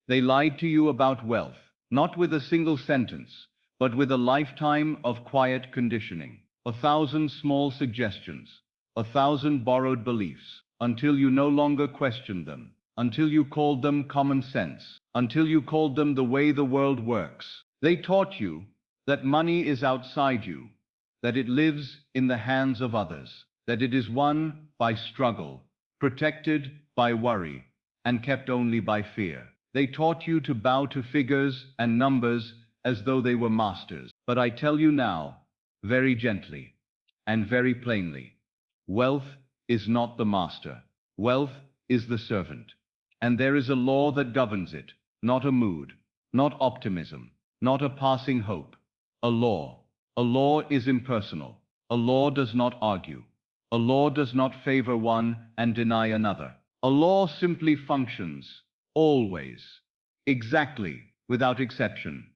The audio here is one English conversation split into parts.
They lied to you about wealth, not with a single sentence, but with a lifetime of quiet conditioning, 1,000 small suggestions, 1,000 borrowed beliefs, until you no longer questioned them, until you called them common sense, until you called them the way the world works. They taught you that money is outside you, that it lives in the hands of others, that it is won by struggle, protected by worry, and kept only by fear. They taught you to bow to figures and numbers as though they were masters. But I tell you now, very gently and very plainly, wealth is not the master. Wealth is the servant. And there is a law that governs it, not a mood, not optimism, not a passing hope. A law. A law is impersonal. A law does not argue. A law does not favor one and deny another. A law simply functions, always, exactly, without exception.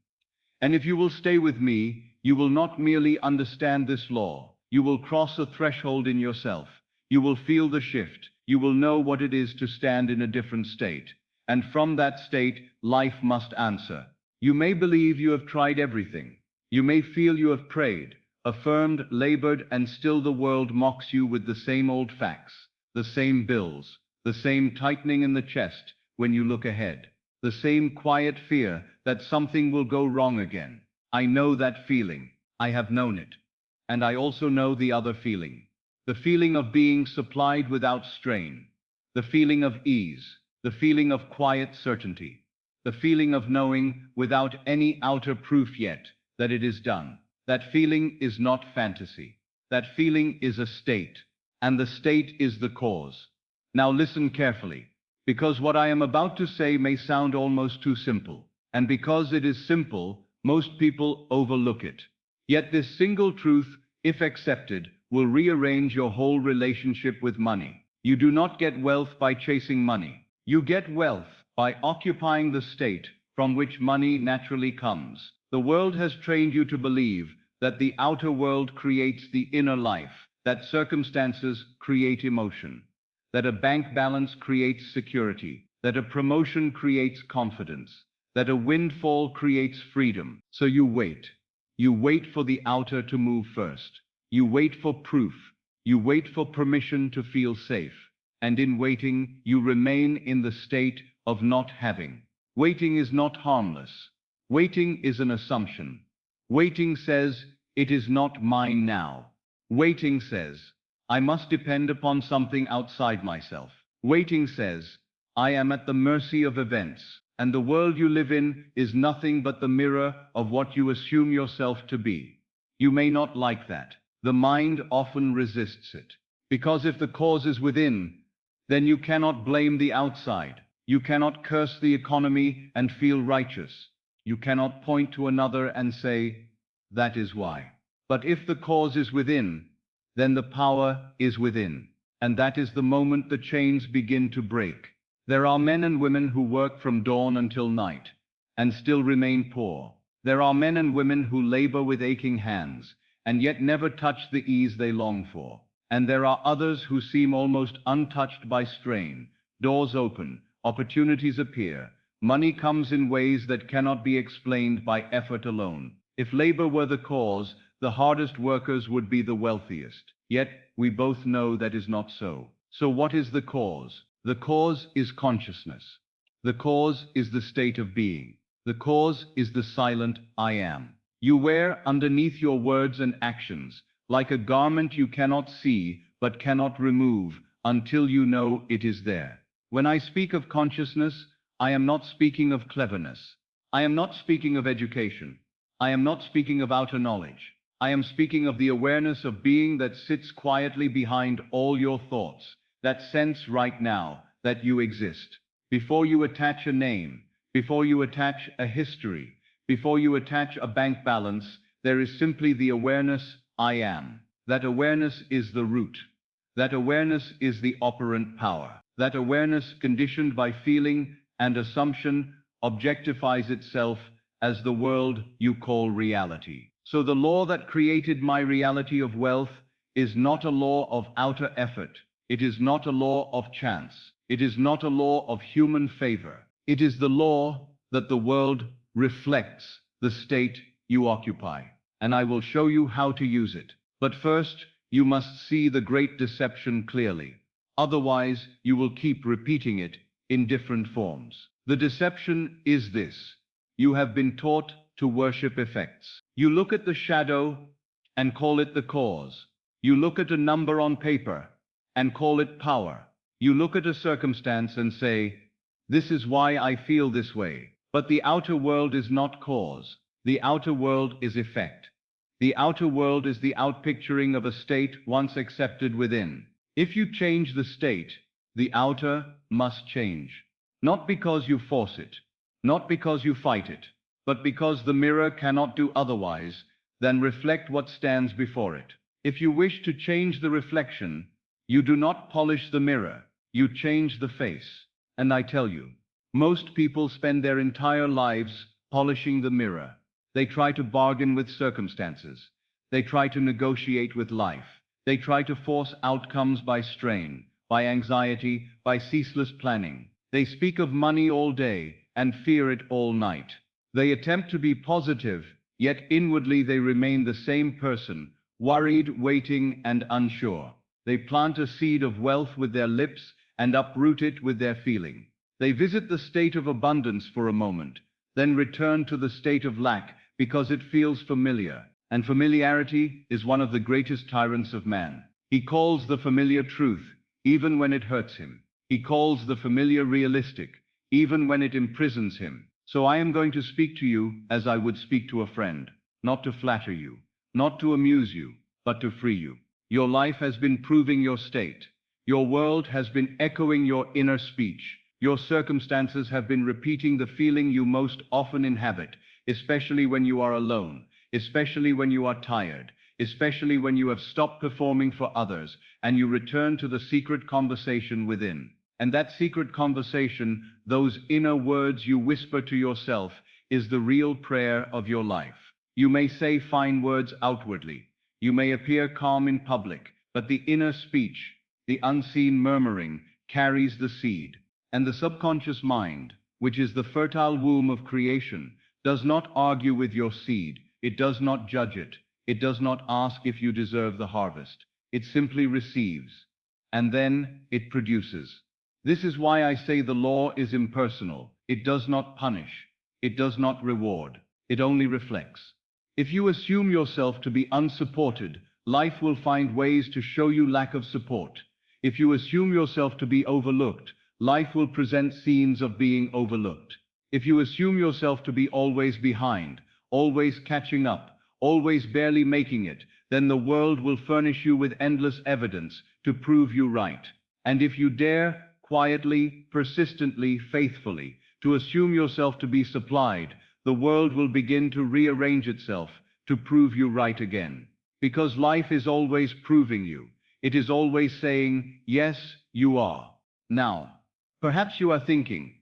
And if you will stay with me, you will not merely understand this law. You will cross a threshold in yourself. You will feel the shift. You will know what it is to stand in a different state. And from that state, life must answer. You may believe you have tried everything. You may feel you have prayed, affirmed, labored, and still the world mocks you with the same old facts, the same bills, the same tightening in the chest when you look ahead, the same quiet fear that something will go wrong again. I know that feeling. I have known it. And I also know the other feeling. The feeling of being supplied without strain. The feeling of ease. The feeling of quiet certainty. The feeling of knowing without any outer proof yet that it is done. That feeling is not fantasy. That feeling is a state. And the state is the cause. Now listen carefully, because what I am about to say may sound almost too simple. And because it is simple, most people overlook it. Yet this single truth, if accepted, will rearrange your whole relationship with money. You do not get wealth by chasing money. You get wealth by occupying the state from which money naturally comes. The world has trained you to believe that the outer world creates the inner life, that circumstances create emotion, that a bank balance creates security, that a promotion creates confidence, that a windfall creates freedom. So you wait. You wait for the outer to move first. You wait for proof. You wait for permission to feel safe. And in waiting, you remain in the state of not having. Waiting is not harmless. Waiting is an assumption. Waiting says, it is not mine now. Waiting says, I must depend upon something outside myself. Waiting says, I am at the mercy of events, and the world you live in is nothing but the mirror of what you assume yourself to be. You may not like that. The mind often resists it. Because if the cause is within, then you cannot blame the outside. You cannot curse the economy and feel righteous. You cannot point to another and say, that is why. But if the cause is within, then the power is within. And that is the moment the chains begin to break. There are men and women who work from dawn until night and still remain poor. There are men and women who labor with aching hands and yet never touch the ease they long for. And there are others who seem almost untouched by strain. Doors open, opportunities appear, money comes in ways that cannot be explained by effort alone. If labor were the cause, the hardest workers would be the wealthiest. Yet, we both know that is not so. So what is the cause? The cause is consciousness. The cause is the state of being. The cause is the silent I am. You wear underneath your words and actions, like a garment you cannot see but cannot remove until you know it is there. When I speak of consciousness, I am not speaking of cleverness. I am not speaking of education. I am not speaking of outer knowledge. I am speaking of the awareness of being that sits quietly behind all your thoughts, that sense right now that you exist. Before you attach a name, before you attach a history, before you attach a bank balance, there is simply the awareness I am. That awareness is the root. That awareness is the operant power. That awareness, conditioned by feeling and assumption, objectifies itself as the world you call reality. So the law that created my reality of wealth is not a law of outer effort. It is not a law of chance. It is not a law of human favor. It is the law that the world reflects the state you occupy, and I will show you how to use it. But first, you must see the great deception clearly. Otherwise, you will keep repeating it in different forms. The deception is this: you have been taught to worship effects. You look at the shadow and call it the cause. You look at a number on paper and call it power. You look at a circumstance and say, "This is why I feel this way." But the outer world is not cause. The outer world is effect. The outer world is the outpicturing of a state once accepted within. If you change the state, the outer must change. Not because you force it, not because you fight it, but because the mirror cannot do otherwise than reflect what stands before it. If you wish to change the reflection, you do not polish the mirror, you change the face. And I tell you, most people spend their entire lives polishing the mirror. They try to bargain with circumstances. They try to negotiate with life. They try to force outcomes by strain, by anxiety, by ceaseless planning. They speak of money all day and fear it all night. They attempt to be positive, yet inwardly they remain the same person, worried, waiting, and unsure. They plant a seed of wealth with their lips and uproot it with their feeling. They visit the state of abundance for a moment, then return to the state of lack because it feels familiar. And familiarity is one of the greatest tyrants of man. He calls the familiar truth, even when it hurts him. He calls the familiar realistic, even when it imprisons him. So I am going to speak to you as I would speak to a friend, not to flatter you, not to amuse you, but to free you. Your life has been proving your state. Your world has been echoing your inner speech. Your circumstances have been repeating the feeling you most often inhabit, especially when you are alone, especially when you are tired, especially when you have stopped performing for others and you return to the secret conversation within. And that secret conversation, those inner words you whisper to yourself, is the real prayer of your life. You may say fine words outwardly. You may appear calm in public, but the inner speech, the unseen murmuring, carries the seed. And the subconscious mind, which is the fertile womb of creation, does not argue with your seed. It does not judge it. It does not ask if you deserve the harvest. It simply receives. And then it produces. This is why I say the law is impersonal. It does not punish. It does not reward. It only reflects. If you assume yourself to be unsupported, life will find ways to show you lack of support. If you assume yourself to be overlooked, life will present scenes of being overlooked. If you assume yourself to be always behind, always catching up, always barely making it, then the world will furnish you with endless evidence to prove you right. And if you dare, quietly, persistently, faithfully, to assume yourself to be supplied, the world will begin to rearrange itself to prove you right again. Because life is always proving you. It is always saying, yes, you are. Now, perhaps you are thinking,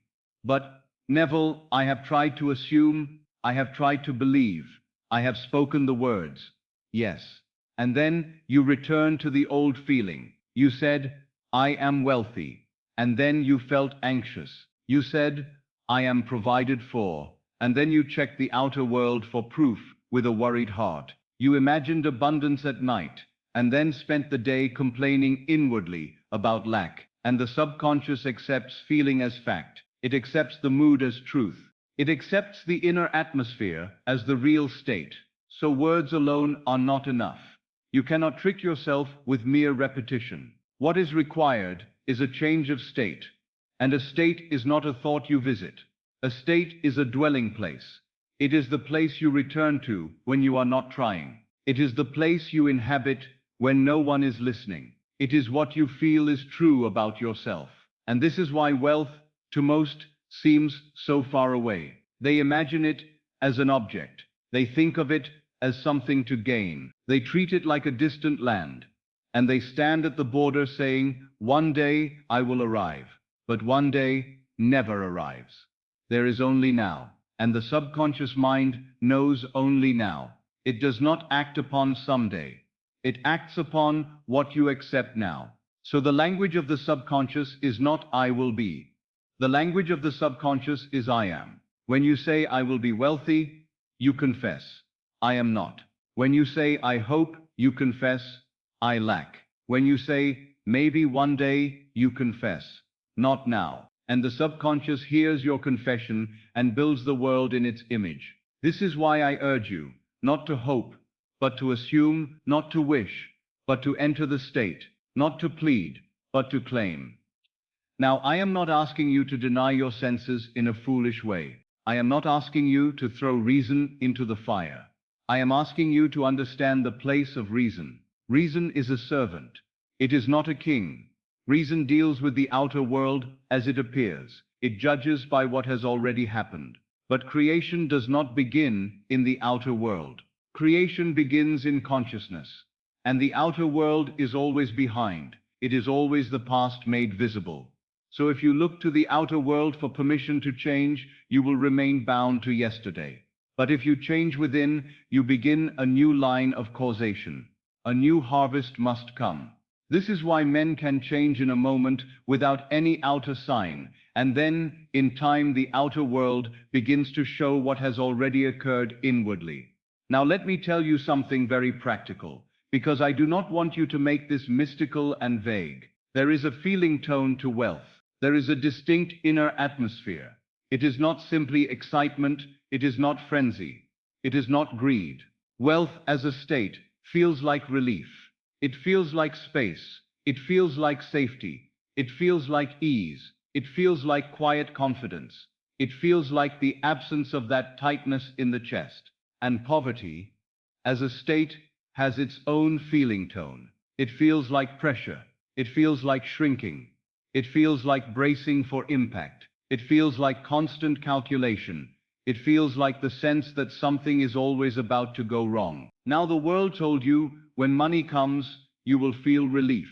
but Neville, I have tried to assume, I have tried to believe, I have spoken the words. Yes. And then you return to the old feeling. You said, I am wealthy. And then you felt anxious. You said, I am provided for. And then you checked the outer world for proof with a worried heart. You imagined abundance at night, and then spent the day complaining inwardly about lack. And the subconscious accepts feeling as fact. It accepts the mood as truth. It accepts the inner atmosphere as the real state. So words alone are not enough. You cannot trick yourself with mere repetition. What is required is a change of state. And a state is not a thought you visit. A state is a dwelling place. It is the place you return to when you are not trying. It is the place you inhabit when no one is listening. It is what you feel is true about yourself. And this is why wealth, to most, seems so far away. They imagine it as an object. They think of it as something to gain. They treat it like a distant land. And they stand at the border saying, one day I will arrive. But one day never arrives. There is only now. And the subconscious mind knows only now. It does not act upon someday. It acts upon what you accept now. So the language of the subconscious is not I will be. The language of the subconscious is I am. When you say I will be wealthy, you confess, I am not. When you say I hope, you confess, I lack. When you say maybe one day, you confess, not now. And the subconscious hears your confession and builds the world in its image. This is why I urge you, not to hope, but to assume, not to wish, but to enter the state, not to plead, but to claim. Now, I am not asking you to deny your senses in a foolish way. I am not asking you to throw reason into the fire. I am asking you to understand the place of reason. Reason is a servant. It is not a king. Reason deals with the outer world as it appears. It judges by what has already happened. But creation does not begin in the outer world. Creation begins in consciousness. And the outer world is always behind. It is always the past made visible. So if you look to the outer world for permission to change, you will remain bound to yesterday. But if you change within, you begin a new line of causation. A new harvest must come. This is why men can change in a moment without any outer sign, and then, in time, the outer world begins to show what has already occurred inwardly. Now let me tell you something very practical, because I do not want you to make this mystical and vague. There is a feeling tone to wealth. There is a distinct inner atmosphere. It is not simply excitement, it is not frenzy, it is not greed. Wealth as a state feels like relief. It feels like space. It feels like safety. It feels like ease. It feels like quiet confidence. It feels like the absence of that tightness in the chest. And poverty, as a state, has its own feeling tone. It feels like pressure. It feels like shrinking. It feels like bracing for impact. It feels like constant calculation. It feels like the sense that something is always about to go wrong. Now the world told you, when money comes, you will feel relief.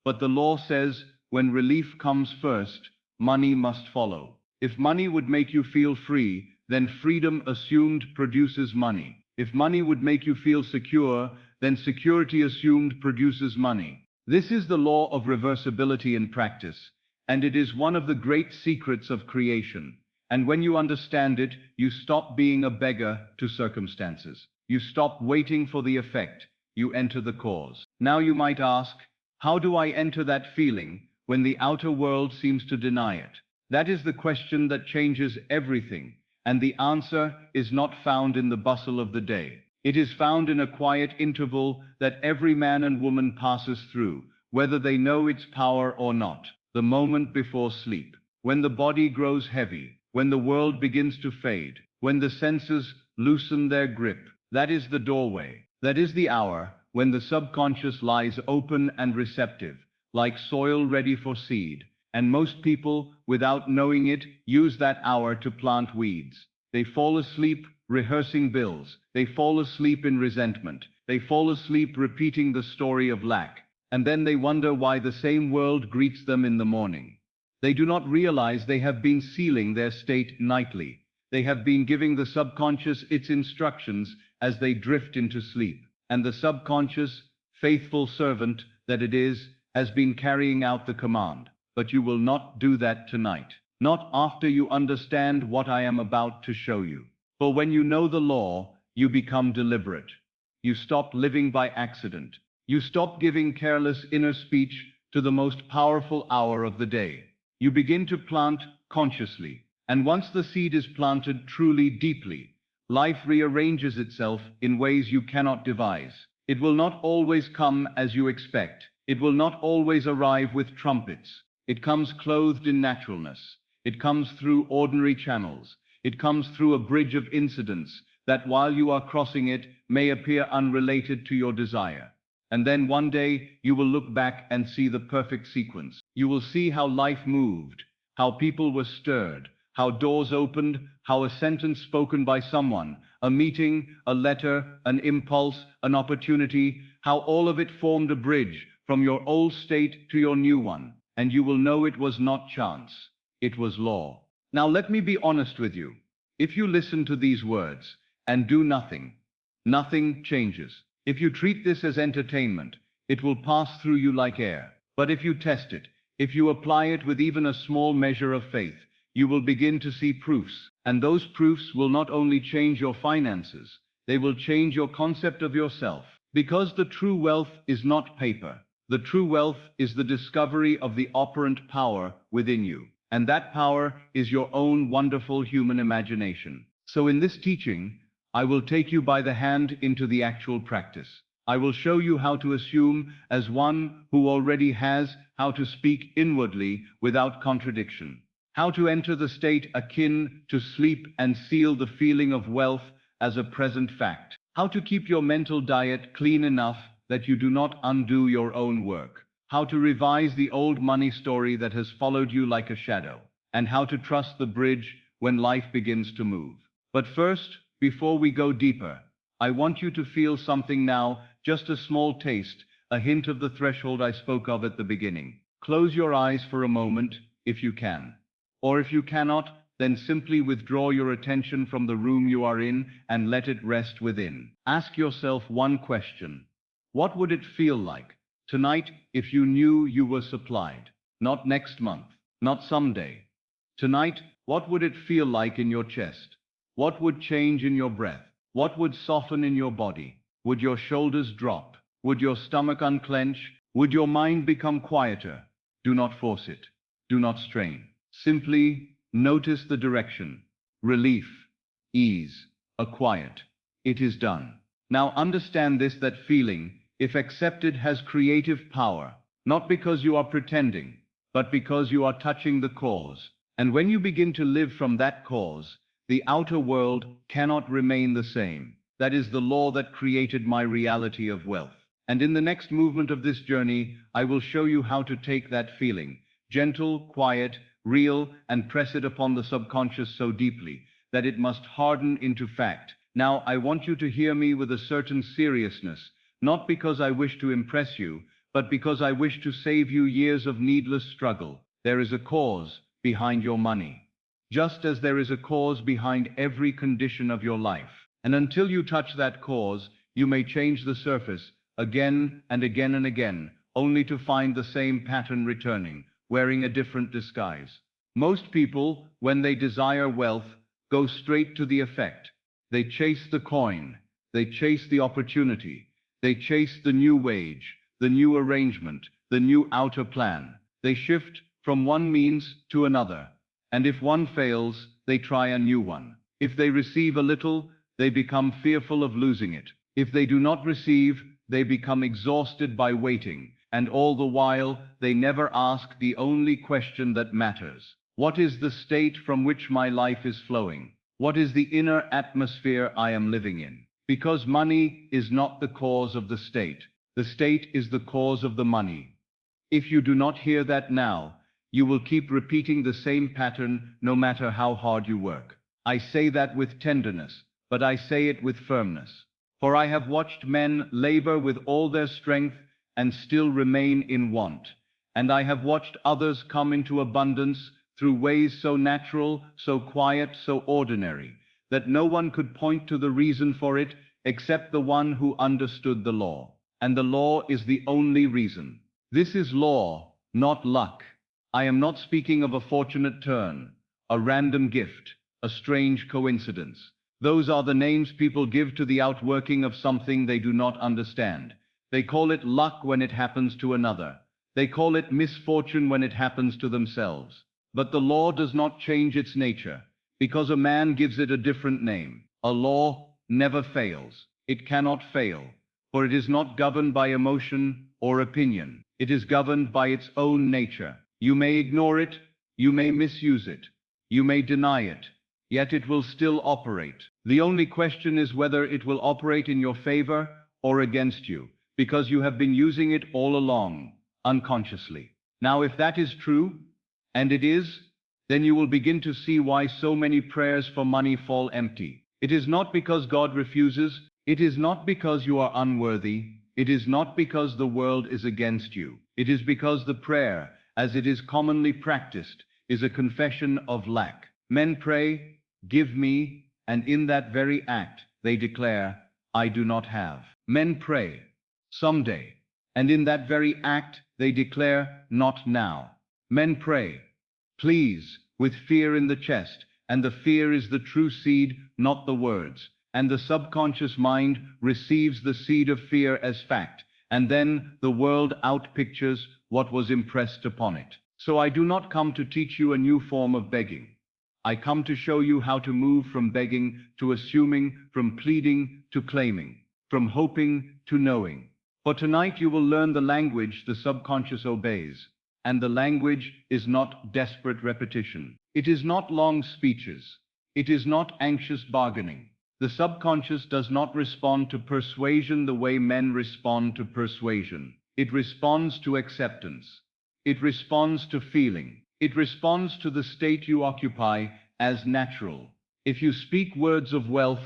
But the law says, when relief comes first, money must follow. If money would make you feel free, then freedom assumed produces money. If money would make you feel secure, then security assumed produces money. This is the law of reversibility in practice, and it is one of the great secrets of creation. And when you understand it, you stop being a beggar to circumstances. You stop waiting for the effect. You enter the cause. Now you might ask, how do I enter that feeling when the outer world seems to deny it? That is the question that changes everything, and the answer is not found in the bustle of the day. It is found in a quiet interval that every man and woman passes through, whether they know its power or not. The moment before sleep, when the body grows heavy, when the world begins to fade, when the senses loosen their grip. That is the doorway. That is the hour when the subconscious lies open and receptive, like soil ready for seed. And most people, without knowing it, use that hour to plant weeds. They fall asleep rehearsing bills. They fall asleep in resentment. They fall asleep repeating the story of lack. And then they wonder why the same world greets them in the morning. They do not realize they have been sealing their state nightly. They have been giving the subconscious its instructions as they drift into sleep. And the subconscious, faithful servant that it is, has been carrying out the command. But you will not do that tonight. Not after you understand what I am about to show you. For when you know the law, you become deliberate. You stop living by accident. You stop giving careless inner speech to the most powerful hour of the day. You begin to plant consciously. And once the seed is planted truly deeply, life rearranges itself in ways you cannot devise. It will not always come as you expect. It will not always arrive with trumpets. It comes clothed in naturalness. It comes through ordinary channels. It comes through a bridge of incidents that, while you are crossing it, may appear unrelated to your desire. And then one day, you will look back and see the perfect sequence. You will see how life moved, how people were stirred, how doors opened, how a sentence spoken by someone, a meeting, a letter, an impulse, an opportunity, how all of it formed a bridge from your old state to your new one. And you will know it was not chance. It was law. Now let me be honest with you. If you listen to these words and do nothing, nothing changes. If you treat this as entertainment, it will pass through you like air. But if you test it, if you apply it with even a small measure of faith, you will begin to see proofs. And those proofs will not only change your finances, they will change your concept of yourself. Because the true wealth is not paper. The true wealth is the discovery of the operant power within you. And that power is your own wonderful human imagination. So in this teaching, I will take you by the hand into the actual practice. I will show you how to assume as one who already has, how to speak inwardly without contradiction, how to enter the state akin to sleep and seal the feeling of wealth as a present fact, how to keep your mental diet clean enough that you do not undo your own work, how to revise the old money story that has followed you like a shadow, and how to trust the bridge when life begins to move. But first, before we go deeper, I want you to feel something now, just a small taste, a hint of the threshold I spoke of at the beginning. Close your eyes for a moment, if you can. Or if you cannot, then simply withdraw your attention from the room you are in and let it rest within. Ask yourself one question. What would it feel like tonight if you knew you were supplied? Not next month, not someday. Tonight, what would it feel like in your chest? What would change in your breath? What would soften in your body? Would your shoulders drop? Would your stomach unclench? Would your mind become quieter? Do not force it. Do not strain. Simply notice the direction. Relief, ease, a quiet. It is done. Now understand this, that feeling, if accepted, has creative power, not because you are pretending, but because you are touching the cause. And when you begin to live from that cause, the outer world cannot remain the same. That is the law that created my reality of wealth. And in the next movement of this journey, I will show you how to take that feeling, gentle, quiet, real, and press it upon the subconscious so deeply that it must harden into fact. Now, I want you to hear me with a certain seriousness, not because I wish to impress you, but because I wish to save you years of needless struggle. There is a cause behind your money, just as there is a cause behind every condition of your life. And until you touch that cause, you may change the surface again and again and again, only to find the same pattern returning, wearing a different disguise. Most people, when they desire wealth, go straight to the effect. They chase the coin, they chase the opportunity, they chase the new wage, the new arrangement, the new outer plan. They shift from one means to another, and if one fails, they try a new one. If they receive a little, they become fearful of losing it. If they do not receive, they become exhausted by waiting, and all the while, they never ask the only question that matters. What is the state from which my life is flowing? What is the inner atmosphere I am living in? Because money is not the cause of the state is the cause of the money. If you do not hear that now, you will keep repeating the same pattern no matter how hard you work. I say that with tenderness, but I say it with firmness. For I have watched men labor with all their strength and still remain in want. And I have watched others come into abundance through ways so natural, so quiet, so ordinary, that no one could point to the reason for it except the one who understood the law. And the law is the only reason. This is law, not luck. I am not speaking of a fortunate turn, a random gift, a strange coincidence. Those are the names people give to the outworking of something they do not understand. They call it luck when it happens to another. They call it misfortune when it happens to themselves. But the law does not change its nature, because a man gives it a different name. A law never fails. It cannot fail, for it is not governed by emotion or opinion. It is governed by its own nature. You may ignore it, you may misuse it, you may deny it, yet it will still operate. The only question is whether it will operate in your favor or against you, because you have been using it all along, unconsciously. Now, if that is true, and it is, then you will begin to see why so many prayers for money fall empty. It is not because God refuses, it is not because you are unworthy, it is not because the world is against you. It is because the prayer, as it is commonly practiced, is a confession of lack. Men pray, "Give me," and in that very act, they declare, "I do not have." Men pray, "Someday," and in that very act, they declare, "Not now." Men pray, "Please, with fear in the chest, and the fear is the true seed, not the words. And the subconscious mind receives the seed of fear as fact, and then the world outpictures what was impressed upon it. So I do not come to teach you a new form of begging. I come to show you how to move from begging to assuming, from pleading to claiming, from hoping to knowing. For tonight you will learn the language the subconscious obeys. And the language is not desperate repetition. It is not long speeches. It is not anxious bargaining. The subconscious does not respond to persuasion the way men respond to persuasion. It responds to acceptance. It responds to feeling. It responds to the state you occupy as natural. If you speak words of wealth,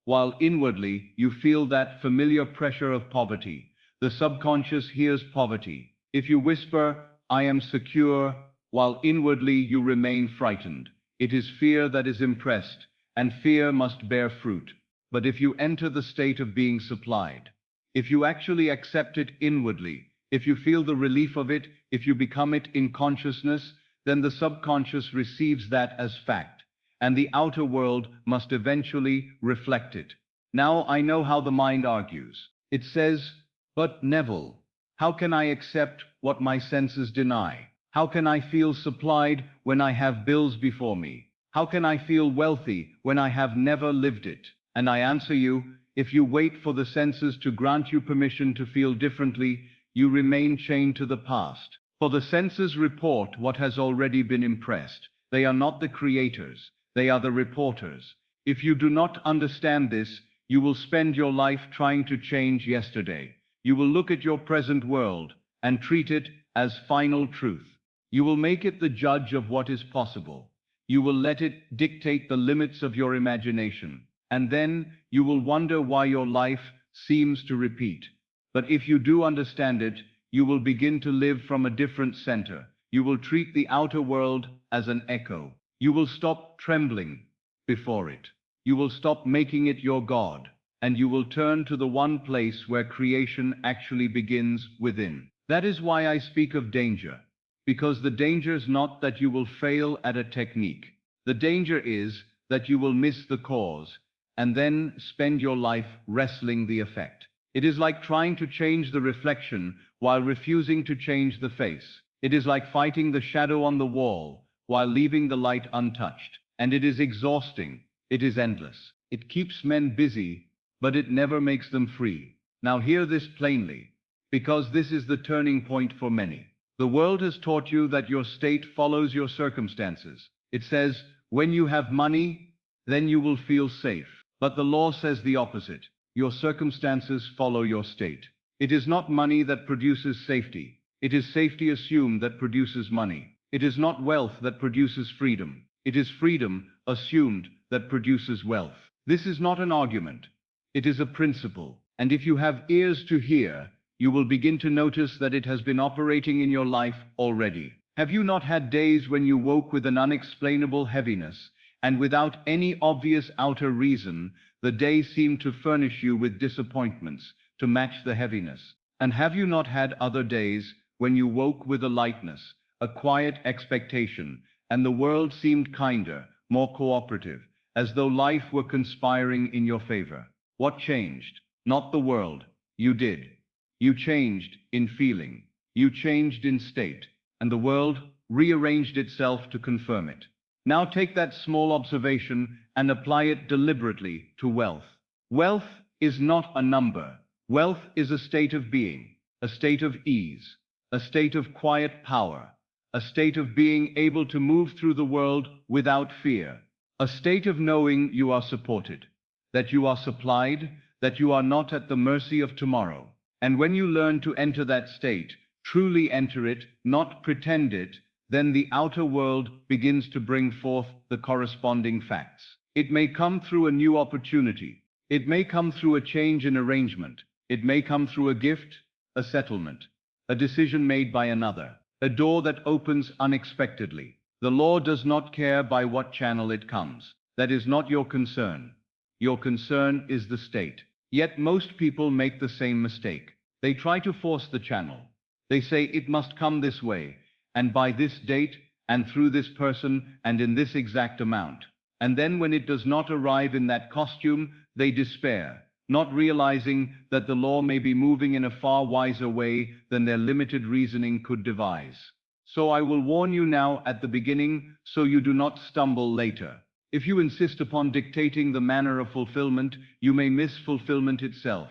while inwardly you feel that familiar pressure of poverty, the subconscious hears poverty. If you whisper, "I am secure," while inwardly you remain frightened, it is fear that is impressed, and fear must bear fruit. But if you enter the state of being supplied, if you actually accept it inwardly, if you feel the relief of it, if you become it in consciousness, then the subconscious receives that as fact, and the outer world must eventually reflect it. Now I know how the mind argues. It says, "But Neville, how can I accept what my senses deny? How can I feel supplied when I have bills before me? How can I feel wealthy when I have never lived it?" And I answer you, if you wait for the senses to grant you permission to feel differently, you remain chained to the past. For the senses report what has already been impressed. They are not the creators, they are the reporters. If you do not understand this, you will spend your life trying to change yesterday. You will look at your present world and treat it as final truth. You will make it the judge of what is possible. You will let it dictate the limits of your imagination. And then you will wonder why your life seems to repeat. But if you do understand it, you will begin to live from a different center. You will treat the outer world as an echo. You will stop trembling before it. You will stop making it your God, and you will turn to the one place where creation actually begins within. That is why I speak of danger, because the danger is not that you will fail at a technique. The danger is that you will miss the cause, and then spend your life wrestling the effect. It is like trying to change the reflection while refusing to change the face. It is like fighting the shadow on the wall while leaving the light untouched. And it is exhausting. It is endless. It keeps men busy, but it never makes them free. Now hear this plainly, because this is the turning point for many. The world has taught you that your state follows your circumstances. It says, when you have money, then you will feel safe. But the law says the opposite. Your circumstances follow your state. It is not money that produces safety. It is safety assumed that produces money. It is not wealth that produces freedom. It is freedom assumed that produces wealth. This is not an argument. It is a principle. And if you have ears to hear, you will begin to notice that it has been operating in your life already. Have you not had days when you woke with an unexplainable heaviness, and without any obvious outer reason, the day seemed to furnish you with disappointments to match the heaviness? And have you not had other days when you woke with a lightness, a quiet expectation, and the world seemed kinder, more cooperative, as though life were conspiring in your favor? What changed? Not the world. You did. You changed in feeling. You changed in state. And the world rearranged itself to confirm it. Now take that small observation and apply it deliberately to wealth. Wealth is not a number. Wealth is a state of being, a state of ease, a state of quiet power, a state of being able to move through the world without fear, a state of knowing you are supported, that you are supplied, that you are not at the mercy of tomorrow. And when you learn to enter that state, truly enter it, not pretend it, then the outer world begins to bring forth the corresponding facts. It may come through a new opportunity. It may come through a change in arrangement. It may come through a gift, a settlement, a decision made by another, a door that opens unexpectedly. The law does not care by what channel it comes. That is not your concern. Your concern is the state. Yet most people make the same mistake. They try to force the channel. They say it must come this way, and by this date, and through this person, and in this exact amount. And then when it does not arrive in that costume, they despair, not realizing that the law may be moving in a far wiser way than their limited reasoning could devise. So I will warn you now at the beginning, so you do not stumble later. If you insist upon dictating the manner of fulfillment, you may miss fulfillment itself.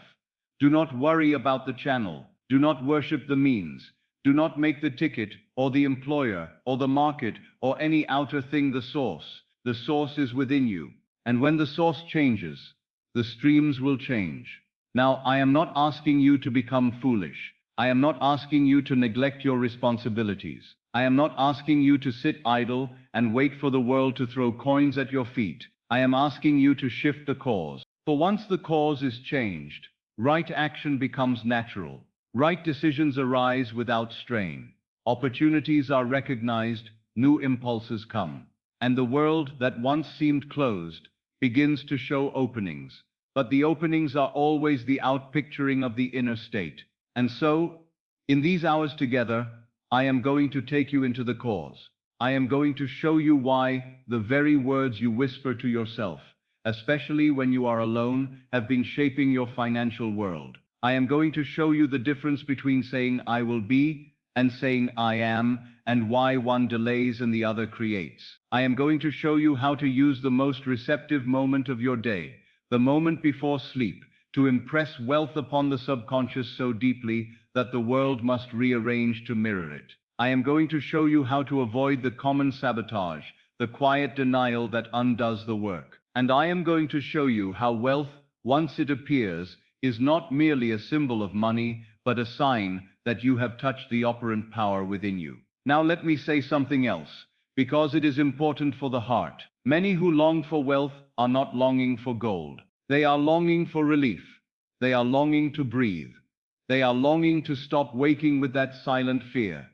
Do not worry about the channel. Do not worship the means. Do not make the ticket, or the employer, or the market, or any outer thing the source. The source is within you. And when the source changes, the streams will change. Now, I am not asking you to become foolish. I am not asking you to neglect your responsibilities. I am not asking you to sit idle and wait for the world to throw coins at your feet. I am asking you to shift the cause. For once the cause is changed, right action becomes natural. Right decisions arise without strain. Opportunities are recognized, new impulses come. And the world that once seemed closed begins to show openings. But the openings are always the outpicturing of the inner state. And so, in these hours together, I am going to take you into the cause. I am going to show you why the very words you whisper to yourself, especially when you are alone, have been shaping your financial world. I am going to show you the difference between saying I will be and saying I am, and why one delays and the other creates. I am going to show you how to use the most receptive moment of your day, the moment before sleep, to impress wealth upon the subconscious so deeply that the world must rearrange to mirror it. I am going to show you how to avoid the common sabotage, the quiet denial that undoes the work. And I am going to show you how wealth, once it appears, is not merely a symbol of money, but a sign that you have touched the operant power within you. Now let me say something else, because it is important for the heart. Many who long for wealth are not longing for gold. They are longing for relief. They are longing to breathe. They are longing to stop waking with that silent fear.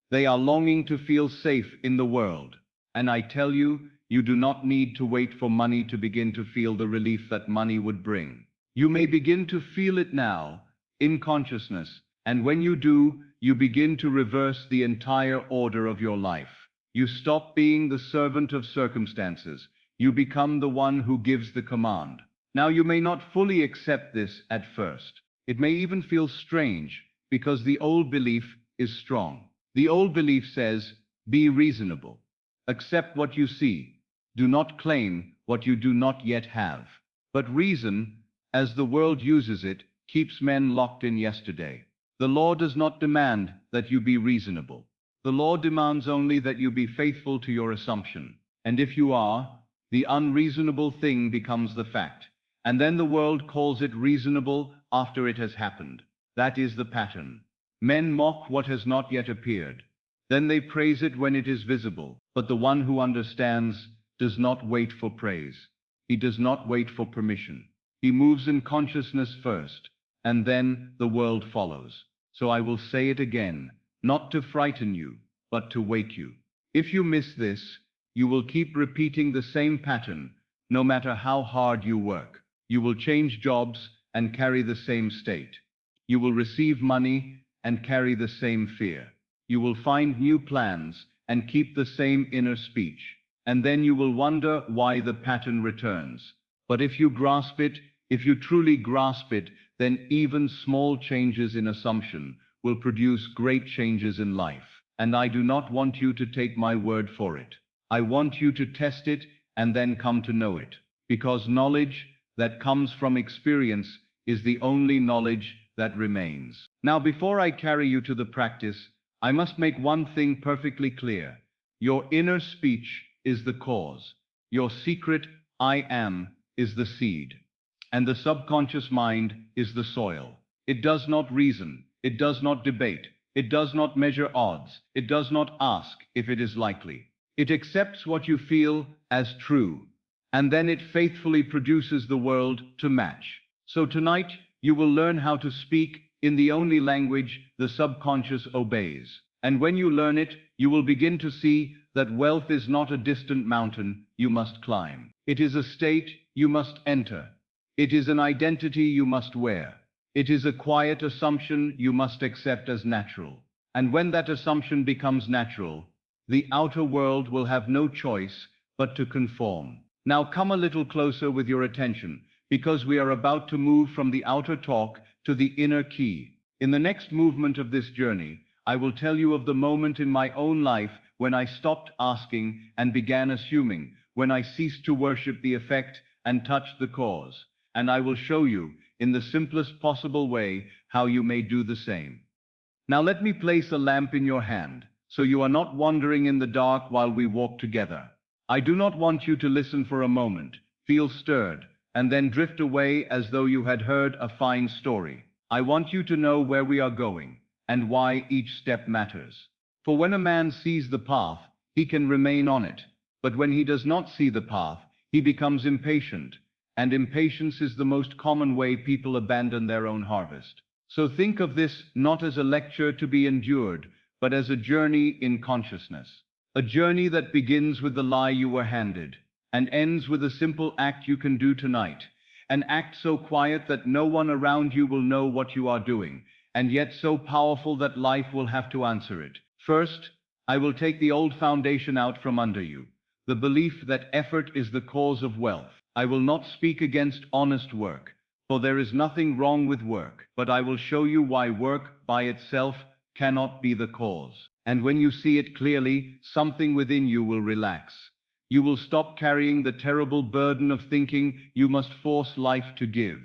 They are longing to feel safe in the world. And I tell you, you do not need to wait for money to begin to feel the relief that money would bring. You may begin to feel it now, in consciousness, and when you do, you begin to reverse the entire order of your life. You stop being the servant of circumstances. You become the one who gives the command. Now you may not fully accept this at first. It may even feel strange, because the old belief is strong. The old belief says, be reasonable. Accept what you see. Do not claim what you do not yet have. But reason, as the world uses it, keeps men locked in yesterday. The law does not demand that you be reasonable. The law demands only that you be faithful to your assumption. And if you are, the unreasonable thing becomes the fact. And then the world calls it reasonable after it has happened. That is the pattern. Men mock what has not yet appeared. Then they praise it when it is visible. But the one who understands does not wait for praise. He does not wait for permission. He moves in consciousness first, and then the world follows. So I will say it again, not to frighten you, but to wake you. If you miss this, you will keep repeating the same pattern, no matter how hard you work. You will change jobs and carry the same state. You will receive money and carry the same fear. You will find new plans and keep the same inner speech. And then you will wonder why the pattern returns. But if you grasp it, if you truly grasp it, then even small changes in assumption will produce great changes in life. And I do not want you to take my word for it. I want you to test it and then come to know it. Because knowledge that comes from experience is the only knowledge that remains. Now, before I carry you to the practice, I must make one thing perfectly clear. Your inner speech is the cause. Your secret, I am, is the seed. And the subconscious mind is the soil. It does not reason. It does not debate. It does not measure odds. It does not ask if it is likely. It accepts what you feel as true. And then it faithfully produces the world to match. So tonight, you will learn how to speak in the only language the subconscious obeys. And when you learn it, you will begin to see that wealth is not a distant mountain you must climb. It is a state you must enter. It is an identity you must wear. It is a quiet assumption you must accept as natural. And when that assumption becomes natural, The outer world will have no choice but to conform. Now come a little closer with your attention, because we are about to move from the outer talk to the inner key. In the next movement of this journey, I will tell you of the moment in my own life when I stopped asking and began assuming, when I ceased to worship the effect and touch the cause. And I will show you, in the simplest possible way, how you may do the same. Now let me place a lamp in your hand, so you are not wandering in the dark while we walk together. I do not want you to listen for a moment, feel stirred, and then drift away as though you had heard a fine story. I want you to know where we are going, and why each step matters. For when a man sees the path, he can remain on it. But when he does not see the path, he becomes impatient, and impatience is the most common way people abandon their own harvest. So think of this not as a lecture to be endured, but as a journey in consciousness. A journey that begins with the lie you were handed, and ends with a simple act you can do tonight. An act so quiet that no one around you will know what you are doing, and yet so powerful that life will have to answer it. First, I will take the old foundation out from under you, the belief that effort is the cause of wealth. I will not speak against honest work, for there is nothing wrong with work, but I will show you why work by itself cannot be the cause. And when you see it clearly, something within you will relax. You will stop carrying the terrible burden of thinking you must force life to give.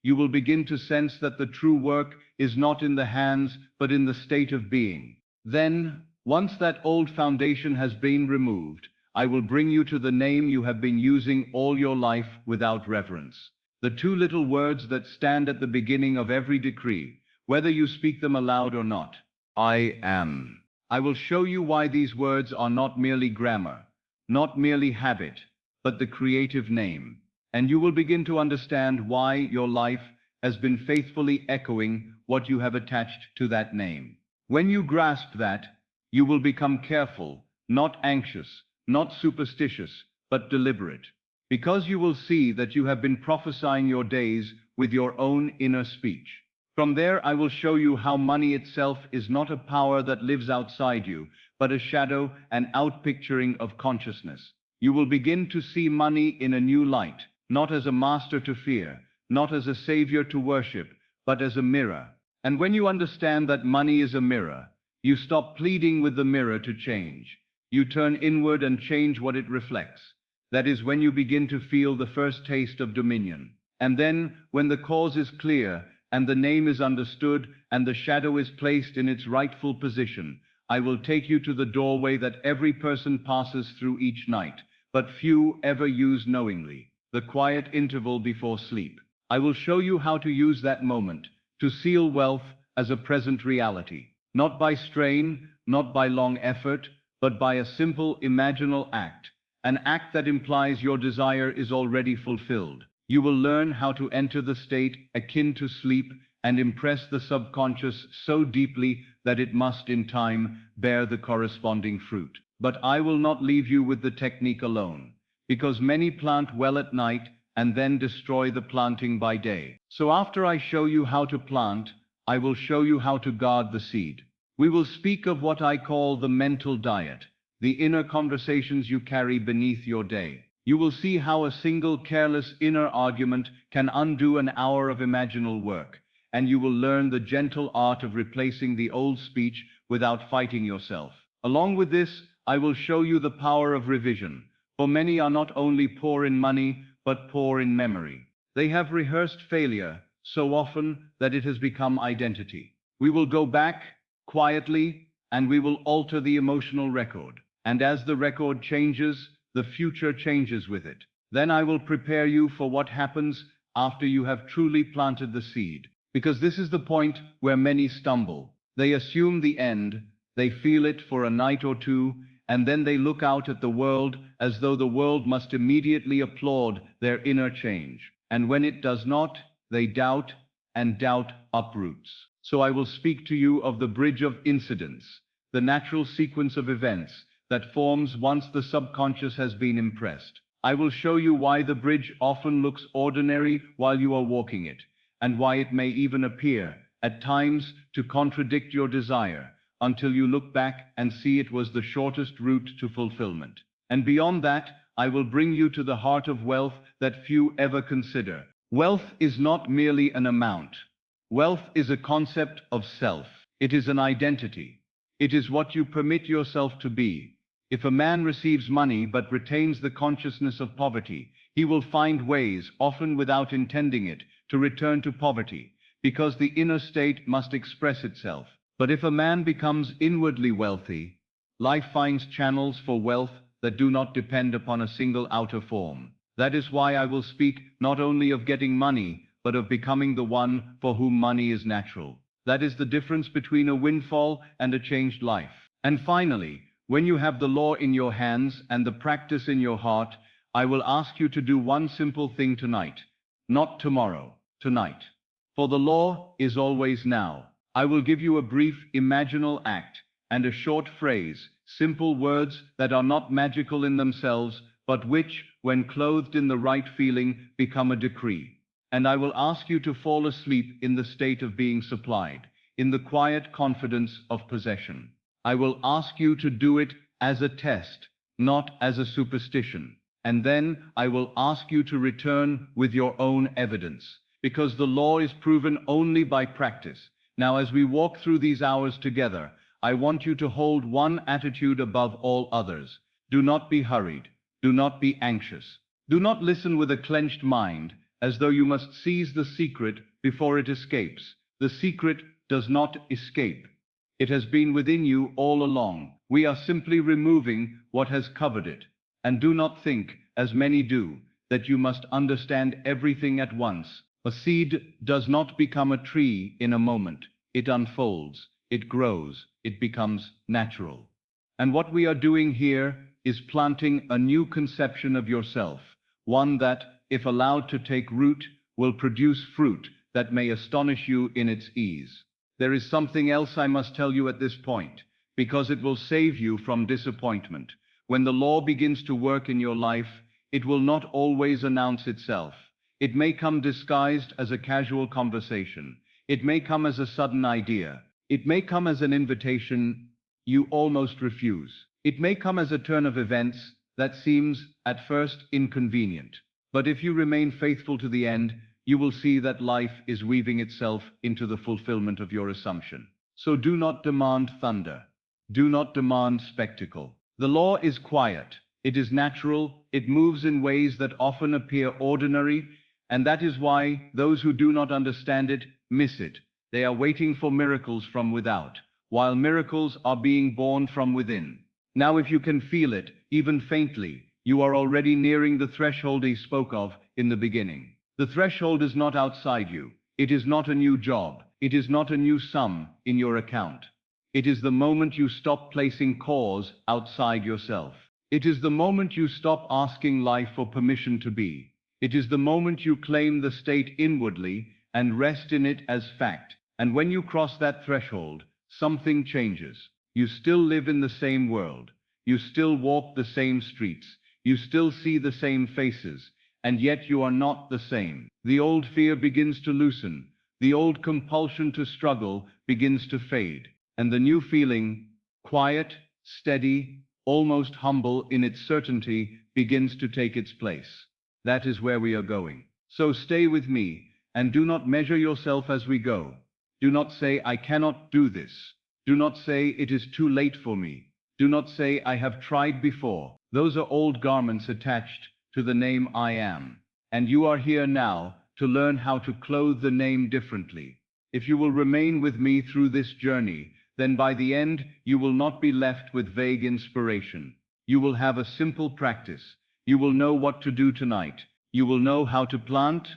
You will begin to sense that the true work is not in the hands, but in the state of being. Then, once that old foundation has been removed, I will bring you to the name you have been using all your life without reverence. The two little words that stand at the beginning of every decree, whether you speak them aloud or not. I am. I will show you why these words are not merely grammar, not merely habit, but the creative name. And you will begin to understand why your life has been faithfully echoing what you have attached to that name. When you grasp that, you will become careful, not anxious, not superstitious, but deliberate. Because you will see that you have been prophesying your days with your own inner speech. From there I will show you how money itself is not a power that lives outside you, but a shadow and outpicturing of consciousness. You will begin to see money in a new light, not as a master to fear, not as a savior to worship, but as a mirror. And when you understand that money is a mirror, you stop pleading with the mirror to change. You turn inward and change what it reflects. That is when you begin to feel the first taste of dominion. And then, when the cause is clear, and the name is understood, and the shadow is placed in its rightful position, I will take you to the doorway that every person passes through each night, but few ever use knowingly, the quiet interval before sleep. I will show you how to use that moment to seal wealth as a present reality, not by strain, not by long effort, but by a simple imaginal act, an act that implies your desire is already fulfilled. You will learn how to enter the state akin to sleep and impress the subconscious so deeply that it must in time bear the corresponding fruit. But I will not leave you with the technique alone, because many plant well at night and then destroy the planting by day. So after I show you how to plant, I will show you how to guard the seed. We will speak of what I call the mental diet, the inner conversations you carry beneath your day. You will see how a single careless inner argument can undo an hour of imaginal work, and you will learn the gentle art of replacing the old speech without fighting yourself. Along with this, I will show you the power of revision, for many are not only poor in money, but poor in memory. They have rehearsed failure so often that it has become identity. We will go back quietly, and we will alter the emotional record. And as the record changes, the future changes with it. Then I will prepare you for what happens after you have truly planted the seed. Because this is the point where many stumble. They assume the end, they feel it for a night or two, and then they look out at the world as though the world must immediately applaud their inner change. And when it does not, they doubt, and doubt uproots. So I will speak to you of the bridge of incidents, the natural sequence of events that forms once the subconscious has been impressed. I will show you why the bridge often looks ordinary while you are walking it, and why it may even appear, at times, to contradict your desire, until you look back and see it was the shortest route to fulfillment. And beyond that, I will bring you to the heart of wealth that few ever consider. Wealth is not merely an amount. Wealth is a concept of self. It is an identity. It is what you permit yourself to be. If a man receives money but retains the consciousness of poverty, he will find ways, often without intending it, to return to poverty, because the inner state must express itself. But if a man becomes inwardly wealthy, life finds channels for wealth that do not depend upon a single outer form. That is why I will speak not only of getting money, but of becoming the one for whom money is natural. That is the difference between a windfall and a changed life. And finally, when you have the law in your hands and the practice in your heart, I will ask you to do one simple thing tonight. Not tomorrow, tonight. For the law is always now. I will give you a brief imaginal act and a short phrase, simple words that are not magical in themselves, but which, when clothed in the right feeling, become a decree. And I will ask you to fall asleep in the state of being supplied, in the quiet confidence of possession. I will ask you to do it as a test, not as a superstition. And then I will ask you to return with your own evidence, because the law is proven only by practice. Now, as we walk through these hours together, I want you to hold one attitude above all others. Do not be hurried. Do not be anxious. Do not listen with a clenched mind, as though you must seize the secret before it escapes. The secret does not escape. It has been within you all along. We are simply removing what has covered it. And do not think, as many do, that you must understand everything at once. A seed does not become a tree in a moment. It unfolds, it grows, it becomes natural. And what we are doing here is planting a new conception of yourself, one that, if allowed to take root, will produce fruit that may astonish you in its ease. There is something else I must tell you at this point, because it will save you from disappointment. When the law begins to work in your life, it will not always announce itself. It may come disguised as a casual conversation. It may come as a sudden idea. It may come as an invitation you almost refuse. It may come as a turn of events that seems, at first, inconvenient. But if you remain faithful to the end, you will see that life is weaving itself into the fulfillment of your assumption. So do not demand thunder. Do not demand spectacle. The law is quiet. It is natural. It moves in ways that often appear ordinary, and that is why those who do not understand it miss it. They are waiting for miracles from without, while miracles are being born from within. Now, if you can feel it, even faintly, you are already nearing the threshold he spoke of in the beginning. The threshold is not outside you. It is not a new job. It is not a new sum in your account. It is the moment you stop placing cause outside yourself. It is the moment you stop asking life for permission to be. It is the moment you claim the state inwardly and rest in it as fact. And when you cross that threshold, something changes. You still live in the same world. You still walk the same streets. You still see the same faces. And yet you are not the same. The old fear begins to loosen. The old compulsion to struggle begins to fade. And the new feeling, quiet, steady, almost humble in its certainty, begins to take its place. That is where we are going. So stay with me, and do not measure yourself as we go. Do not say, I cannot do this. Do not say, it is too late for me. Do not say, I have tried before. Those are old garments attached to the name I am. And you are here now to learn how to clothe the name differently. If you will remain with me through this journey, then by the end you will not be left with vague inspiration. You will have a simple practice. You will know what to do tonight. You will know how to plant.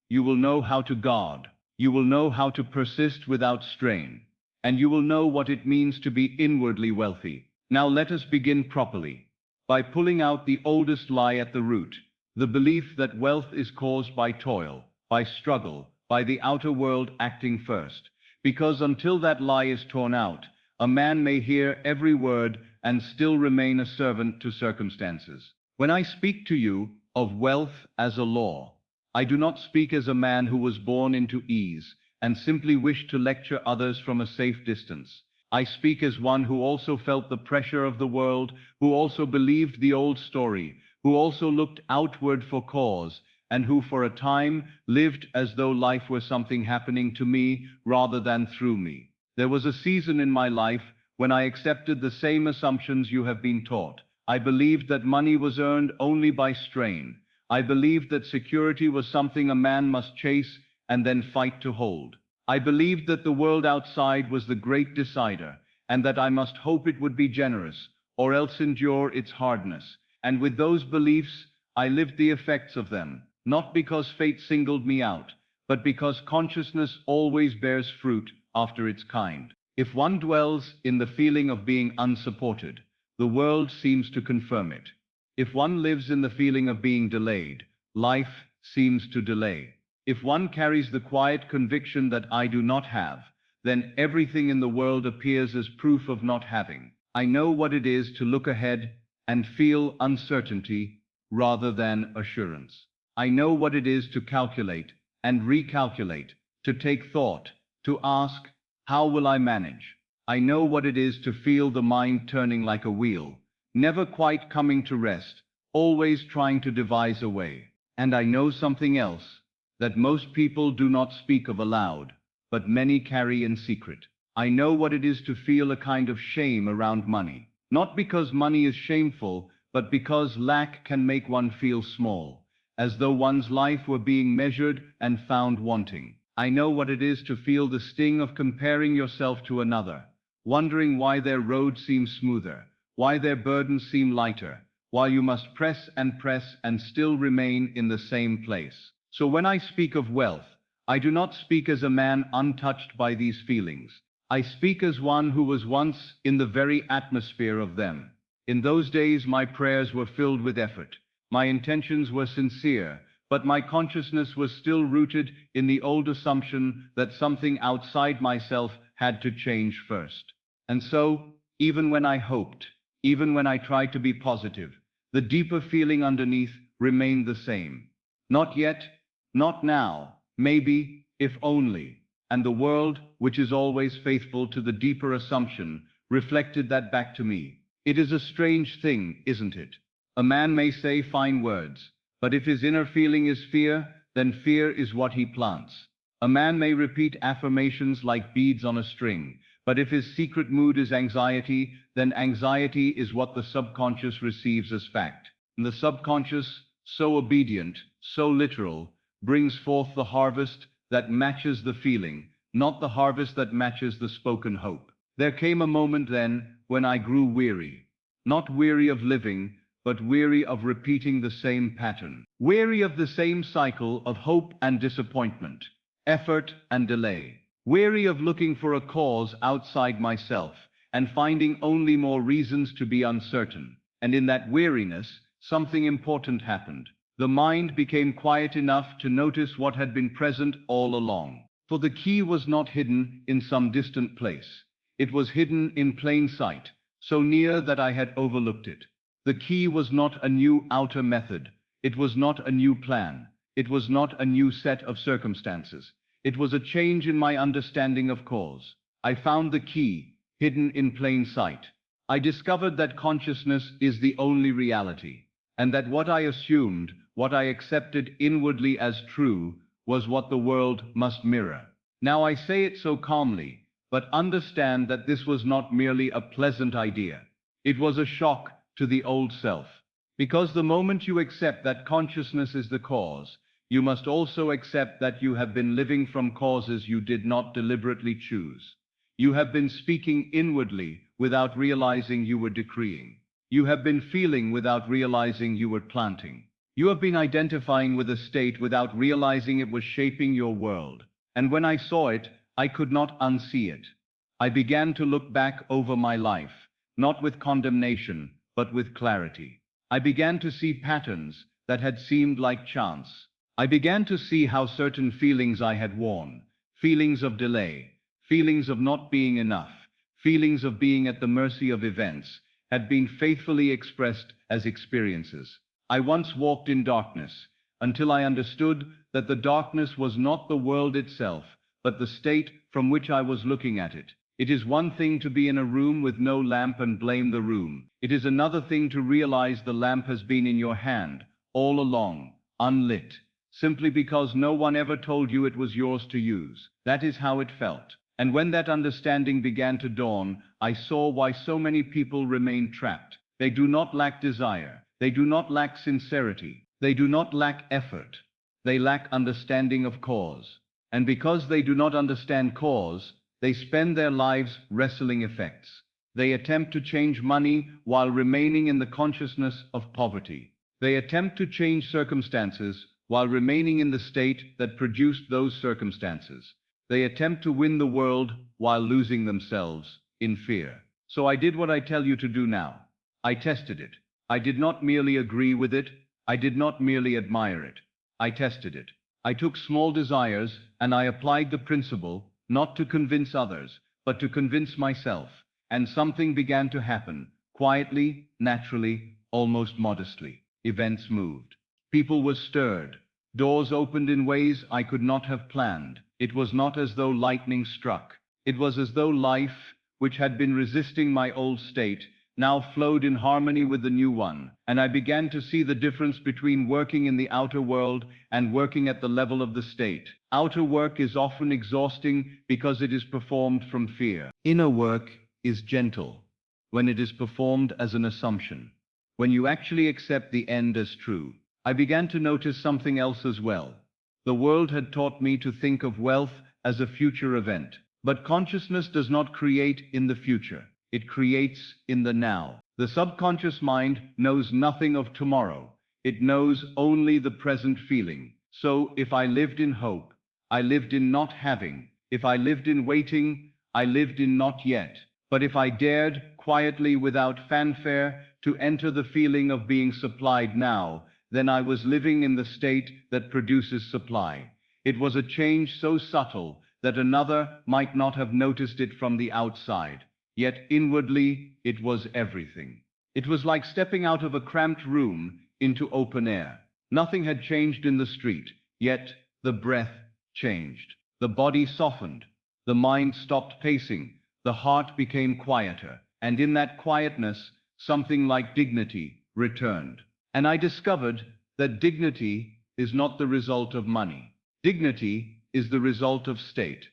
You will know how to guard. You will know how to persist without strain. And you will know what it means to be inwardly wealthy. Now let us begin properly, by pulling out the oldest lie at the root, the belief that wealth is caused by toil, by struggle, by the outer world acting first. Because until that lie is torn out, a man may hear every word and still remain a servant to circumstances. When I speak to you of wealth as a law, I do not speak as a man who was born into ease and simply wished to lecture others from a safe distance. I speak as one who also felt the pressure of the world, who also believed the old story, who also looked outward for cause, and who for a time lived as though life were something happening to me rather than through me. There was a season in my life when I accepted the same assumptions you have been taught. I believed that money was earned only by strain. I believed that security was something a man must chase and then fight to hold. I believed that the world outside was the great decider, and that I must hope it would be generous, or else endure its hardness. And with those beliefs, I lived the effects of them, not because fate singled me out, but because consciousness always bears fruit after its kind. If one dwells in the feeling of being unsupported, the world seems to confirm it. If one lives in the feeling of being delayed, life seems to delay. If one carries the quiet conviction that I do not have, then everything in the world appears as proof of not having. I know what it is to look ahead and feel uncertainty rather than assurance. I know what it is to calculate and recalculate, to take thought, to ask, how will I manage? I know what it is to feel the mind turning like a wheel, never quite coming to rest, always trying to devise a way. And I know something else that most people do not speak of aloud, but many carry in secret. I know what it is to feel a kind of shame around money, not because money is shameful, but because lack can make one feel small, as though one's life were being measured and found wanting. I know what it is to feel the sting of comparing yourself to another, wondering why their road seems smoother, why their burdens seem lighter, while you must press and still remain in the same place. So when I speak of wealth, I do not speak as a man untouched by these feelings. I speak as one who was once in the very atmosphere of them. In those days my prayers were filled with effort. My intentions were sincere, but my consciousness was still rooted in the old assumption that something outside myself had to change first. And so, even when I hoped, even when I tried to be positive, the deeper feeling underneath remained the same. Not yet, not now, maybe, if only. And the world, which is always faithful to the deeper assumption, reflected that back to me. It is a strange thing, isn't it? A man may say fine words, but if his inner feeling is fear, then fear is what he plants. A man may repeat affirmations like beads on a string, but if his secret mood is anxiety, then anxiety is what the subconscious receives as fact. And the subconscious, so obedient, so literal, brings forth the harvest that matches the feeling, not the harvest that matches the spoken hope. There came a moment then when I grew weary, not weary of living, but weary of repeating the same pattern, weary of the same cycle of hope and disappointment, effort and delay, weary of looking for a cause outside myself and finding only more reasons to be uncertain. And in that weariness, something important happened. The mind became quiet enough to notice what had been present all along. For the key was not hidden in some distant place. It was hidden in plain sight, so near that I had overlooked it. The key was not a new outer method. It was not a new plan. It was not a new set of circumstances. It was a change in my understanding of cause. I found the key, hidden in plain sight. I discovered that consciousness is the only reality, and that what I assumed, what I accepted inwardly as true, was what the world must mirror. Now I say it so calmly, but understand that this was not merely a pleasant idea. It was a shock to the old self. Because the moment you accept that consciousness is the cause, you must also accept that you have been living from causes you did not deliberately choose. You have been speaking inwardly without realizing you were decreeing. You have been feeling without realizing you were planting. You have been identifying with a state without realizing it was shaping your world. And when I saw it, I could not unsee it. I began to look back over my life, not with condemnation, but with clarity. I began to see patterns that had seemed like chance. I began to see how certain feelings I had worn, feelings of delay, feelings of not being enough, feelings of being at the mercy of events, had been faithfully expressed as experiences. I once walked in darkness, until I understood that the darkness was not the world itself, but the state from which I was looking at it. It is one thing to be in a room with no lamp and blame the room. It is another thing to realize the lamp has been in your hand, all along, unlit, simply because no one ever told you it was yours to use. That is how it felt. And when that understanding began to dawn, I saw why so many people remain trapped. They do not lack desire. They do not lack sincerity. They do not lack effort. They lack understanding of cause. And because they do not understand cause, they spend their lives wrestling effects. They attempt to change money while remaining in the consciousness of poverty. They attempt to change circumstances while remaining in the state that produced those circumstances. They attempt to win the world while losing themselves in fear. So I did what I tell you to do now. I tested it. I did not merely agree with it. I did not merely admire it. I tested it. I took small desires and I applied the principle, not to convince others, but to convince myself. And something began to happen, quietly, naturally, almost modestly. Events moved. People were stirred. Doors opened in ways I could not have planned. It was not as though lightning struck. It was as though life, which had been resisting my old state, now flowed in harmony with the new one, and I began to see the difference between working in the outer world and working at the level of the state. Outer work is often exhausting because it is performed from fear. Inner work is gentle when it is performed as an assumption, when you actually accept the end as true. I began to notice something else as well. The world had taught me to think of wealth as a future event, but consciousness does not create in the future. It creates in the now. The subconscious mind knows nothing of tomorrow. It knows only the present feeling. So if I lived in hope, I lived in not having. If I lived in waiting, I lived in not yet. But if I dared, quietly without fanfare, to enter the feeling of being supplied now, then I was living in the state that produces supply. It was a change so subtle that another might not have noticed it from the outside. Yet inwardly, it was everything. It was like stepping out of a cramped room into open air. Nothing had changed in the street, yet the breath changed. The body softened. The mind stopped pacing. The heart became quieter. And in that quietness, something like dignity returned. And I discovered that dignity is not the result of money. Dignity is the result of state.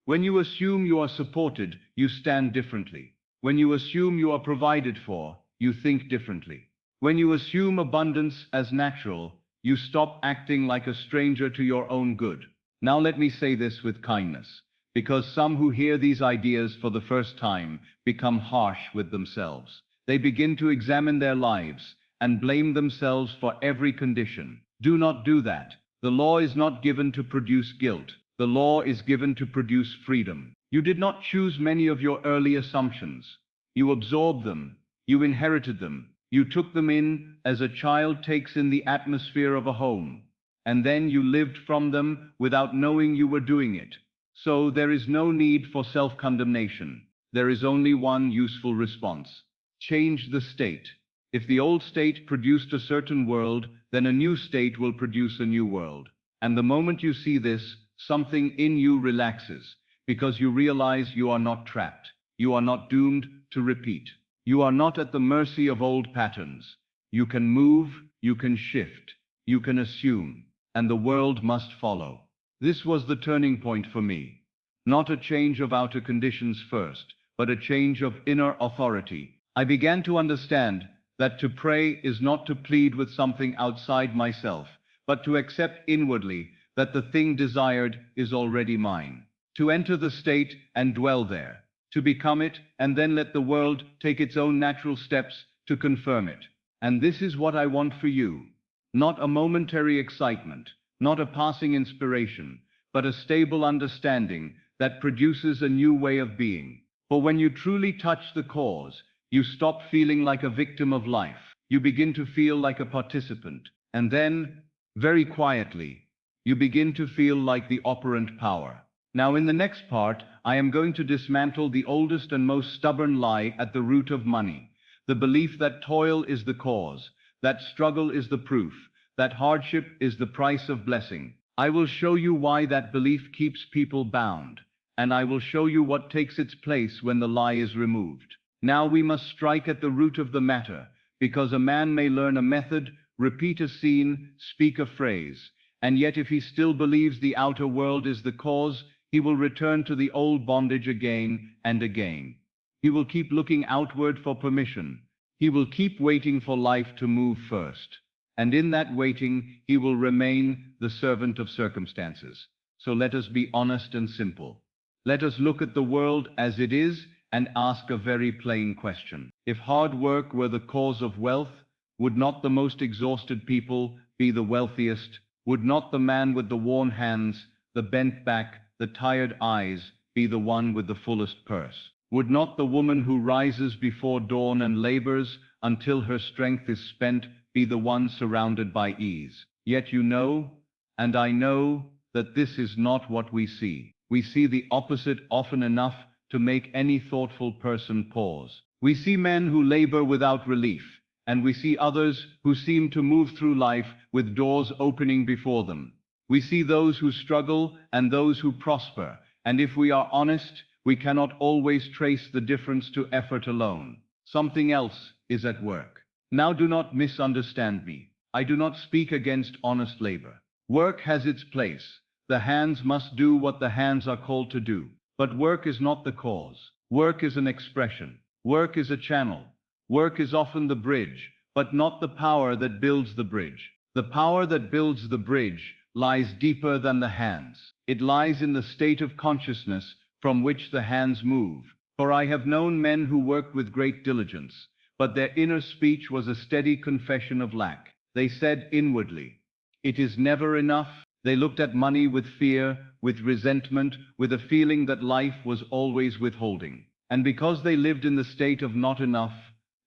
When you assume you are supported, you stand differently. When you assume you are provided for, you think differently. When you assume abundance as natural, you stop acting like a stranger to your own good. Now let me say this with kindness, because some who hear these ideas for the first time become harsh with themselves. They begin to examine their lives and blame themselves for every condition. Do not do that. The law is not given to produce guilt. The law is given to produce freedom. You did not choose many of your early assumptions. You absorbed them. You inherited them. You took them in as a child takes in the atmosphere of a home. And then you lived from them without knowing you were doing it. So there is no need for self-condemnation. There is only one useful response. Change the state. If the old state produced a certain world, then a new state will produce a new world. And the moment you see this, something in you relaxes, because you realize you are not trapped. You are not doomed to repeat. You are not at the mercy of old patterns. You can move, you can shift, you can assume, and the world must follow. This was the turning point for me. Not a change of outer conditions first, but a change of inner authority. I began to understand that to pray is not to plead with something outside myself, but to accept inwardly that the thing desired is already mine. To enter the state and dwell there. To become it and then let the world take its own natural steps to confirm it. And this is what I want for you. Not a momentary excitement, not a passing inspiration, but a stable understanding that produces a new way of being. For when you truly touch the cause, you stop feeling like a victim of life. You begin to feel like a participant. And then, very quietly, you begin to feel like the operant power. Now in the next part, I am going to dismantle the oldest and most stubborn lie at the root of money. The belief that toil is the cause, that struggle is the proof, that hardship is the price of blessing. I will show you why that belief keeps people bound, and I will show you what takes its place when the lie is removed. Now we must strike at the root of the matter, because a man may learn a method, repeat a scene, speak a phrase, and yet if he still believes the outer world is the cause, he will return to the old bondage again and again. He will keep looking outward for permission. He will keep waiting for life to move first. And in that waiting, he will remain the servant of circumstances. So let us be honest and simple. Let us look at the world as it is and ask a very plain question. If hard work were the cause of wealth, would not the most exhausted people be the wealthiest? Would not the man with the worn hands, the bent back, the tired eyes be the one with the fullest purse? Would not the woman who rises before dawn and labors until her strength is spent be the one surrounded by ease? Yet you know, and I know, that this is not what we see. We see the opposite often enough to make any thoughtful person pause. We see men who labor without relief, and we see others who seem to move through life with doors opening before them. We see those who struggle and those who prosper, and if we are honest, we cannot always trace the difference to effort alone. Something else is at work. Now do not misunderstand me. I do not speak against honest labor. Work has its place. The hands must do what the hands are called to do. But work is not the cause. Work is an expression. Work is a channel. Work is often the bridge, but not the power that builds the bridge. The power that builds the bridge lies deeper than the hands. It lies in the state of consciousness from which the hands move. For I have known men who worked with great diligence, but their inner speech was a steady confession of lack. They said inwardly, "It is never enough." They looked at money with fear, with resentment, with a feeling that life was always withholding. And because they lived in the state of not enough,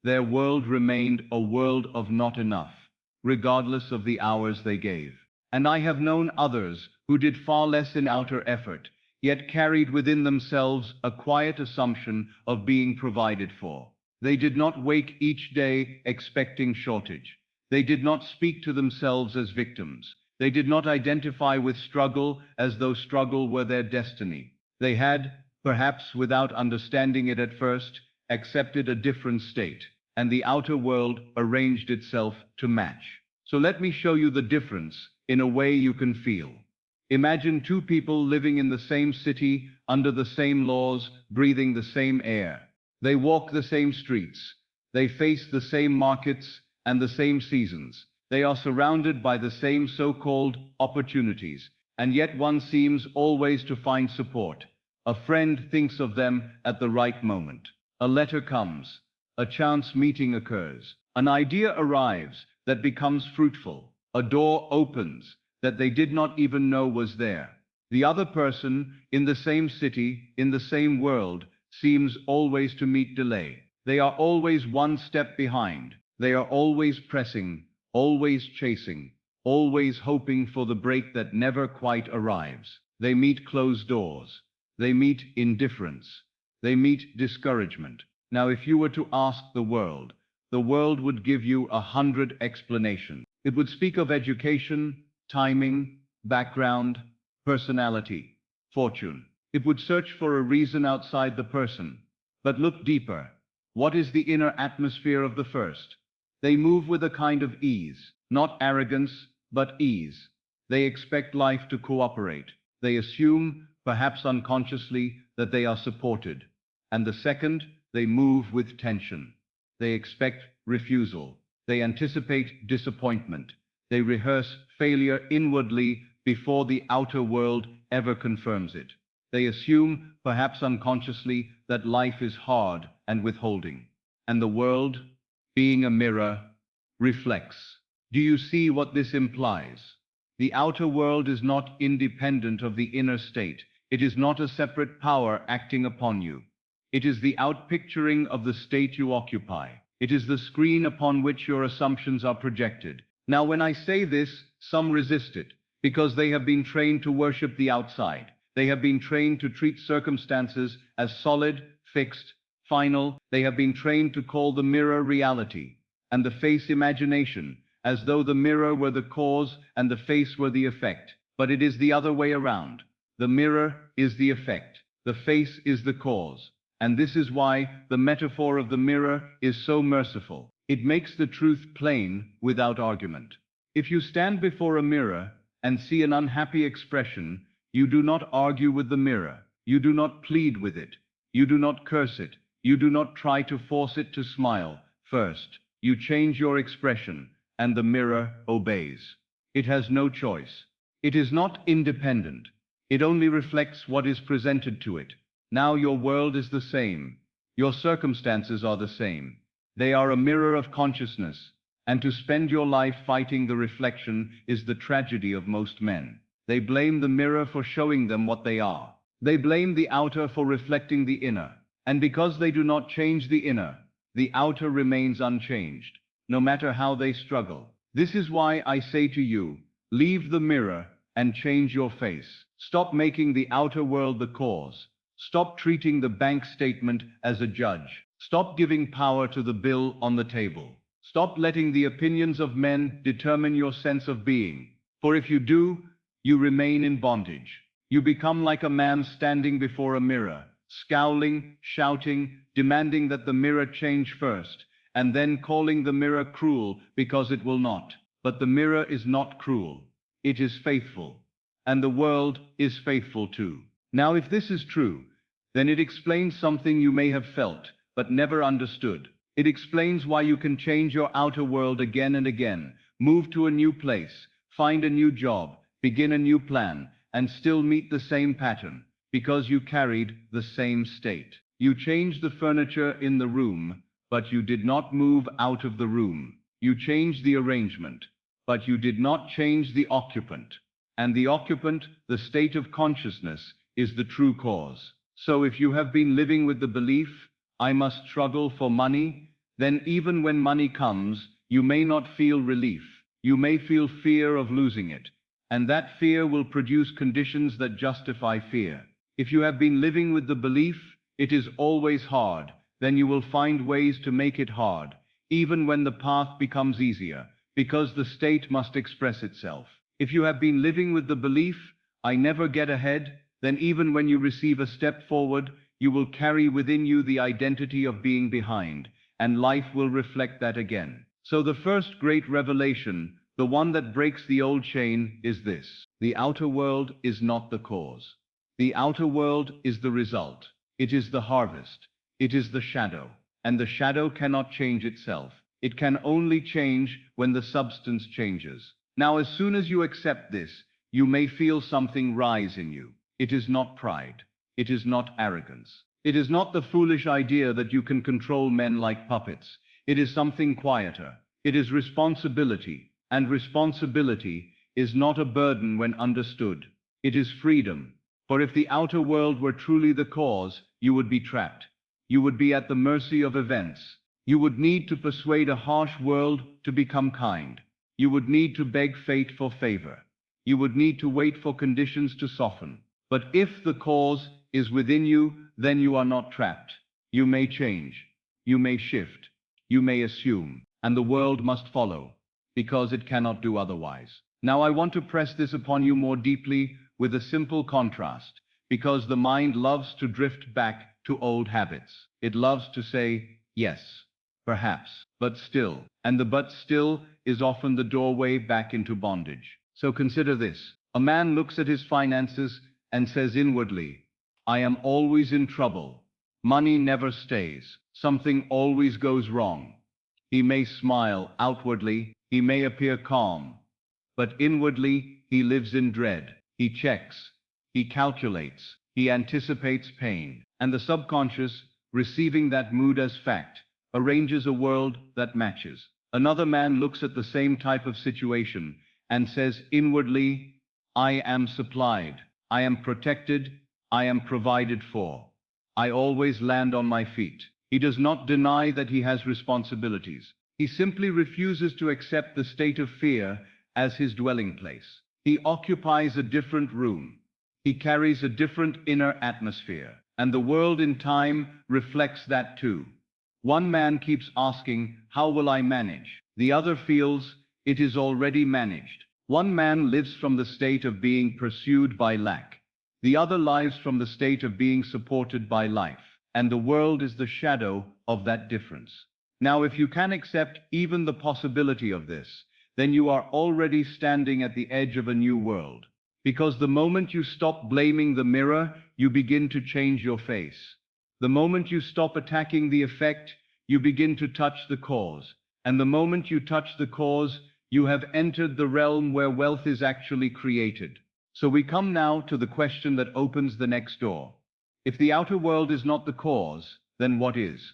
their world remained a world of not enough, regardless of the hours they gave. And I have known others who did far less in outer effort, yet carried within themselves a quiet assumption of being provided for. They did not wake each day expecting shortage. They did not speak to themselves as victims. They did not identify with struggle as though struggle were their destiny. They had, perhaps without understanding it at first, accepted a different state, and the outer world arranged itself to match. So let me show you the difference in a way you can feel. Imagine two people living in the same city, under the same laws, breathing the same air. They walk the same streets. They face the same markets and the same seasons. They are surrounded by the same so-called opportunities, and yet one seems always to find support. A friend thinks of them at the right moment. A letter comes. A chance meeting occurs. An idea arrives that becomes fruitful. A door opens that they did not even know was there. The other person, in the same city, in the same world, seems always to meet delay. They are always one step behind. They are always pressing, always chasing, always hoping for the break that never quite arrives. They meet closed doors. They meet indifference. They meet discouragement. Now, if you were to ask the world would give you 100 explanations. It would speak of education, timing, background, personality, fortune. It would search for a reason outside the person. But look deeper. What is the inner atmosphere of the first? They move with a kind of ease, not arrogance, but ease. They expect life to cooperate. They assume, perhaps unconsciously, that they are supported. And the second, they move with tension. They expect refusal. They anticipate disappointment. They rehearse failure inwardly before the outer world ever confirms it. They assume, perhaps unconsciously, that life is hard and withholding. And the world, being a mirror, reflects. Do you see what this implies? The outer world is not independent of the inner state. It is not a separate power acting upon you. It is the outpicturing of the state you occupy. It is the screen upon which your assumptions are projected. Now, when I say this, some resist it, because they have been trained to worship the outside. They have been trained to treat circumstances as solid, fixed, final. They have been trained to call the mirror reality, and the face imagination, as though the mirror were the cause and the face were the effect. But it is the other way around. The mirror is the effect. The face is the cause. And this is why the metaphor of the mirror is so merciful. It makes the truth plain without argument. If you stand before a mirror and see an unhappy expression, you do not argue with the mirror. You do not plead with it. You do not curse it. You do not try to force it to smile. First, you change your expression, and the mirror obeys. It has no choice. It is not independent. It only reflects what is presented to it. Now your world is the same. Your circumstances are the same. They are a mirror of consciousness, and to spend your life fighting the reflection is the tragedy of most men. They blame the mirror for showing them what they are. They blame the outer for reflecting the inner. And because they do not change the inner, the outer remains unchanged, no matter how they struggle. This is why I say to you, leave the mirror and change your face. Stop making the outer world the cause. Stop treating the bank statement as a judge. Stop giving power to the bill on the table. Stop letting the opinions of men determine your sense of being. For if you do, you remain in bondage. You become like a man standing before a mirror, scowling, shouting, demanding that the mirror change first, and then calling the mirror cruel because it will not. But the mirror is not cruel. It is faithful. And the world is faithful too. Now, if this is true, then it explains something you may have felt, but never understood. It explains why you can change your outer world again and again, move to a new place, find a new job, begin a new plan, and still meet the same pattern, because you carried the same state. You changed the furniture in the room, but you did not move out of the room. You changed the arrangement, but you did not change the occupant. And the occupant, the state of consciousness, is the true cause. So if you have been living with the belief, I must struggle for money, then even when money comes, you may not feel relief. You may feel fear of losing it. And that fear will produce conditions that justify fear. If you have been living with the belief, it is always hard, then you will find ways to make it hard, even when the path becomes easier, because the state must express itself. If you have been living with the belief, I never get ahead, then even when you receive a step forward, you will carry within you the identity of being behind, and life will reflect that again. So the first great revelation, the one that breaks the old chain, is this: the outer world is not the cause. The outer world is the result. It is the harvest. It is the shadow. And the shadow cannot change itself. It can only change when the substance changes. Now, as soon as you accept this, you may feel something rise in you. It is not pride. It is not arrogance. It is not the foolish idea that you can control men like puppets. It is something quieter. It is responsibility. And responsibility is not a burden when understood. It is freedom. For if the outer world were truly the cause, you would be trapped. You would be at the mercy of events. You would need to persuade a harsh world to become kind. You would need to beg fate for favor. You would need to wait for conditions to soften. But if the cause is within you, then you are not trapped. You may change. You may shift. You may assume. And the world must follow, because it cannot do otherwise. Now I want to press this upon you more deeply with a simple contrast, because the mind loves to drift back to old habits. It loves to say, yes, perhaps, but still. And the but still is often the doorway back into bondage. So consider this. A man looks at his finances and says inwardly, I am always in trouble. Money never stays. Something always goes wrong. He may smile outwardly, he may appear calm, but inwardly he lives in dread. He checks, he calculates, he anticipates pain. And the subconscious, receiving that mood as fact, arranges a world that matches. Another man looks at the same type of situation and says inwardly, I am supplied, I am protected, I am provided for. I always land on my feet. He does not deny that he has responsibilities. He simply refuses to accept the state of fear as his dwelling place. He occupies a different room. He carries a different inner atmosphere. And the world in time reflects that too. One man keeps asking, how will I manage? The other feels, it is already managed. One man lives from the state of being pursued by lack. The other lives from the state of being supported by life, and the world is the shadow of that difference. Now, if you can accept even the possibility of this, then you are already standing at the edge of a new world. Because the moment you stop blaming the mirror, you begin to change your face. The moment you stop attacking the effect, you begin to touch the cause. And the moment you touch the cause, you have entered the realm where wealth is actually created. So we come now to the question that opens the next door. If the outer world is not the cause, then what is?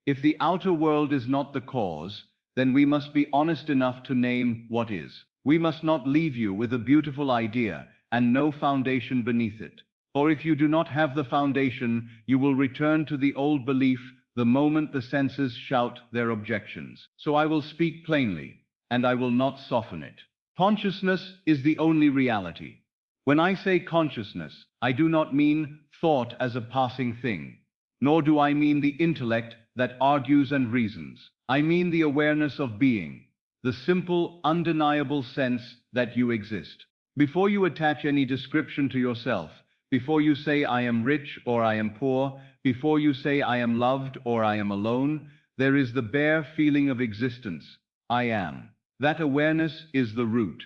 If the outer world is not the cause, then we must be honest enough to name what is. We must not leave you with a beautiful idea and no foundation beneath it. For if you do not have the foundation, you will return to the old belief the moment the senses shout their objections. So I will speak plainly, and I will not soften it. Consciousness is the only reality. When I say consciousness, I do not mean thought as a passing thing, nor do I mean the intellect that argues and reasons. I mean the awareness of being, the simple, undeniable sense that you exist. Before you attach any description to yourself, before you say I am rich or I am poor, before you say I am loved or I am alone, there is the bare feeling of existence. I am. That awareness is the root.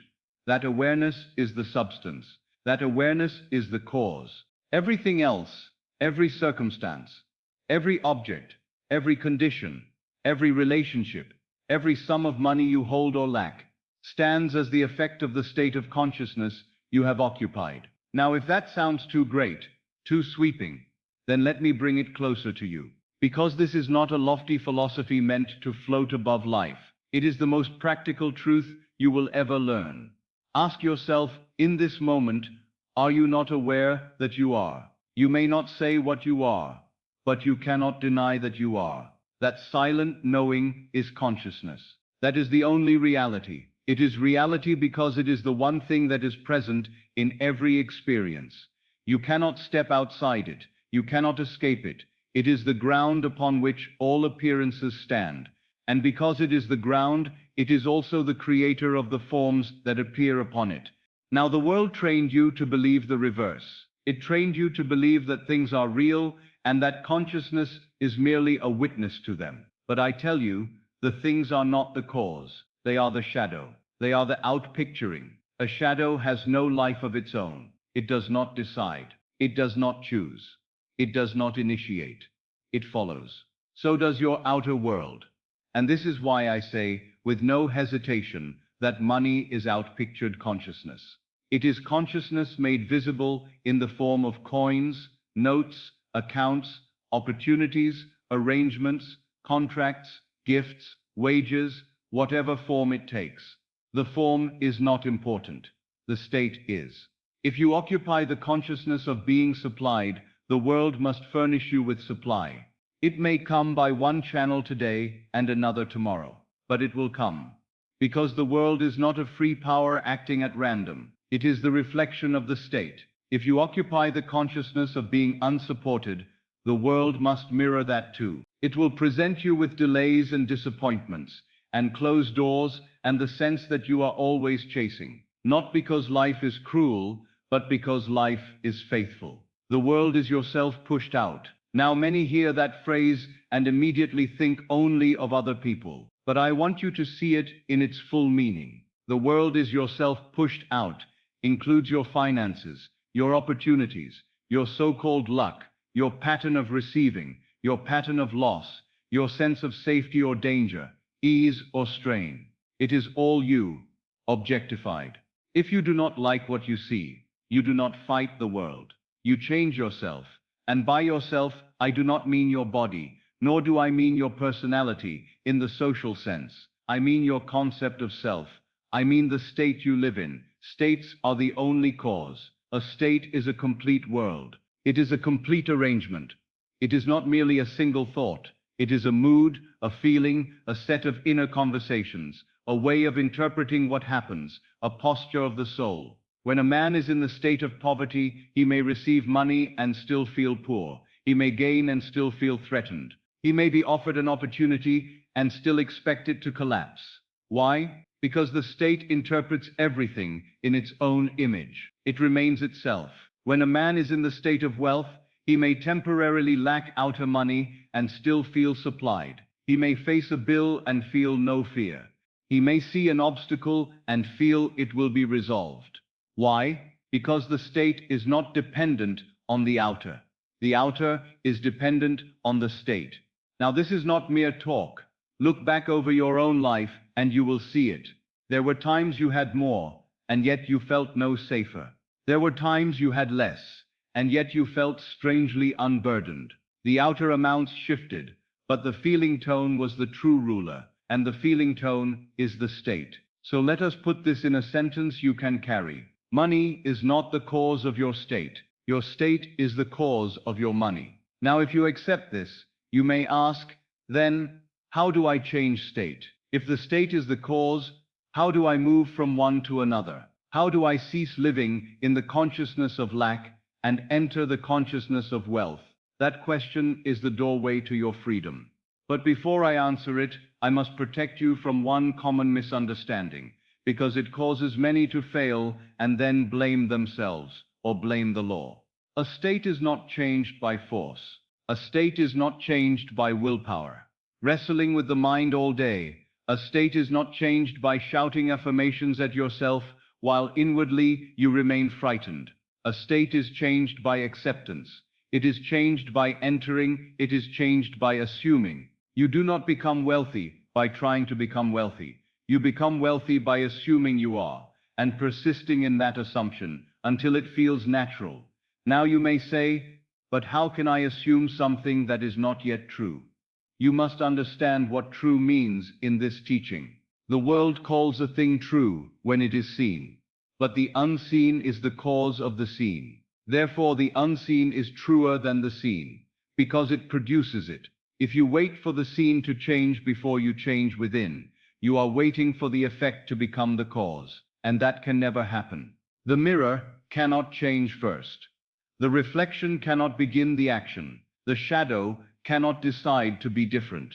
That awareness is the substance. That awareness is the cause. Everything else, every circumstance, every object, every condition, every relationship, every sum of money you hold or lack, stands as the effect of the state of consciousness you have occupied. Now, if that sounds too great, too sweeping, then let me bring it closer to you. Because this is not a lofty philosophy meant to float above life. It is the most practical truth you will ever learn. Ask yourself, in this moment, are you not aware that you are? You may not say what you are, but you cannot deny that you are. That silent knowing is consciousness. That is the only reality. It is reality because it is the one thing that is present in every experience. You cannot step outside it. You cannot escape it. It is the ground upon which all appearances stand. And because it is the ground, it is also the creator of the forms that appear upon it. Now, the world trained you to believe the reverse. It trained you to believe that things are real and that consciousness is merely a witness to them. But I tell you, the things are not the cause. They are the shadow. They are the outpicturing. A shadow has no life of its own. It does not decide. It does not choose. It does not initiate. It follows. So does your outer world. And this is why I say, with no hesitation, that money is outpictured consciousness. It is consciousness made visible in the form of coins, notes, accounts, opportunities, arrangements, contracts, gifts, wages, whatever form it takes. The form is not important. The state is. If you occupy the consciousness of being supplied, the world must furnish you with supply. It may come by one channel today and another tomorrow, but it will come. Because the world is not a free power acting at random. It is the reflection of the state. If you occupy the consciousness of being unsupported, the world must mirror that too. It will present you with delays and disappointments, and closed doors, and the sense that you are always chasing. Not because life is cruel, but because life is faithful. The world is yourself pushed out. Now many hear that phrase and immediately think only of other people. But I want you to see it in its full meaning. The world is yourself pushed out, includes your finances, your opportunities, your so-called luck, your pattern of receiving, your pattern of loss, your sense of safety or danger, ease or strain. It is all you, objectified. If you do not like what you see, you do not fight the world. You change yourself. And by yourself, I do not mean your body, nor do I mean your personality in the social sense. I mean your concept of self. I mean the state you live in. States are the only cause. A state is a complete world. It is a complete arrangement. It is not merely a single thought. It is a mood, a feeling, a set of inner conversations, a way of interpreting what happens, a posture of the soul. When a man is in the state of poverty, he may receive money and still feel poor. He may gain and still feel threatened. He may be offered an opportunity and still expect it to collapse. Why? Because the state interprets everything in its own image. It remains itself. When a man is in the state of wealth, he may temporarily lack outer money and still feel supplied. He may face a bill and feel no fear. He may see an obstacle and feel it will be resolved. Why? Because the state is not dependent on the outer. The outer is dependent on the state. Now, this is not mere talk. Look back over your own life and you will see it. There were times you had more, and yet you felt no safer. There were times you had less, and yet you felt strangely unburdened. The outer amounts shifted, but the feeling tone was the true ruler, and the feeling tone is the state. So let us put this in a sentence you can carry. Money is not the cause of your state. Your state is the cause of your money. Now, if you accept this, you may ask, then, how do I change state? If the state is the cause, how do I move from one to another? How do I cease living in the consciousness of lack and enter the consciousness of wealth? That question is the doorway to your freedom. But before I answer it, I must protect you from one common misunderstanding, because it causes many to fail and then blame themselves or blame the law. A state is not changed by force. A state is not changed by willpower. Wrestling with the mind all day, a state is not changed by shouting affirmations at yourself while inwardly you remain frightened. A state is changed by acceptance. It is changed by entering. It is changed by assuming. You do not become wealthy by trying to become wealthy. You become wealthy by assuming you are, and persisting in that assumption until it feels natural. Now you may say, but how can I assume something that is not yet true? You must understand what true means in this teaching. The world calls a thing true when it is seen, but the unseen is the cause of the seen. Therefore, the unseen is truer than the seen, because it produces it. If you wait for the seen to change before you change within, you are waiting for the effect to become the cause, and that can never happen. The mirror cannot change first. The reflection cannot begin the action. The shadow cannot decide to be different.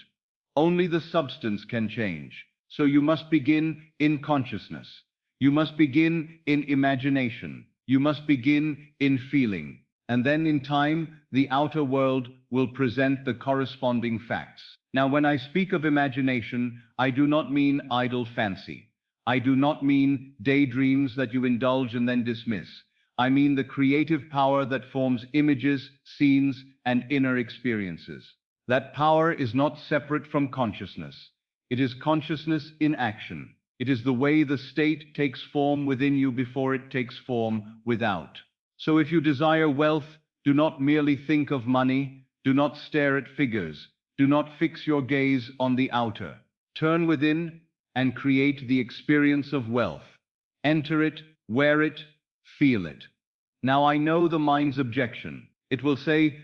Only the substance can change. So you must begin in consciousness. You must begin in imagination. You must begin in feeling. And then in time, the outer world will present the corresponding facts. Now, when I speak of imagination, I do not mean idle fancy. I do not mean daydreams that you indulge and then dismiss. I mean the creative power that forms images, scenes, and inner experiences. That power is not separate from consciousness. It is consciousness in action. It is the way the state takes form within you before it takes form without. So if you desire wealth, do not merely think of money. Do not stare at figures. Do not fix your gaze on the outer. Turn within and create the experience of wealth. Enter it, wear it, feel it. Now I know the mind's objection. It will say,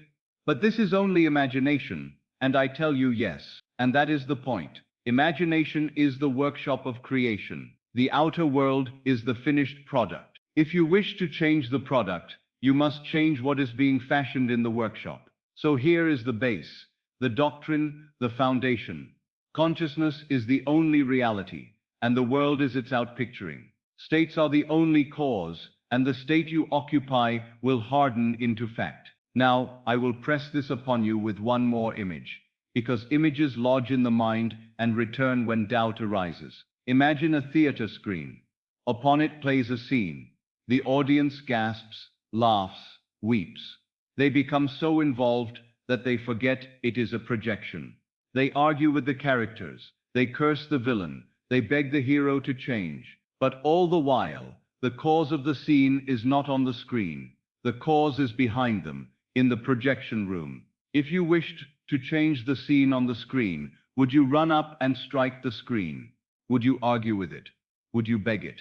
but this is only imagination, and I tell you yes. And that is the point. Imagination is the workshop of creation. The outer world is the finished product. If you wish to change the product, you must change what is being fashioned in the workshop. So here is the base, the doctrine, the foundation. Consciousness is the only reality, and the world is its outpicturing. States are the only cause, and the state you occupy will harden into fact. Now, I will press this upon you with one more image, because images lodge in the mind and return when doubt arises. Imagine a theater screen. Upon it plays a scene. The audience gasps, laughs, weeps. They become so involved that they forget it is a projection. They argue with the characters. They curse the villain. They beg the hero to change. But all the while, the cause of the scene is not on the screen. The cause is behind them, in the projection room. If you wished to change the scene on the screen, would you run up and strike the screen? Would you argue with it? Would you beg it?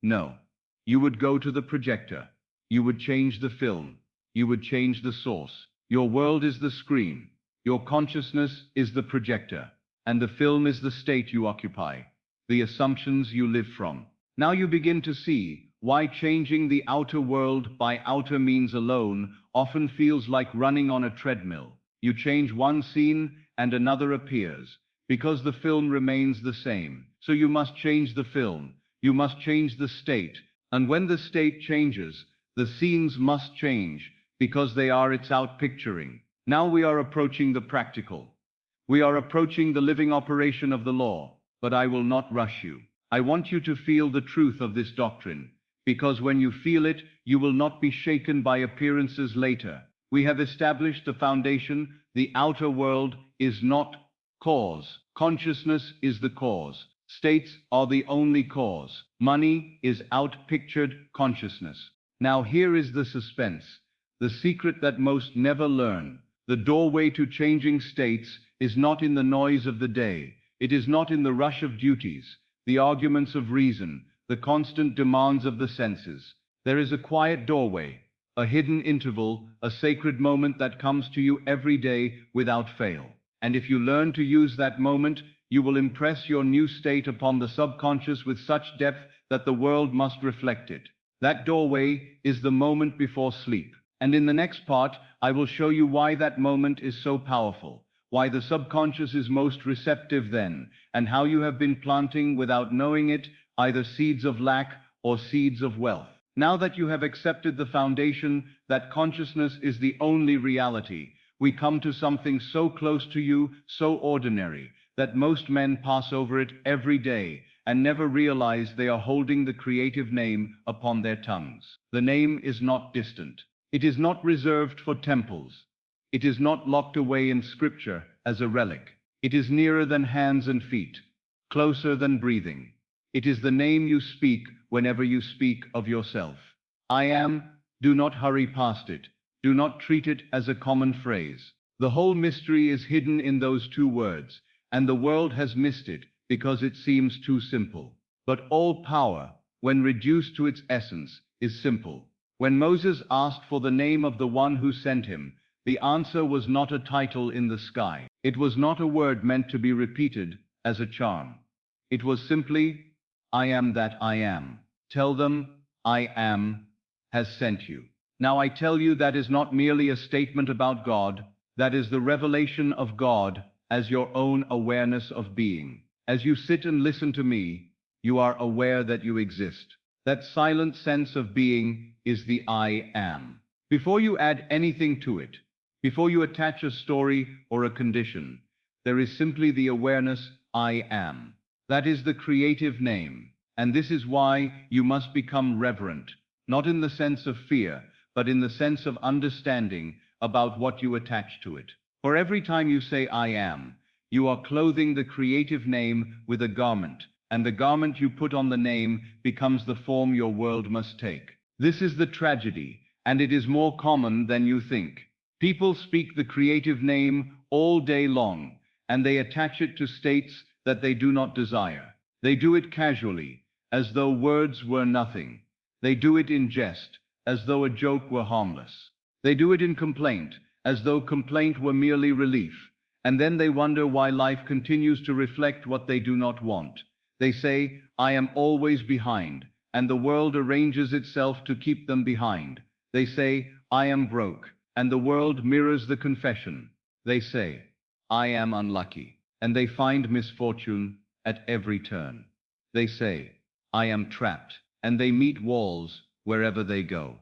No. You would go to the projector. You would change the film. You would change the source. Your world is the screen. Your consciousness is the projector. And the film is the state you occupy, the assumptions you live from. Now you begin to see why changing the outer world by outer means alone often feels like running on a treadmill. You change one scene and another appears, because the film remains the same. So you must change the film. You must change the state. And when the state changes, The scenes must change, because they are its outpicturing. Now we are approaching the practical. We are approaching the living operation of the law, but I will not rush you. I want you to feel the truth of this doctrine, because when you feel it, you will not be shaken by appearances later. We have established the foundation. The outer world is not cause. Consciousness is the cause. States are the only cause. Money is outpictured consciousness. Now here is the suspense, the secret that most never learn. The doorway to changing states is not in the noise of the day. It is not in the rush of duties, the arguments of reason, the constant demands of the senses. There is a quiet doorway, a hidden interval, a sacred moment that comes to you every day without fail. And if you learn to use that moment, you will impress your new state upon the subconscious with such depth that the world must reflect it. That doorway is the moment before sleep. And in the next part, I will show you why that moment is so powerful, why the subconscious is most receptive then, and how you have been planting without knowing it, either seeds of lack or seeds of wealth. Now that you have accepted the foundation that consciousness is the only reality, we come to something so close to you, so ordinary, that most men pass over it every day and never realize they are holding the creative name upon their tongues. The name is not distant. It is not reserved for temples. It is not locked away in scripture as a relic. It is nearer than hands and feet, closer than breathing. It is the name you speak whenever you speak of yourself. I am. Do not hurry past it. Do not treat it as a common phrase. The whole mystery is hidden in those two words, and the world has missed it because it seems too simple. But all power, when reduced to its essence, is simple. When Moses asked for the name of the one who sent him, the answer was not a title in the sky. It was not a word meant to be repeated as a charm. It was simply, I am that I am. Tell them, I am has sent you. Now I tell you that is not merely a statement about God, that is the revelation of God as your own awareness of being. As you sit and listen to me, you are aware that you exist. That silent sense of being is the I am. Before you add anything to it, before you attach a story or a condition, there is simply the awareness I am. That is the creative name, and this is why you must become reverent, not in the sense of fear, but in the sense of understanding about what you attach to it. For every time you say I am, you are clothing the creative name with a garment, and the garment you put on the name becomes the form your world must take. This is the tragedy, and it is more common than you think. People speak the creative name all day long, and they attach it to states that they do not desire. They do it casually, as though words were nothing. They do it in jest, as though a joke were harmless. They do it in complaint, as though complaint were merely relief. And then they wonder why life continues to reflect what they do not want. They say, I am always behind, and the world arranges itself to keep them behind. They say, I am broke, and the world mirrors the confession. They say, I am unlucky, and they find misfortune at every turn. They say, I am trapped, and they meet walls wherever they go.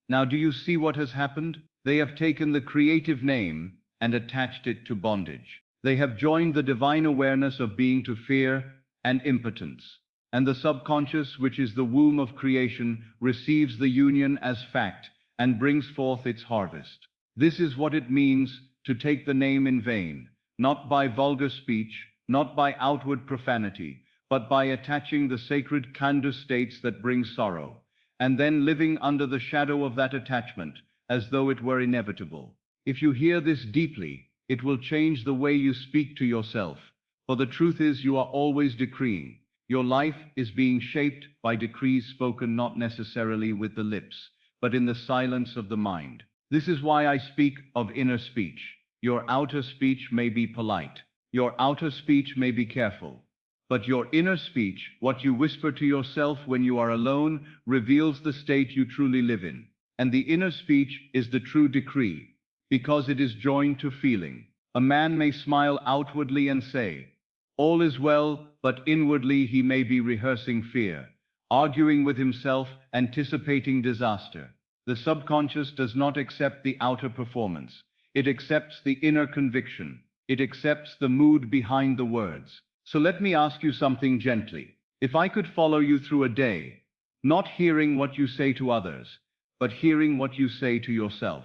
Now do you see what has happened? They have taken the creative name and attached it to bondage. They have joined the divine awareness of being to fear and impotence. And the subconscious, which is the womb of creation, receives the union as fact and brings forth its harvest. This is what it means to take the name in vain, not by vulgar speech, not by outward profanity, but by attaching the sacred khandha states that bring sorrow, and then living under the shadow of that attachment as though it were inevitable. If you hear this deeply, it will change the way you speak to yourself, for the truth is you are always decreeing. Your life is being shaped by decrees spoken not necessarily with the lips, but in the silence of the mind. This is why I speak of inner speech. Your outer speech may be polite. Your outer speech may be careful. But your inner speech, what you whisper to yourself when you are alone, reveals the state you truly live in. And the inner speech is the true decree, because it is joined to feeling. A man may smile outwardly and say, all is well, but inwardly he may be rehearsing fear, arguing with himself, anticipating disaster. The subconscious does not accept the outer performance. It accepts the inner conviction. It accepts the mood behind the words. So let me ask you something gently. If I could follow you through a day, not hearing what you say to others, but hearing what you say to yourself,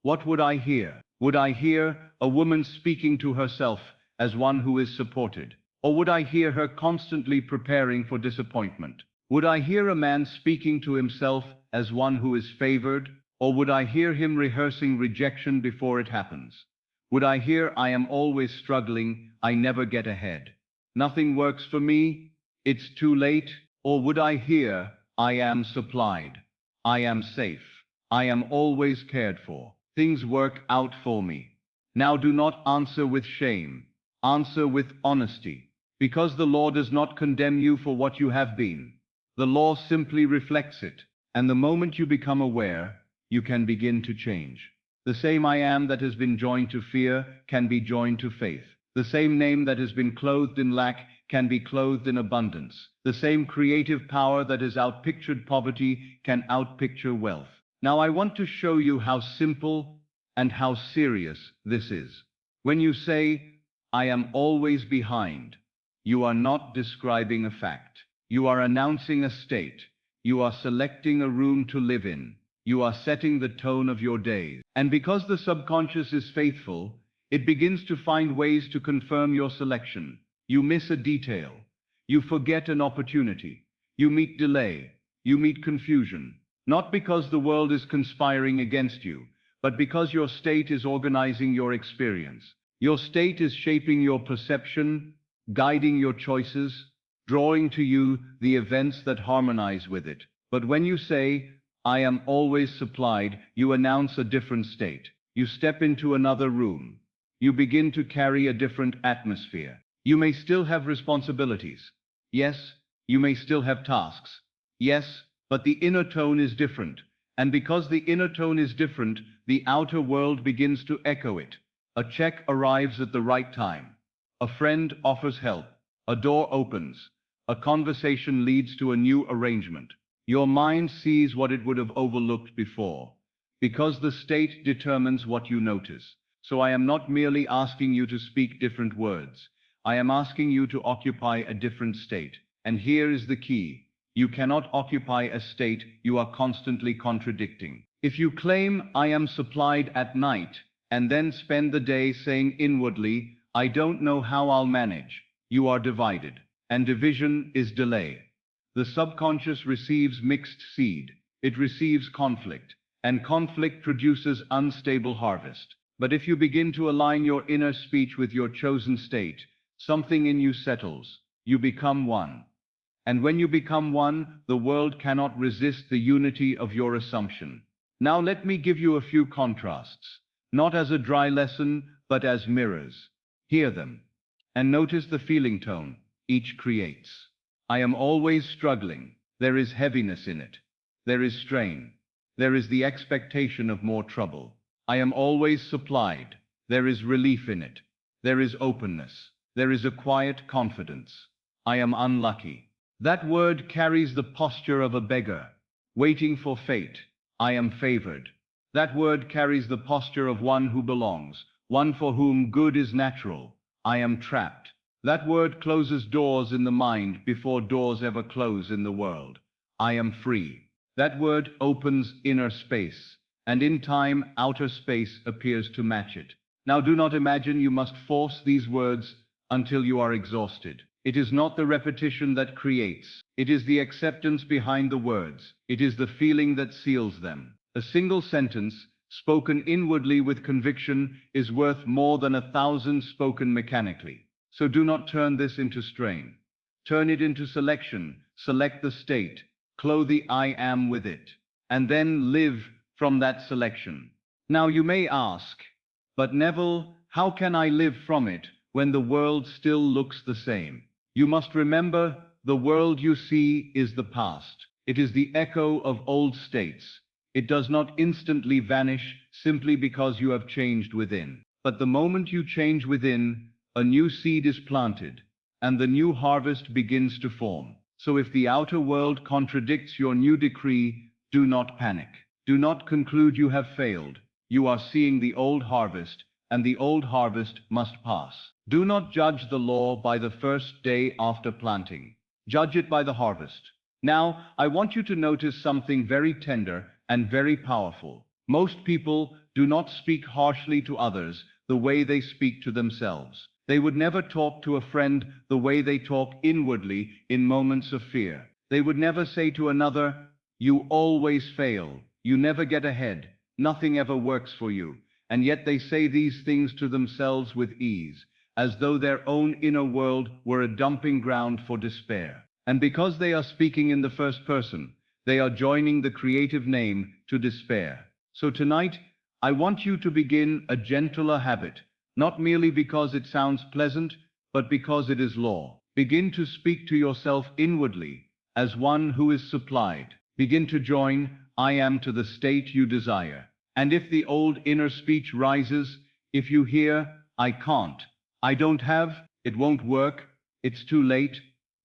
what would I hear? Would I hear a woman speaking to herself as one who is supported? Or would I hear her constantly preparing for disappointment? Would I hear a man speaking to himself as one who is favored? Or would I hear him rehearsing rejection before it happens? Would I hear, I am always struggling, I never get ahead, nothing works for me, it's too late? Or would I hear, I am supplied, I am safe, I am always cared for, things work out for me? Now do not answer with shame, answer with honesty, because the law does not condemn you for what you have been. The law simply reflects it, and the moment you become aware, you can begin to change. The same I am that has been joined to fear can be joined to faith. The same name that has been clothed in lack can be clothed in abundance. The same creative power that has outpictured poverty can outpicture wealth. Now I want to show you how simple and how serious this is. When you say, I am always behind, you are not describing a fact. You are announcing a state. You are selecting a room to live in. You are setting the tone of your days. And because the subconscious is faithful, it begins to find ways to confirm your selection. You miss a detail. You forget an opportunity. You meet delay. You meet confusion. Not because the world is conspiring against you, but because your state is organizing your experience. Your state is shaping your perception, guiding your choices, drawing to you the events that harmonize with it. But when you say, I am always supplied, you announce a different state. You step into another room. You begin to carry a different atmosphere. You may still have responsibilities. Yes, you may still have tasks. Yes, but the inner tone is different. And because the inner tone is different, the outer world begins to echo it. A check arrives at the right time. A friend offers help. A door opens. A conversation leads to a new arrangement. Your mind sees what it would have overlooked before, because the state determines what you notice. So I am not merely asking you to speak different words. I am asking you to occupy a different state. And here is the key. You cannot occupy a state you are constantly contradicting. If you claim, I am supplied at night, and then spend the day saying inwardly, I don't know how I'll manage, you are divided. And division is delay. The subconscious receives mixed seed. It receives conflict, and conflict produces unstable harvest. But if you begin to align your inner speech with your chosen state, something in you settles. You become one. And when you become one, the world cannot resist the unity of your assumption. Now let me give you a few contrasts, not as a dry lesson, but as mirrors. Hear them, and notice the feeling tone each creates. I am always struggling. There is heaviness in it. There is strain. There is the expectation of more trouble. I am always supplied. There is relief in it. There is openness. There is a quiet confidence. I am unlucky. That word carries the posture of a beggar, waiting for fate. I am favored. That word carries the posture of one who belongs, one for whom good is natural. I am trapped. That word closes doors in the mind before doors ever close in the world. I am free. That word opens inner space, and in time, outer space appears to match it. Now do not imagine you must force these words until you are exhausted. It is not the repetition that creates. It is the acceptance behind the words. It is the feeling that seals them. A single sentence, spoken inwardly with conviction, is worth more than 1,000 spoken mechanically. So do not turn this into strain. Turn it into selection. Select the state. Clothe the I am with it. And then live from that selection. Now you may ask, but Neville, how can I live from it when the world still looks the same? You must remember, the world you see is the past. It is the echo of old states. It does not instantly vanish simply because you have changed within. But the moment you change within, a new seed is planted, and the new harvest begins to form. So if the outer world contradicts your new decree, do not panic. Do not conclude you have failed. You are seeing the old harvest, and the old harvest must pass. Do not judge the law by the first day after planting. Judge it by the harvest. Now, I want you to notice something very tender and very powerful. Most people do not speak harshly to others the way they speak to themselves. They would never talk to a friend the way they talk inwardly in moments of fear. They would never say to another, "You always fail. You never get ahead. Nothing ever works for you." And yet they say these things to themselves with ease, as though their own inner world were a dumping ground for despair. And because they are speaking in the first person, they are joining the creative name to despair. So tonight, I want you to begin a gentler habit, not merely because it sounds pleasant, but because it is law. Begin to speak to yourself inwardly, as one who is supplied. Begin to join "I am" to the state you desire. And if the old inner speech rises, if you hear "I can't, I don't have, it won't work, it's too late,"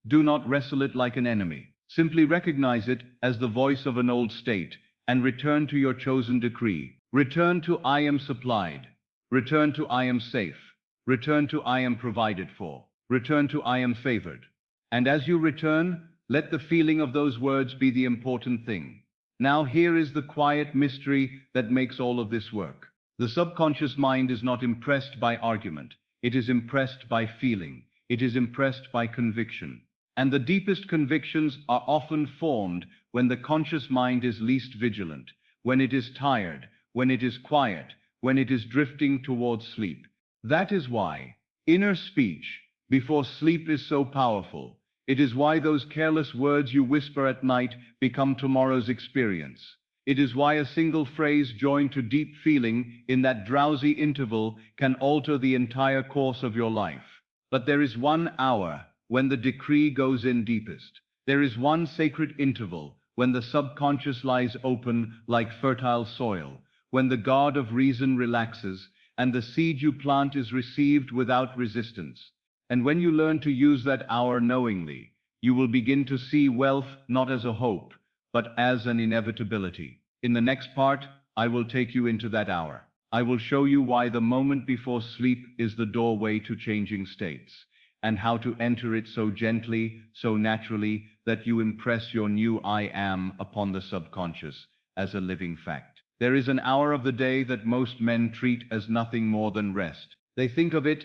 do not wrestle it like an enemy. Simply recognize it as the voice of an old state, and return to your chosen decree. Return to "I am supplied." Return to "I am safe." Return to "I am provided for." Return to "I am favored." And as you return, let the feeling of those words be the important thing. Now here is the quiet mystery that makes all of this work. The subconscious mind is not impressed by argument. It is impressed by feeling. It is impressed by conviction. And the deepest convictions are often formed when the conscious mind is least vigilant, when it is tired, when it is quiet, when it is drifting towards sleep. That is why inner speech before sleep is so powerful. It is why those careless words you whisper at night become tomorrow's experience. It is why a single phrase joined to deep feeling in that drowsy interval can alter the entire course of your life. But there is 1 hour when the decree goes in deepest. There is one sacred interval when the subconscious lies open like fertile soil, when the guard of reason relaxes and the seed you plant is received without resistance. And when you learn to use that hour knowingly, you will begin to see wealth not as a hope, but as an inevitability. In the next part, I will take you into that hour. I will show you why the moment before sleep is the doorway to changing states, and how to enter it so gently, so naturally, that you impress your new "I am" upon the subconscious as a living fact. There is an hour of the day that most men treat as nothing more than rest. They think of it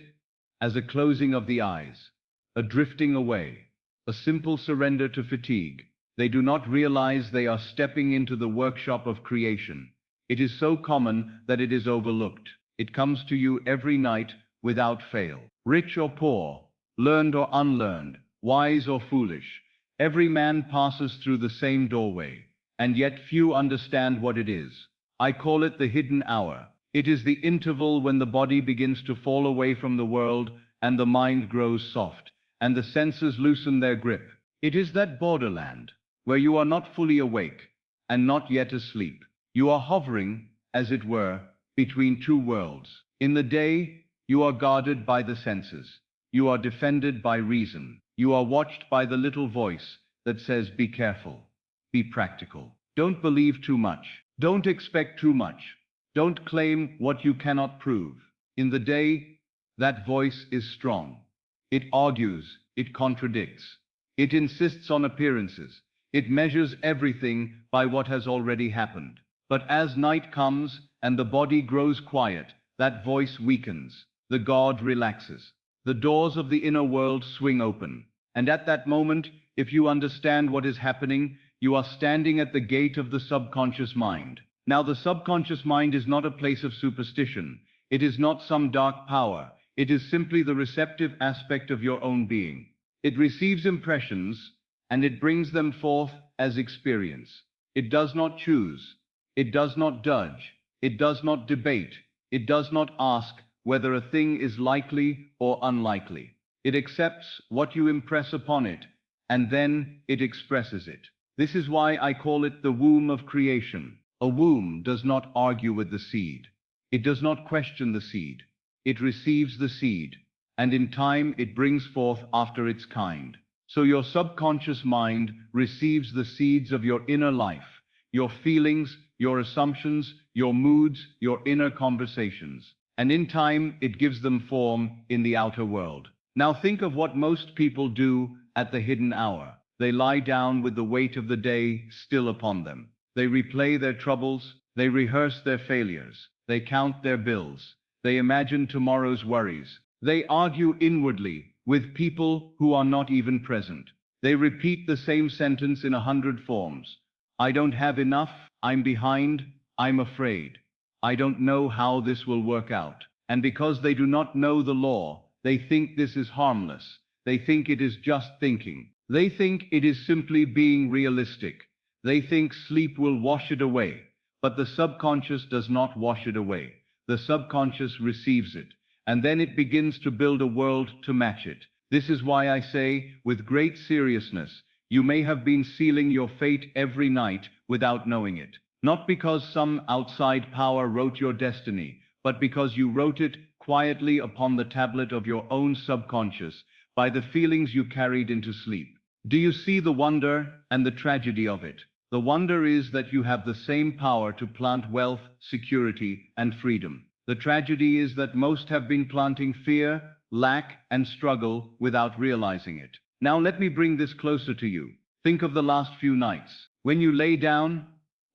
as a closing of the eyes, a drifting away, a simple surrender to fatigue. They do not realize they are stepping into the workshop of creation. It is so common that it is overlooked. It comes to you every night without fail. Rich or poor, learned or unlearned, wise or foolish, every man passes through the same doorway, and yet few understand what it is. I call it the hidden hour. It is the interval when the body begins to fall away from the world and the mind grows soft, and the senses loosen their grip. It is that borderland where you are not fully awake and not yet asleep. You are hovering, as it were, between two worlds. In the day, you are guarded by the senses. You are defended by reason. You are watched by the little voice that says, "Be careful, be practical. Don't believe too much. Don't expect too much. Don't claim what you cannot prove." In the day, that voice is strong. It argues, it contradicts, it insists on appearances, it measures everything by what has already happened. But as night comes and the body grows quiet, that voice weakens, the guard relaxes, the doors of the inner world swing open. And at that moment, if you understand what is happening, you are standing at the gate of the subconscious mind. Now, the subconscious mind is not a place of superstition. It is not some dark power. It is simply the receptive aspect of your own being. It receives impressions, and it brings them forth as experience. It does not choose. It does not judge. It does not debate. It does not ask whether a thing is likely or unlikely. It accepts what you impress upon it, and then it expresses it. This is why I call it the womb of creation. A womb does not argue with the seed. It does not question the seed. It receives the seed, and in time it brings forth after its kind. So your subconscious mind receives the seeds of your inner life, your feelings, your assumptions, your moods, your inner conversations. And in time, it gives them form in the outer world. Now think of what most people do at the hidden hour. They lie down with the weight of the day still upon them. They replay their troubles, they rehearse their failures, they count their bills, they imagine tomorrow's worries. They argue inwardly with people who are not even present. They repeat the same sentence in 100 forms. I don't have enough, I'm behind, I'm afraid. I don't know how this will work out. And because they do not know the law, they think this is harmless. They think it is just thinking. They think it is simply being realistic. They think sleep will wash it away. But the subconscious does not wash it away. The subconscious receives it, and then it begins to build a world to match it. This is why I say, with great seriousness, you may have been sealing your fate every night without knowing it. Not because some outside power wrote your destiny, but because you wrote it quietly upon the tablet of your own subconscious by the feelings you carried into sleep. Do you see the wonder and the tragedy of it? The wonder is that you have the same power to plant wealth, security, and freedom. The tragedy is that most have been planting fear, lack, and struggle without realizing it. Now let me bring this closer to you. Think of the last few nights. When you lay down,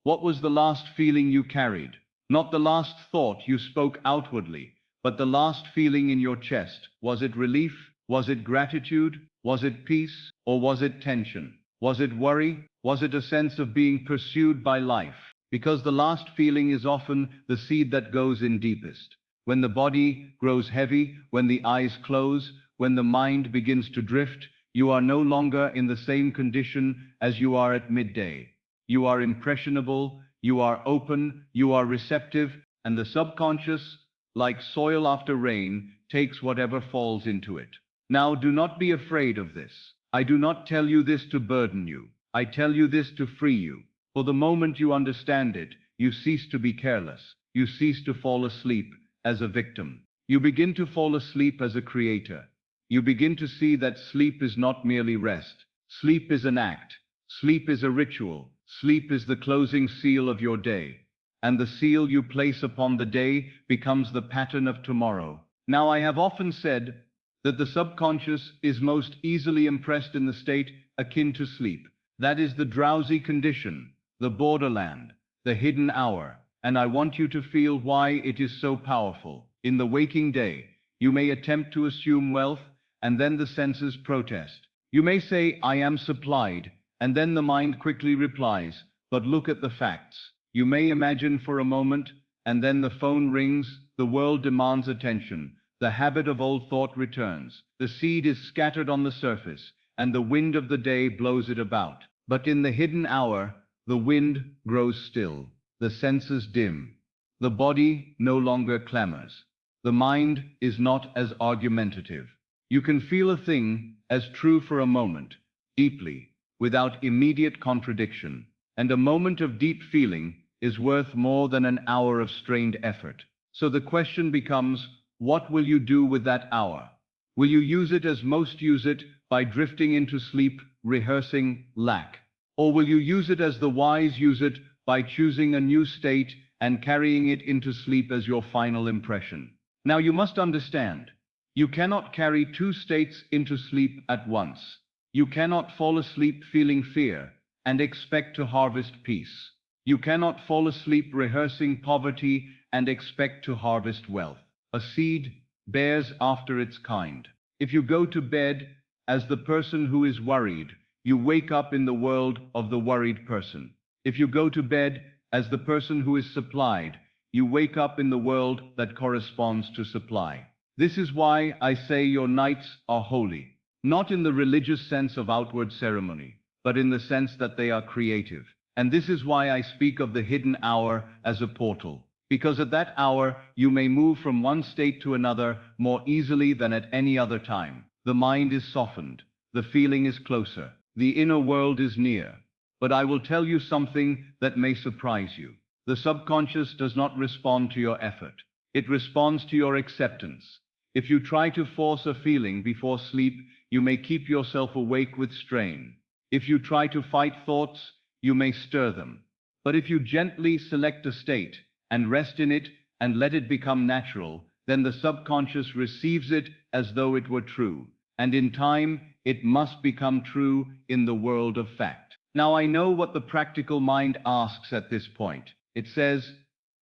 what was the last feeling you carried? Not the last thought you spoke outwardly, but the last feeling in your chest. Was it relief? Was it gratitude? Was it peace? Or was it tension? Was it worry? Was it a sense of being pursued by life? Because the last feeling is often the seed that goes in deepest. When the body grows heavy, when the eyes close, when the mind begins to drift, you are no longer in the same condition as you are at midday. You are impressionable, you are open, you are receptive, and the subconscious, like soil after rain, takes whatever falls into it. Now do not be afraid of this. I do not tell you this to burden you. I tell you this to free you. For the moment you understand it, you cease to be careless. You cease to fall asleep as a victim. You begin to fall asleep as a creator. You begin to see that sleep is not merely rest. Sleep is an act. Sleep is a ritual. Sleep is the closing seal of your day. And the seal you place upon the day becomes the pattern of tomorrow. Now I have often said that the subconscious is most easily impressed in the state akin to sleep. That is the drowsy condition, the borderland, the hidden hour. And I want you to feel why it is so powerful. In the waking day, you may attempt to assume wealth, and then the senses protest. You may say, I am supplied, and then the mind quickly replies, but look at the facts. You may imagine for a moment, and then the phone rings, the world demands attention. The habit of old thought returns. The seed is scattered on the surface, and the wind of the day blows it about. But in the hidden hour, the wind grows still. The senses dim. The body no longer clamors. The mind is not as argumentative. You can feel a thing as true for a moment, deeply, without immediate contradiction. And a moment of deep feeling is worth more than an hour of strained effort. So the question becomes, what will you do with that hour? Will you use it as most use it, by drifting into sleep, rehearsing lack? Or will you use it as the wise use it, by choosing a new state and carrying it into sleep as your final impression? Now you must understand, you cannot carry two states into sleep at once. You cannot fall asleep feeling fear and expect to harvest peace. You cannot fall asleep rehearsing poverty and expect to harvest wealth. A seed bears after its kind. If you go to bed as the person who is worried, you wake up in the world of the worried person. If you go to bed as the person who is supplied, you wake up in the world that corresponds to supply. This is why I say your nights are holy, not in the religious sense of outward ceremony, but in the sense that they are creative. And this is why I speak of the hidden hour as a portal. Because at that hour, you may move from one state to another more easily than at any other time. The mind is softened. The feeling is closer. The inner world is near. But I will tell you something that may surprise you. The subconscious does not respond to your effort. It responds to your acceptance. If you try to force a feeling before sleep, you may keep yourself awake with strain. If you try to fight thoughts, you may stir them. But if you gently select a state and rest in it and let it become natural, then the subconscious receives it as though it were true, and in time it must become true in the world of fact. Now I know what the practical mind asks at this point. It says,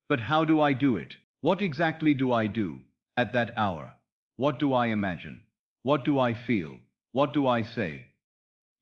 but how do I do it? What exactly do I do at that hour? What do I imagine? What do I feel? What do I say?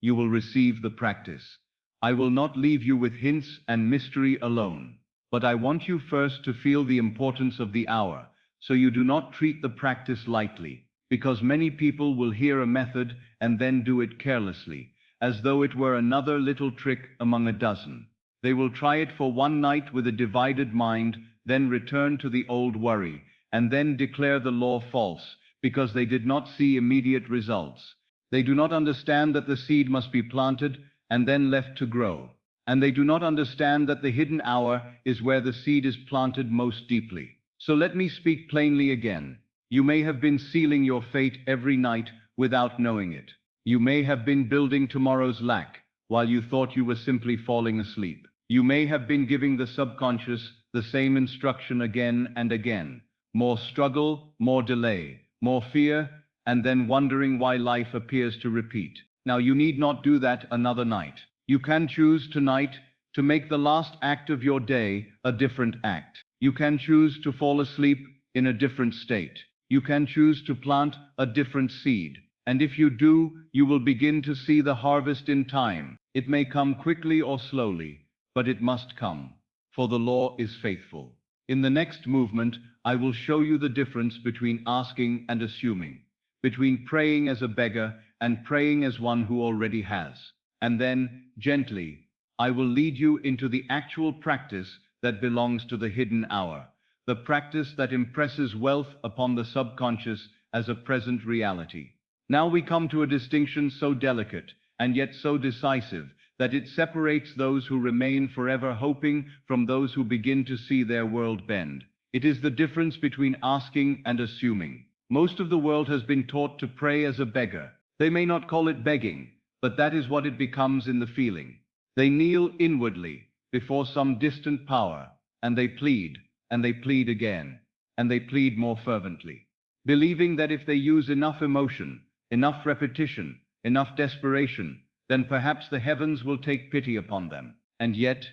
You will receive the practice. I will not leave you with hints and mystery alone, but I want you first to feel the importance of the hour, so you do not treat the practice lightly, because many people will hear a method and then do it carelessly, as though it were another little trick among a dozen. They will try it for one night with a divided mind, then return to the old worry, and then declare the law false, because they did not see immediate results. They do not understand that the seed must be planted and then left to grow. And they do not understand that the hidden hour is where the seed is planted most deeply. So let me speak plainly again. You may have been sealing your fate every night without knowing it. You may have been building tomorrow's lack while you thought you were simply falling asleep. You may have been giving the subconscious the same instruction again and again. More struggle, more delay, more fear, and then wondering why life appears to repeat. Now you need not do that another night. You can choose tonight to make the last act of your day a different act. You can choose to fall asleep in a different state. You can choose to plant a different seed. And if you do, you will begin to see the harvest in time. It may come quickly or slowly, but it must come, for the law is faithful. In the next movement, I will show you the difference between asking and assuming, between praying as a beggar and praying as one who already has. And then, gently, I will lead you into the actual practice that belongs to the hidden hour, the practice that impresses wealth upon the subconscious as a present reality. Now we come to a distinction so delicate and yet so decisive that it separates those who remain forever hoping from those who begin to see their world bend. It is the difference between asking and assuming. Most of the world has been taught to pray as a beggar. They may not call it begging, but that is what it becomes in the feeling. They kneel inwardly before some distant power, and they plead again, and they plead more fervently, believing that if they use enough emotion, enough repetition, enough desperation, then perhaps the heavens will take pity upon them. And yet,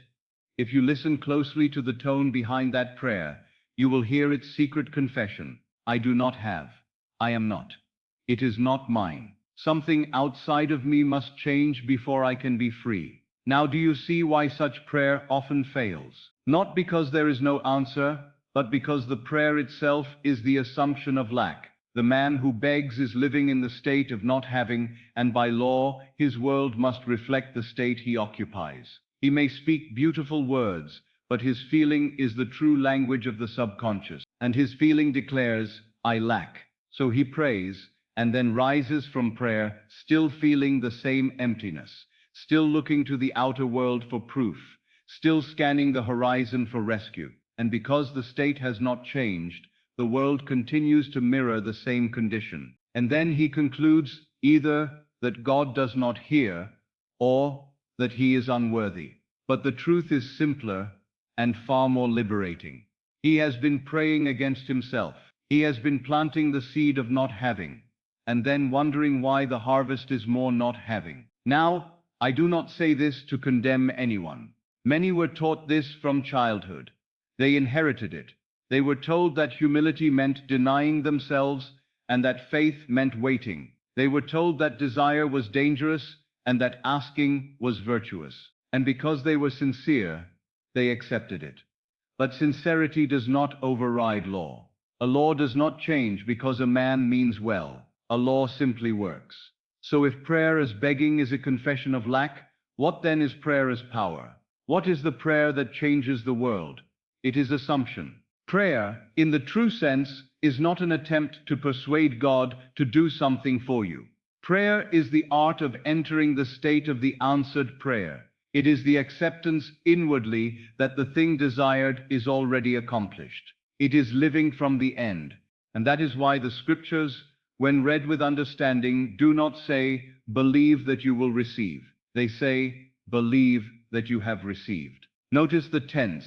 if you listen closely to the tone behind that prayer, you will hear its secret confession. I do not have. I am not. It is not mine. Something outside of me must change before I can be free. Now do you see why such prayer often fails? Not because there is no answer, but because the prayer itself is the assumption of lack. The man who begs is living in the state of not having, and by law, his world must reflect the state he occupies. He may speak beautiful words, but his feeling is the true language of the subconscious, and his feeling declares, I lack. So he prays, and then rises from prayer, still feeling the same emptiness, still looking to the outer world for proof, still scanning the horizon for rescue. And because the state has not changed, the world continues to mirror the same condition. And then he concludes either that God does not hear, or that he is unworthy. But the truth is simpler and far more liberating. He has been praying against himself. He has been planting the seed of not having, and then wondering why the harvest is more not having. Now, I do not say this to condemn anyone. Many were taught this from childhood. They inherited it. They were told that humility meant denying themselves and that faith meant waiting. They were told that desire was dangerous and that asking was virtuous. And because they were sincere, they accepted it. But sincerity does not override law. A law does not change because a man means well. A law simply works. So if prayer as begging is a confession of lack, what then is prayer as power? What is the prayer that changes the world? It is assumption. Prayer, in the true sense, is not an attempt to persuade God to do something for you. Prayer is the art of entering the state of the answered prayer. It is the acceptance inwardly that the thing desired is already accomplished. It is living from the end. And that is why the scriptures, when read with understanding, do not say, believe that you will receive. They say, believe that you have received. Notice the tense,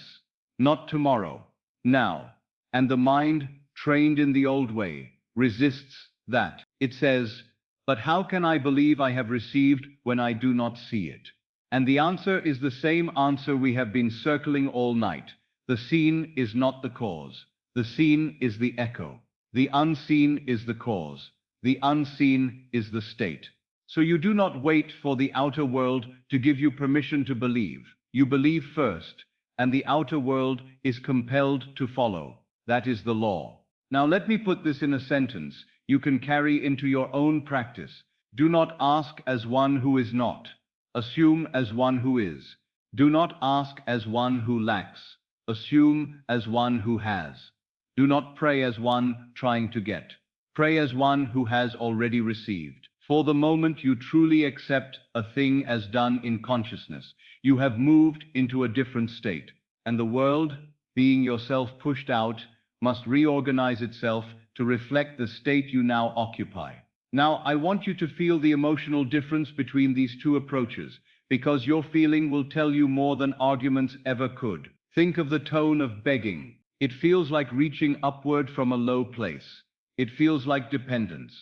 not tomorrow, now. And the mind, trained in the old way, resists that. It says, but how can I believe I have received when I do not see it? And the answer is the same answer we have been circling all night. The seen is not the cause. The seen is the echo. The unseen is the cause. The unseen is the state. So you do not wait for the outer world to give you permission to believe. You believe first, and the outer world is compelled to follow. That is the law. Now let me put this in a sentence you can carry into your own practice. Do not ask as one who is not. Assume as one who is. Do not ask as one who lacks. Assume as one who has. Do not pray as one trying to get. Pray as one who has already received. For the moment you truly accept a thing as done in consciousness, you have moved into a different state, and the world, being yourself pushed out, must reorganize itself to reflect the state you now occupy. Now, I want you to feel the emotional difference between these two approaches, because your feeling will tell you more than arguments ever could. Think of the tone of begging. It feels like reaching upward from a low place. It feels like dependence.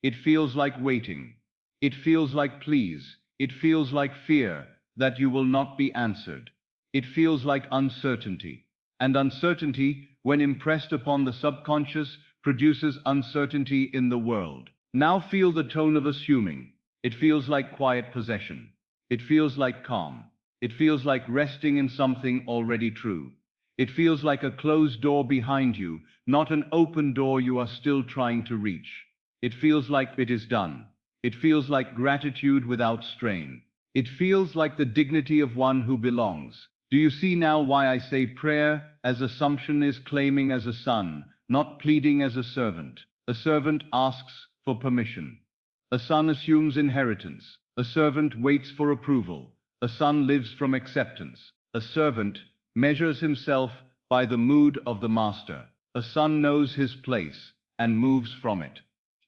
It feels like waiting. It feels like please. It feels like fear that you will not be answered. It feels like uncertainty. And uncertainty, when impressed upon the subconscious, produces uncertainty in the world. Now feel the tone of assuming. It feels like quiet possession. It feels like calm. It feels like resting in something already true. It feels like a closed door behind you, not an open door you are still trying to reach. It feels like it is done. It feels like gratitude without strain. It feels like the dignity of one who belongs. Do you see now why I say prayer as assumption is claiming as a son, not pleading as a servant? A servant asks for permission. A son assumes inheritance. A servant waits for approval. A son lives from acceptance. A servant measures himself by the mood of the master. A son knows his place and moves from it.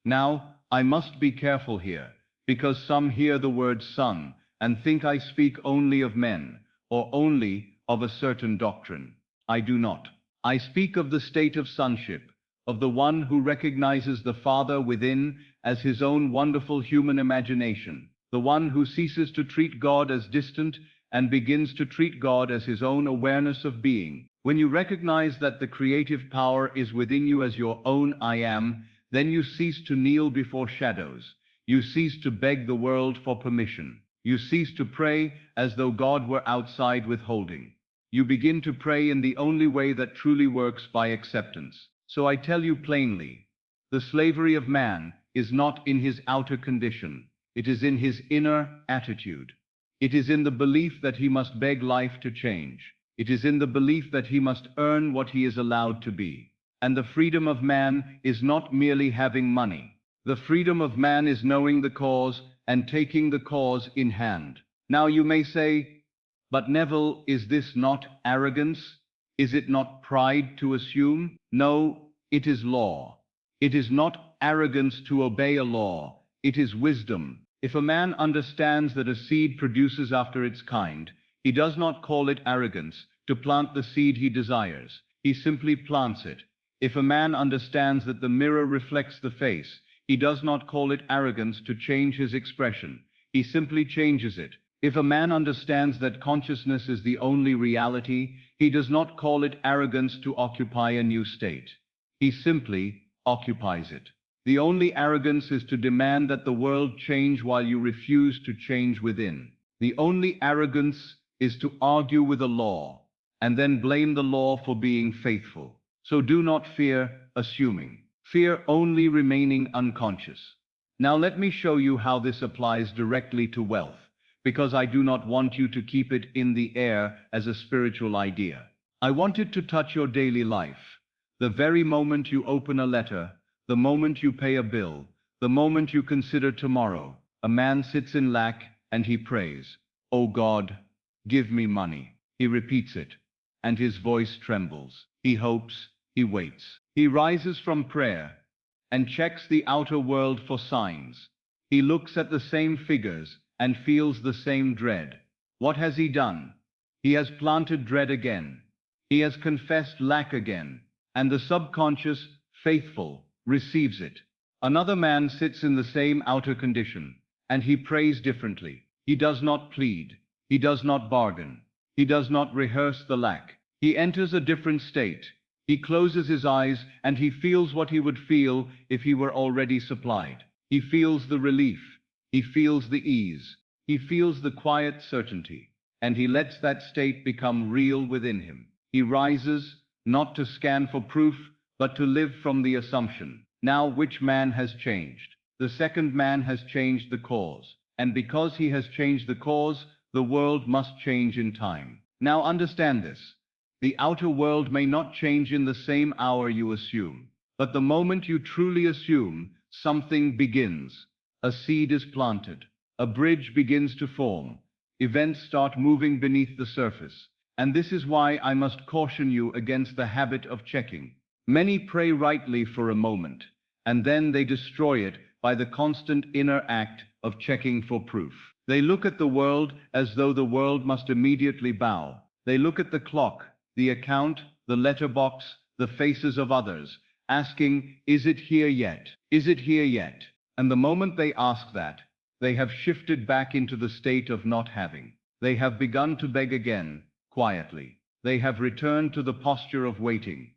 Now, I must be careful here, because some hear the word son and think I speak only of men, or only of a certain doctrine. I do not. I speak of the state of sonship, of the one who recognizes the Father within as his own wonderful human imagination, the one who ceases to treat God as distant and begins to treat God as his own awareness of being. When you recognize that the creative power is within you as your own I am, then you cease to kneel before shadows. You cease to beg the world for permission. You cease to pray as though God were outside withholding. You begin to pray in the only way that truly works, by acceptance. So I tell you plainly, the slavery of man is not in his outer condition. It is in his inner attitude. It is in the belief that he must beg life to change. It is in the belief that he must earn what he is allowed to be. And the freedom of man is not merely having money. The freedom of man is knowing the cause and taking the cause in hand. Now you may say, but Neville, is this not arrogance? Is it not pride to assume? No, it is law. It is not arrogance to obey a law. It is wisdom. If a man understands that a seed produces after its kind, he does not call it arrogance to plant the seed he desires. He simply plants it. If a man understands that the mirror reflects the face, he does not call it arrogance to change his expression. He simply changes it. If a man understands that consciousness is the only reality, he does not call it arrogance to occupy a new state. He simply occupies it. The only arrogance is to demand that the world change while you refuse to change within. The only arrogance is to argue with the law and then blame the law for being faithful. So do not fear assuming. Fear only remaining unconscious. Now let me show you how this applies directly to wealth, because I do not want you to keep it in the air as a spiritual idea. I want it to touch your daily life. The very moment you open a letter, the moment you pay a bill, the moment you consider tomorrow, a man sits in lack and he prays, "Oh God, give me money." He repeats it, and his voice trembles. He hopes, he waits. He rises from prayer and checks the outer world for signs. He looks at the same figures and feels the same dread. What has he done? He has planted dread again. He has confessed lack again. And the subconscious, faithful, receives it. Another man sits in the same outer condition, and he prays differently. He does not plead. He does not bargain. He does not rehearse the lack. He enters a different state. He closes his eyes and he feels what he would feel if he were already supplied. He feels the relief. He feels the ease. He feels the quiet certainty. And he lets that state become real within him. He rises, not to scan for proof, but to live from the assumption. Now which man has changed? The second man has changed the cause. And because he has changed the cause, the world must change in time. Now understand this. The outer world may not change in the same hour you assume. But the moment you truly assume, something begins. A seed is planted. A bridge begins to form. Events start moving beneath the surface. And this is why I must caution you against the habit of checking. Many pray rightly for a moment, and then they destroy it by the constant inner act of checking for proof. They look at the world as though the world must immediately bow. They look at the clock, the account, the letterbox, the faces of others, asking, is it here yet? Is it here yet? And the moment they ask that, they have shifted back into the state of not having. They have begun to beg again, quietly. They have returned to the posture of waiting.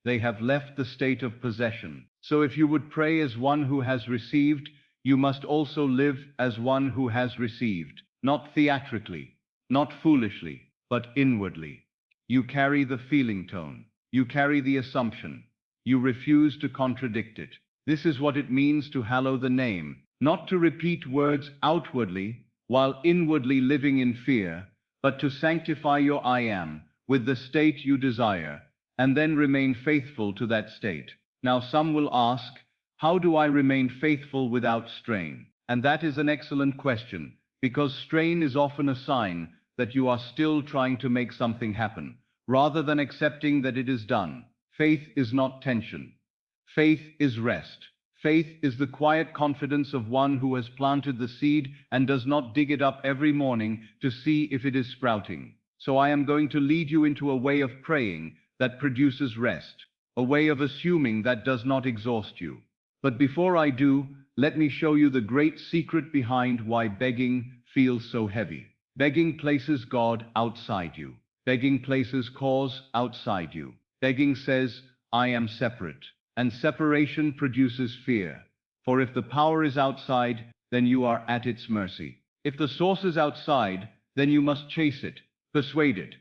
They have left the state of possession. So if you would pray as one who has received, you must also live as one who has received, not theatrically, not foolishly, but inwardly. You carry the feeling tone. You carry the assumption. You refuse to contradict it. This is what it means to hallow the name, not to repeat words outwardly while inwardly living in fear, but to sanctify your I am with the state you desire, and then remain faithful to that state. Now some will ask, how do I remain faithful without strain? And that is an excellent question, because strain is often a sign that you are still trying to make something happen, rather than accepting that it is done. Faith is not tension. Faith is rest. Faith is the quiet confidence of one who has planted the seed and does not dig it up every morning to see if it is sprouting. So I am going to lead you into a way of praying that produces rest, a way of assuming that does not exhaust you. But before I do, let me show you the great secret behind why begging feels so heavy. Begging places God outside you. Begging places cause outside you. Begging says, I am separate. And separation produces fear. For if the power is outside, then you are at its mercy. If the source is outside, then you must chase it, persuade it,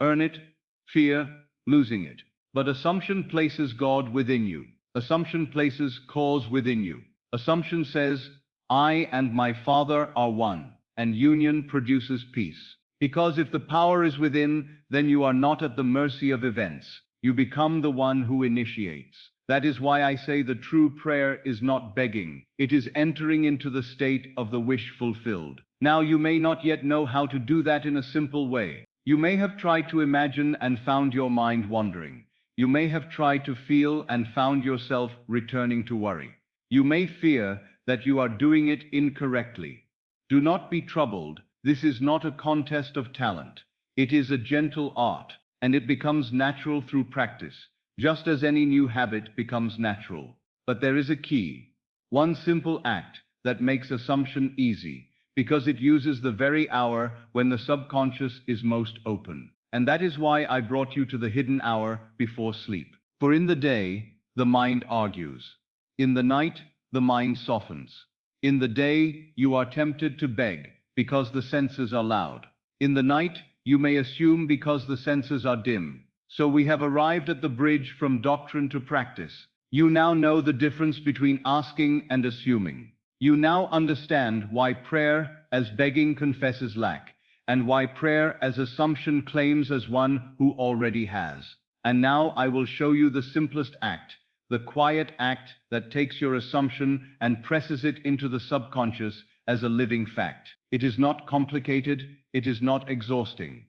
earn it, fear losing it. But assumption places God within you. Assumption places cause within you. Assumption says, I and my Father are one, and union produces peace. Because if the power is within, then you are not at the mercy of events. You become the one who initiates. That is why I say the true prayer is not begging. It is entering into the state of the wish fulfilled. Now you may not yet know how to do that in a simple way. You may have tried to imagine and found your mind wandering. You may have tried to feel and found yourself returning to worry. You may fear that you are doing it incorrectly. Do not be troubled. This is not a contest of talent. It is a gentle art, and it becomes natural through practice, just as any new habit becomes natural. But there is a key, one simple act that makes assumption easy, because it uses the very hour when the subconscious is most open. And that is why I brought you to the hidden hour before sleep. For in the day, the mind argues. In the night, the mind softens. In the day, you are tempted to beg because the senses are loud. In the night, you may assume because the senses are dim. So we have arrived at the bridge from doctrine to practice. You now know the difference between asking and assuming. You now understand why prayer as begging confesses lack, and why prayer as assumption claims as one who already has. And now I will show you the simplest act, the quiet act that takes your assumption and presses it into the subconscious as a living fact. It is not complicated, it is not exhausting.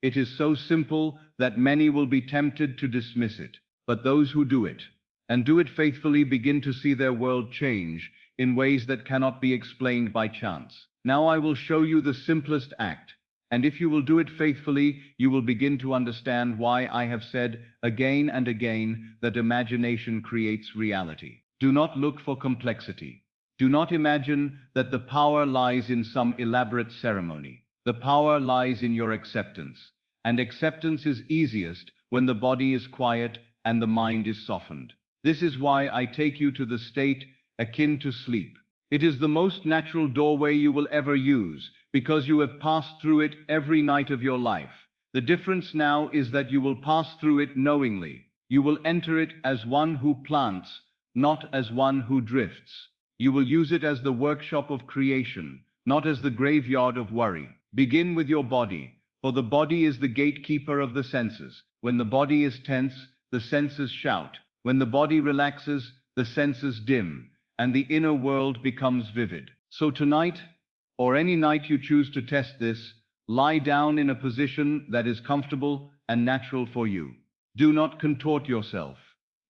It is so simple that many will be tempted to dismiss it. But those who do it, and do it faithfully, begin to see their world change in ways that cannot be explained by chance. Now I will show you the simplest act, And if you will do it faithfully, you will begin to understand why I have said again and again that imagination creates reality. Do not look for complexity. Do not imagine that the power lies in some elaborate ceremony. The power lies in your acceptance. And acceptance is easiest when the body is quiet and the mind is softened. This is why I take you to the state akin to sleep. It is the most natural doorway you will ever use, because you have passed through it every night of your life. The difference now is that you will pass through it knowingly. You will enter it as one who plants, not as one who drifts. You will use it as the workshop of creation, not as the graveyard of worry. Begin with your body, for the body is the gatekeeper of the senses. When the body is tense, the senses shout. When the body relaxes, the senses dim, and the inner world becomes vivid. So tonight, or any night you choose to test this, lie down in a position that is comfortable and natural for you. Do not contort yourself.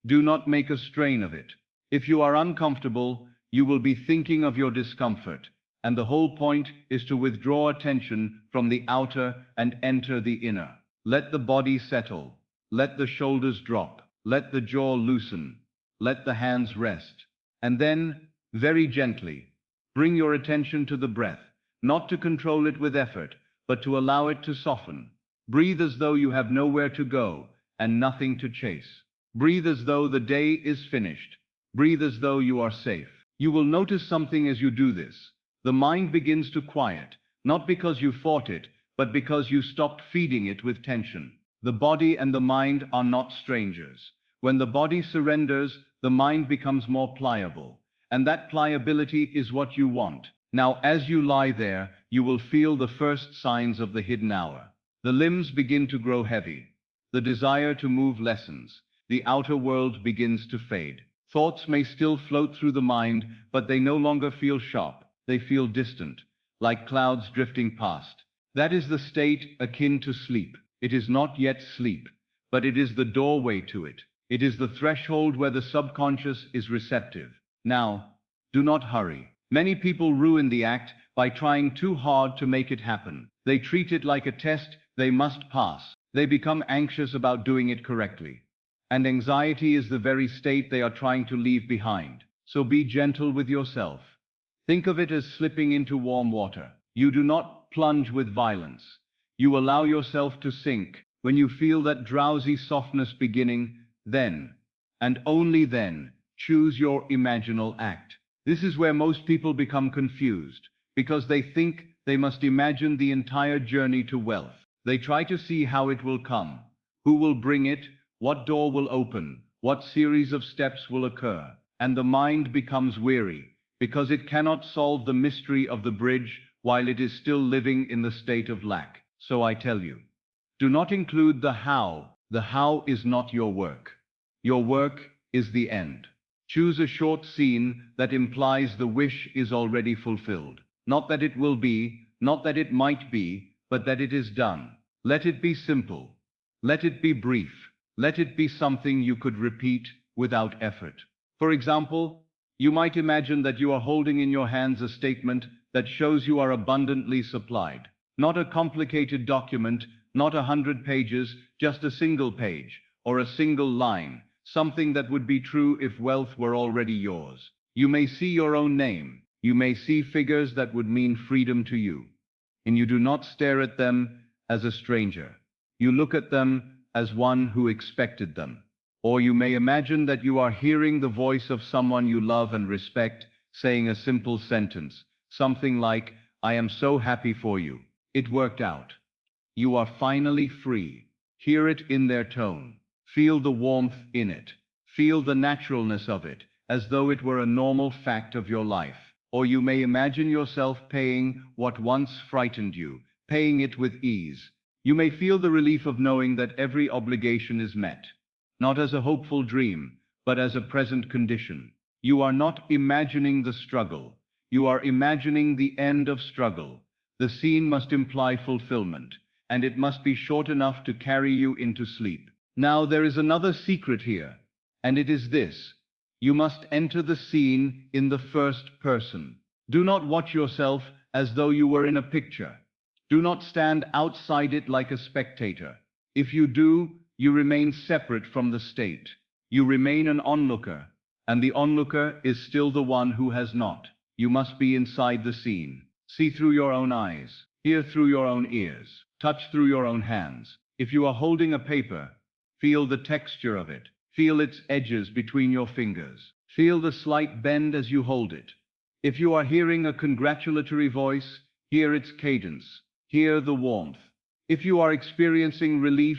Do not make a strain of it. If you are uncomfortable, you will be thinking of your discomfort, and the whole point is to withdraw attention from the outer and enter the inner. Let the body settle. Let the shoulders drop. Let the jaw loosen. Let the hands rest. And then, very gently, bring your attention to the breath, not to control it with effort, but to allow it to soften. Breathe as though you have nowhere to go and nothing to chase. Breathe as though the day is finished. Breathe as though you are safe. You will notice something as you do this. The mind begins to quiet, not because you fought it, but because you stopped feeding it with tension. The body and the mind are not strangers. When the body surrenders, the mind becomes more pliable, and that pliability is what you want. Now, as you lie there, you will feel the first signs of the hidden hour. The limbs begin to grow heavy. The desire to move lessens. The outer world begins to fade. Thoughts may still float through the mind, but they no longer feel sharp. They feel distant, like clouds drifting past. That is the state akin to sleep. It is not yet sleep, but it is the doorway to it. It is the threshold where the subconscious is receptive. Now, do not hurry. Many people ruin the act by trying too hard to make it happen. They treat it like a test they must pass. They become anxious about doing it correctly. And anxiety is the very state they are trying to leave behind. So be gentle with yourself. Think of it as slipping into warm water. You do not plunge with violence. You allow yourself to sink. When you feel that drowsy softness beginning, then, and only then, choose your imaginal act. This is where most people become confused, because they think they must imagine the entire journey to wealth. They try to see how it will come, who will bring it, what door will open, what series of steps will occur, and the mind becomes weary, because it cannot solve the mystery of the bridge while it is still living in the state of lack. So I tell you, do not include the how. The how is not your work. Your work is the end. Choose a short scene that implies the wish is already fulfilled. Not that it will be, not that it might be, but that it is done. Let it be simple. Let it be brief. Let it be something you could repeat without effort. For example, you might imagine that you are holding in your hands a statement that shows you are abundantly supplied. Not a complicated document, not 100 pages, just a single page, or a single line, something that would be true if wealth were already yours. You may see your own name. You may see figures that would mean freedom to you. And you do not stare at them as a stranger. You look at them as one who expected them. Or you may imagine that you are hearing the voice of someone you love and respect, saying a simple sentence, something like, "I am so happy for you. It worked out. You are finally free." Hear it in their tone. Feel the warmth in it. Feel the naturalness of it, as though it were a normal fact of your life. Or you may imagine yourself paying what once frightened you, paying it with ease. You may feel the relief of knowing that every obligation is met, not as a hopeful dream, but as a present condition. You are not imagining the struggle. You are imagining the end of struggle. The scene must imply fulfillment, and it must be short enough to carry you into sleep. Now there is another secret here, and it is this. You must enter the scene in the first person. Do not watch yourself as though you were in a picture. Do not stand outside it like a spectator. If you do, you remain separate from the state. You remain an onlooker, and the onlooker is still the one who has not. You must be inside the scene. See through your own eyes, hear through your own ears, touch through your own hands. If you are holding a paper, feel the texture of it. Feel its edges between your fingers. Feel the slight bend as you hold it. If you are hearing a congratulatory voice, hear its cadence. Hear the warmth. If you are experiencing relief,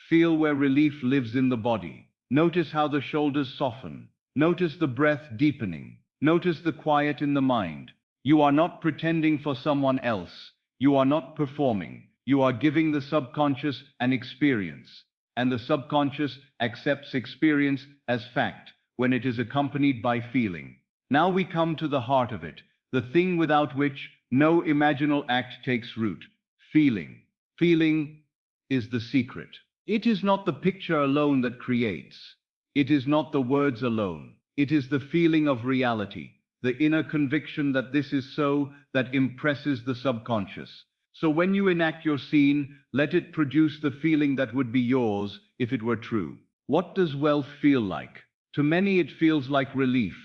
feel where relief lives in the body. Notice how the shoulders soften. Notice the breath deepening. Notice the quiet in the mind. You are not pretending for someone else. You are not performing. You are giving the subconscious an experience. And the subconscious accepts experience as fact when it is accompanied by feeling. Now we come to the heart of it, the thing without which no imaginal act takes root. Feeling. Feeling is the secret. It is not the picture alone that creates. It is not the words alone. It is the feeling of reality, the inner conviction that this is so, that impresses the subconscious. So when you enact your scene, let it produce the feeling that would be yours if it were true. What does wealth feel like? To many it feels like relief.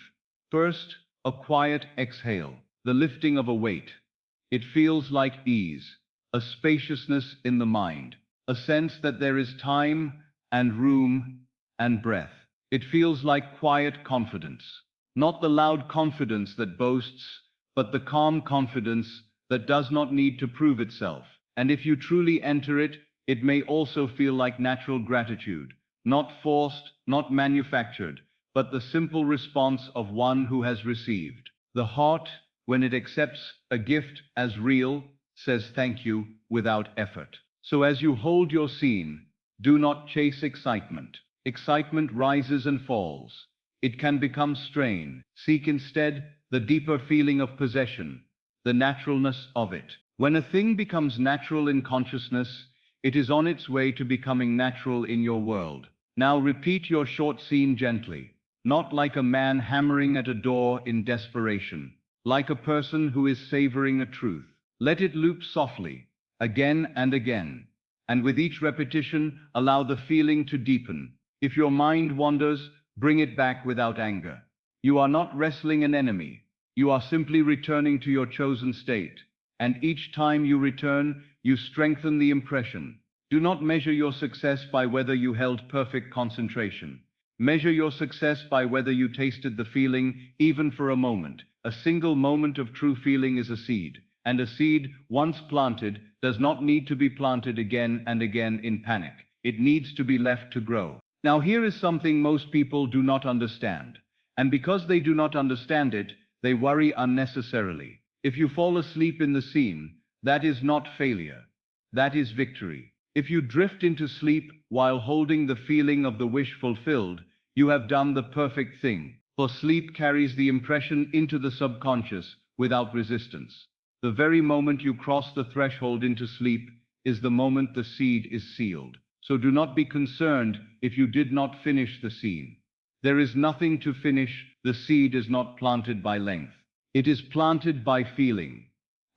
First, a quiet exhale, the lifting of a weight. It feels like ease, a spaciousness in the mind, a sense that there is time and room and breath. It feels like quiet confidence, not the loud confidence that boasts, but the calm confidence that does not need to prove itself. And if you truly enter it, it may also feel like natural gratitude, not forced, not manufactured, but the simple response of one who has received. The heart, when it accepts a gift as real, says thank you without effort. So as you hold your scene, do not chase excitement. Excitement rises and falls. It can become strain. Seek instead the deeper feeling of possession, the naturalness of it. When a thing becomes natural in consciousness, it is on its way to becoming natural in your world. Now repeat your short scene gently, not like a man hammering at a door in desperation, like a person who is savoring a truth. Let it loop softly, again and again, and with each repetition, allow the feeling to deepen. If your mind wanders, bring it back without anger. You are not wrestling an enemy. You are simply returning to your chosen state. And each time you return, you strengthen the impression. Do not measure your success by whether you held perfect concentration. Measure your success by whether you tasted the feeling, even for a moment. A single moment of true feeling is a seed, and a seed, once planted, does not need to be planted again and again in panic. It needs to be left to grow. Now here is something most people do not understand. And because they do not understand it, they worry unnecessarily. If you fall asleep in the scene, that is not failure. That is victory. If you drift into sleep while holding the feeling of the wish fulfilled, you have done the perfect thing. For sleep carries the impression into the subconscious without resistance. The very moment you cross the threshold into sleep is the moment the seed is sealed. So do not be concerned if you did not finish the scene. There is nothing to finish. The seed is not planted by length. It is planted by feeling.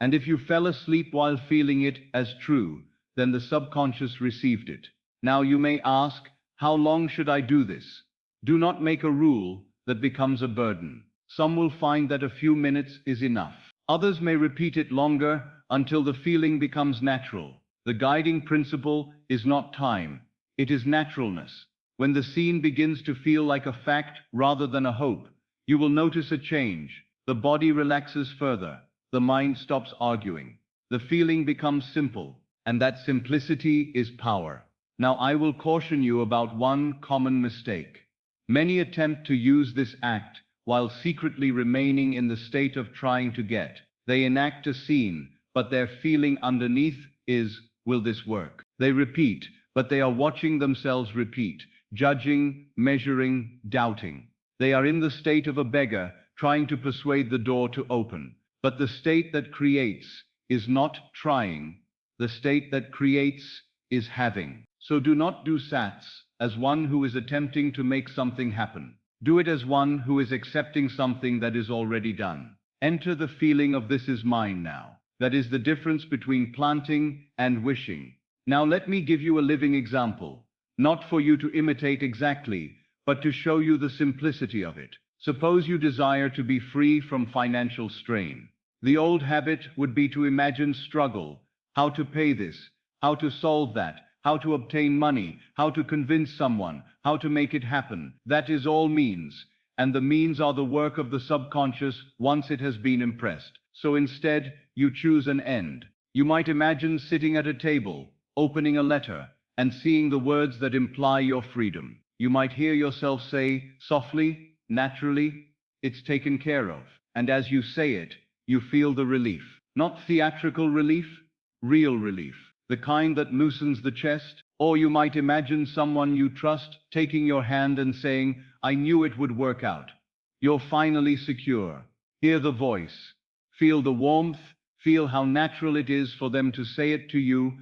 And if you fell asleep while feeling it as true, then the subconscious received it. Now you may ask, how long should I do this? Do not make a rule that becomes a burden. Some will find that a few minutes is enough. Others may repeat it longer until the feeling becomes natural. The guiding principle is not time, it is naturalness. When the scene begins to feel like a fact rather than a hope, you will notice a change. The body relaxes further, the mind stops arguing. The feeling becomes simple, and that simplicity is power. Now I will caution you about one common mistake. Many attempt to use this act while secretly remaining in the state of trying to get. They enact a scene, but their feeling underneath is, will this work? They repeat, but they are watching themselves repeat, judging, measuring, doubting. They are in the state of a beggar trying to persuade the door to open. But the state that creates is not trying. The state that creates is having. So do not do sats as one who is attempting to make something happen. Do it as one who is accepting something that is already done. Enter the feeling of this is mine now. That is the difference between planting and wishing. Now let me give you a living example, not for you to imitate exactly, but to show you the simplicity of it. Suppose you desire to be free from financial strain. The old habit would be to imagine struggle, how to pay this, how to solve that, how to obtain money, how to convince someone, how to make it happen. That is all means, and the means are the work of the subconscious once it has been impressed. So instead, you choose an end. You might imagine sitting at a table, opening a letter, and seeing the words that imply your freedom. You might hear yourself say, softly, naturally, it's taken care of. And as you say it, you feel the relief. Not theatrical relief, real relief. The kind that loosens the chest. Or you might imagine someone you trust taking your hand and saying, I knew it would work out. You're finally secure. Hear the voice. Feel the warmth. Feel how natural it is for them to say it to you,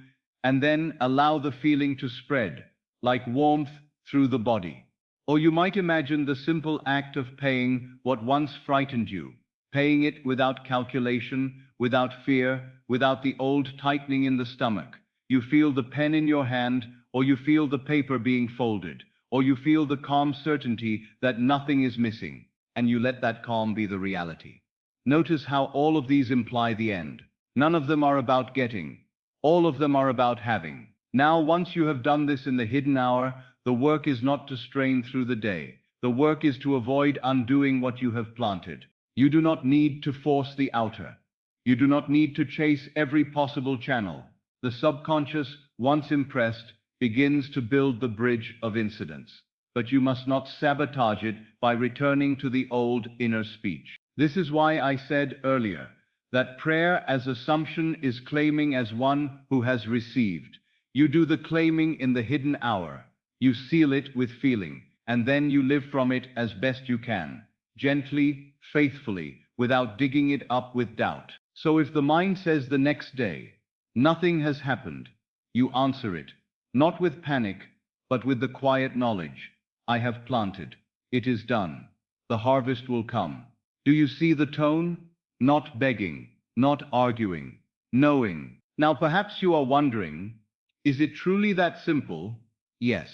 and then allow the feeling to spread, like warmth through the body. Or you might imagine the simple act of paying what once frightened you, paying it without calculation, without fear, without the old tightening in the stomach. You feel the pen in your hand, or you feel the paper being folded, or you feel the calm certainty that nothing is missing, and you let that calm be the reality. Notice how all of these imply the end. None of them are about getting. All of them are about having. Now, once you have done this in the hidden hour, the work is not to strain through the day. The work is to avoid undoing what you have planted. You do not need to force the outer. You do not need to chase every possible channel. The subconscious, once impressed, begins to build the bridge of incidents. But you must not sabotage it by returning to the old inner speech. This is why I said earlier that prayer as assumption is claiming as one who has received. You do the claiming in the hidden hour. You seal it with feeling, and then you live from it as best you can, gently, faithfully, without digging it up with doubt. So if the mind says the next day, nothing has happened, you answer it, not with panic, but with the quiet knowledge. I have planted. It is done. The harvest will come. Do you see the tone? Not begging, not arguing, knowing. Now perhaps you are wondering, is it truly that simple? Yes.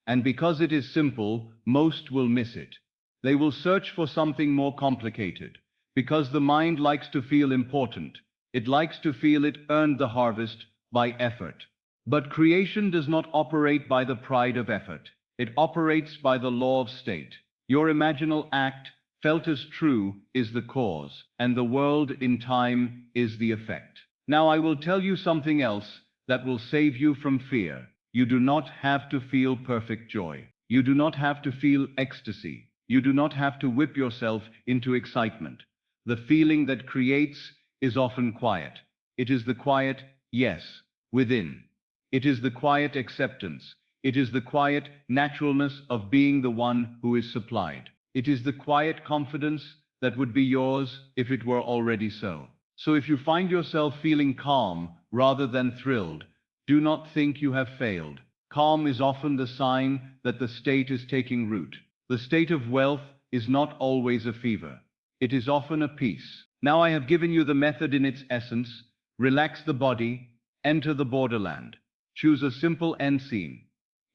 And because it is simple, most will miss it. They will search for something more complicated, because the mind likes to feel important. It likes to feel it earned the harvest by effort. But creation does not operate by the pride of effort. It operates by the law of state. Your imaginal act, felt as true, is the cause, and the world in time is the effect. Now I will tell you something else that will save you from fear. You do not have to feel perfect joy. You do not have to feel ecstasy. You do not have to whip yourself into excitement. The feeling that creates is often quiet. It is the quiet yes within. It is the quiet acceptance. It is the quiet naturalness of being the one who is supplied. It is the quiet confidence that would be yours if it were already so. So if you find yourself feeling calm rather than thrilled, do not think you have failed. Calm is often the sign that the state is taking root. The state of wealth is not always a fever. It is often a peace. Now I have given you the method in its essence. Relax the body, enter the borderland. Choose a simple end scene.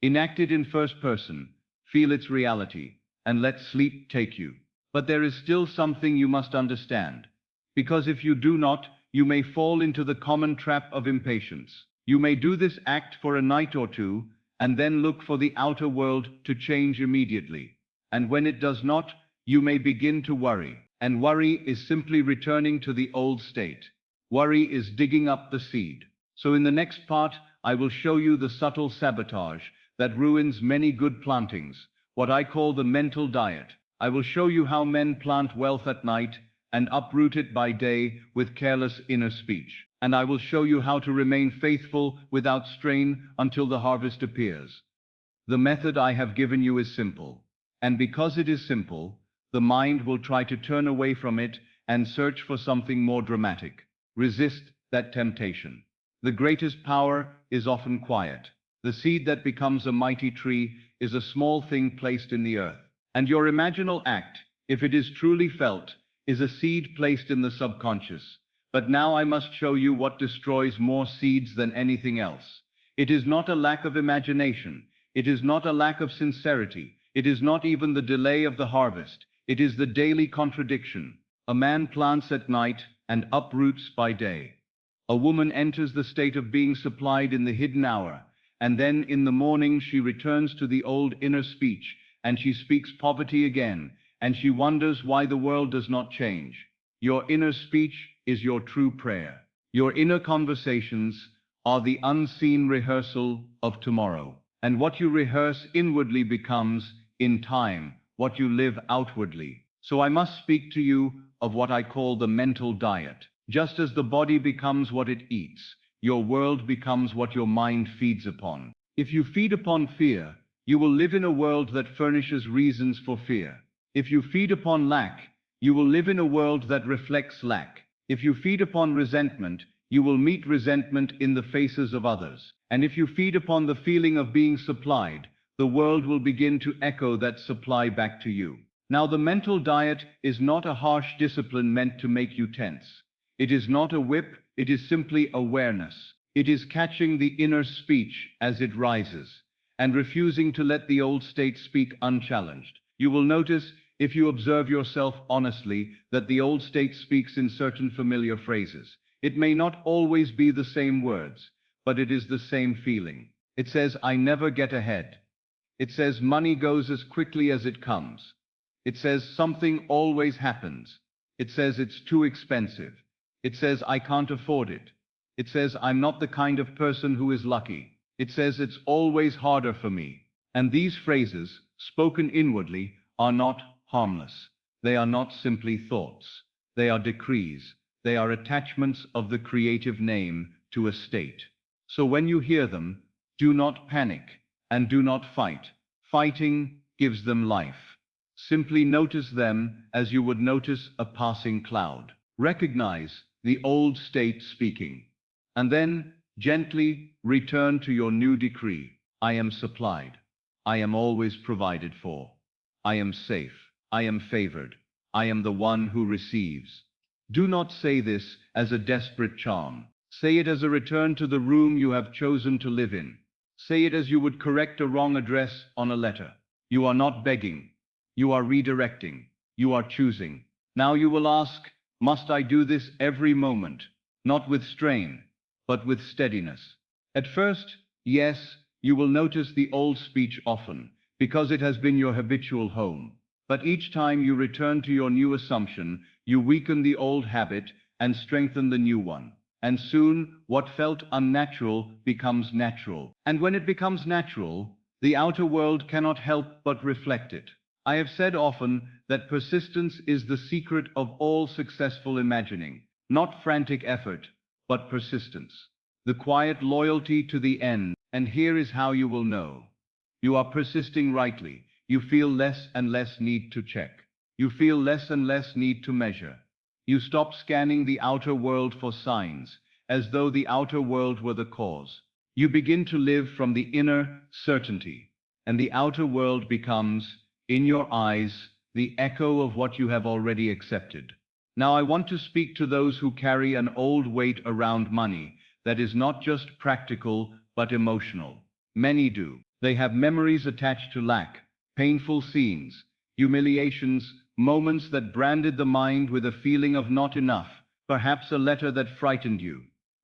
Enact it in first person. Feel its reality, and let sleep take you. But there is still something you must understand. Because if you do not, you may fall into the common trap of impatience. You may do this act for a night or two, and then look for the outer world to change immediately. And when it does not, you may begin to worry. And worry is simply returning to the old state. Worry is digging up the seed. So in the next part, I will show you the subtle sabotage that ruins many good plantings, what I call the mental diet. I will show you how men plant wealth at night and uproot it by day with careless inner speech. And I will show you how to remain faithful without strain until the harvest appears. The method I have given you is simple. And because it is simple, the mind will try to turn away from it and search for something more dramatic. Resist that temptation. The greatest power is often quiet. The seed that becomes a mighty tree is a small thing placed in the earth. And your imaginal act, if it is truly felt, is a seed placed in the subconscious. But now I must show you what destroys more seeds than anything else. It is not a lack of imagination. It is not a lack of sincerity. It is not even the delay of the harvest. It is the daily contradiction. A man plants at night and uproots by day. A woman enters the state of being supplied in the hidden hour, and then in the morning she returns to the old inner speech, and she speaks poverty again, and she wonders why the world does not change. Your inner speech is your true prayer. Your inner conversations are the unseen rehearsal of tomorrow. And what you rehearse inwardly becomes, in time, what you live outwardly. So I must speak to you of what I call the mental diet. Just as the body becomes what it eats, your world becomes what your mind feeds upon. If you feed upon fear, you will live in a world that furnishes reasons for fear. If you feed upon lack, you will live in a world that reflects lack. If you feed upon resentment, you will meet resentment in the faces of others. And if you feed upon the feeling of being supplied, the world will begin to echo that supply back to you. Now, the mental diet is not a harsh discipline meant to make you tense. It is not a whip, it is simply awareness. It is catching the inner speech as it rises, and refusing to let the old state speak unchallenged. You will notice, if you observe yourself honestly, that the old state speaks in certain familiar phrases. It may not always be the same words, but it is the same feeling. It says, I never get ahead. It says, money goes as quickly as it comes. It says, something always happens. It says, it's too expensive. It says, I can't afford it. It says, I'm not the kind of person who is lucky. It says, it's always harder for me. And these phrases, spoken inwardly, are not harmless. They are not simply thoughts. They are decrees. They are attachments of the creative name to a state. So when you hear them, do not panic and do not fight. Fighting gives them life. Simply notice them as you would notice a passing cloud. Recognize the old state speaking, and then gently return to your new decree. I am supplied. I am always provided for. I am safe. I am favored. I am the one who receives. Do not say this as a desperate charm. Say it as a return to the room you have chosen to live in. Say it as you would correct a wrong address on a letter. You are not begging. You are redirecting. You are choosing. Now you will ask, must I do this every moment? Not with strain, but with steadiness. At first, yes, you will notice the old speech often, because it has been your habitual home. But each time you return to your new assumption, you weaken the old habit and strengthen the new one. And soon, what felt unnatural becomes natural. And when it becomes natural, the outer world cannot help but reflect it. I have said often that persistence is the secret of all successful imagining. Not frantic effort, but persistence. The quiet loyalty to the end. And here is how you will know. You are persisting rightly. You feel less and less need to check. You feel less and less need to measure. You stop scanning the outer world for signs, as though the outer world were the cause. You begin to live from the inner certainty, and the outer world becomes, in your eyes, the echo of what you have already accepted. Now I want to speak to those who carry an old weight around money that is not just practical, but emotional. Many do. They have memories attached to lack, painful scenes, humiliations, moments that branded the mind with a feeling of not enough, perhaps a letter that frightened you,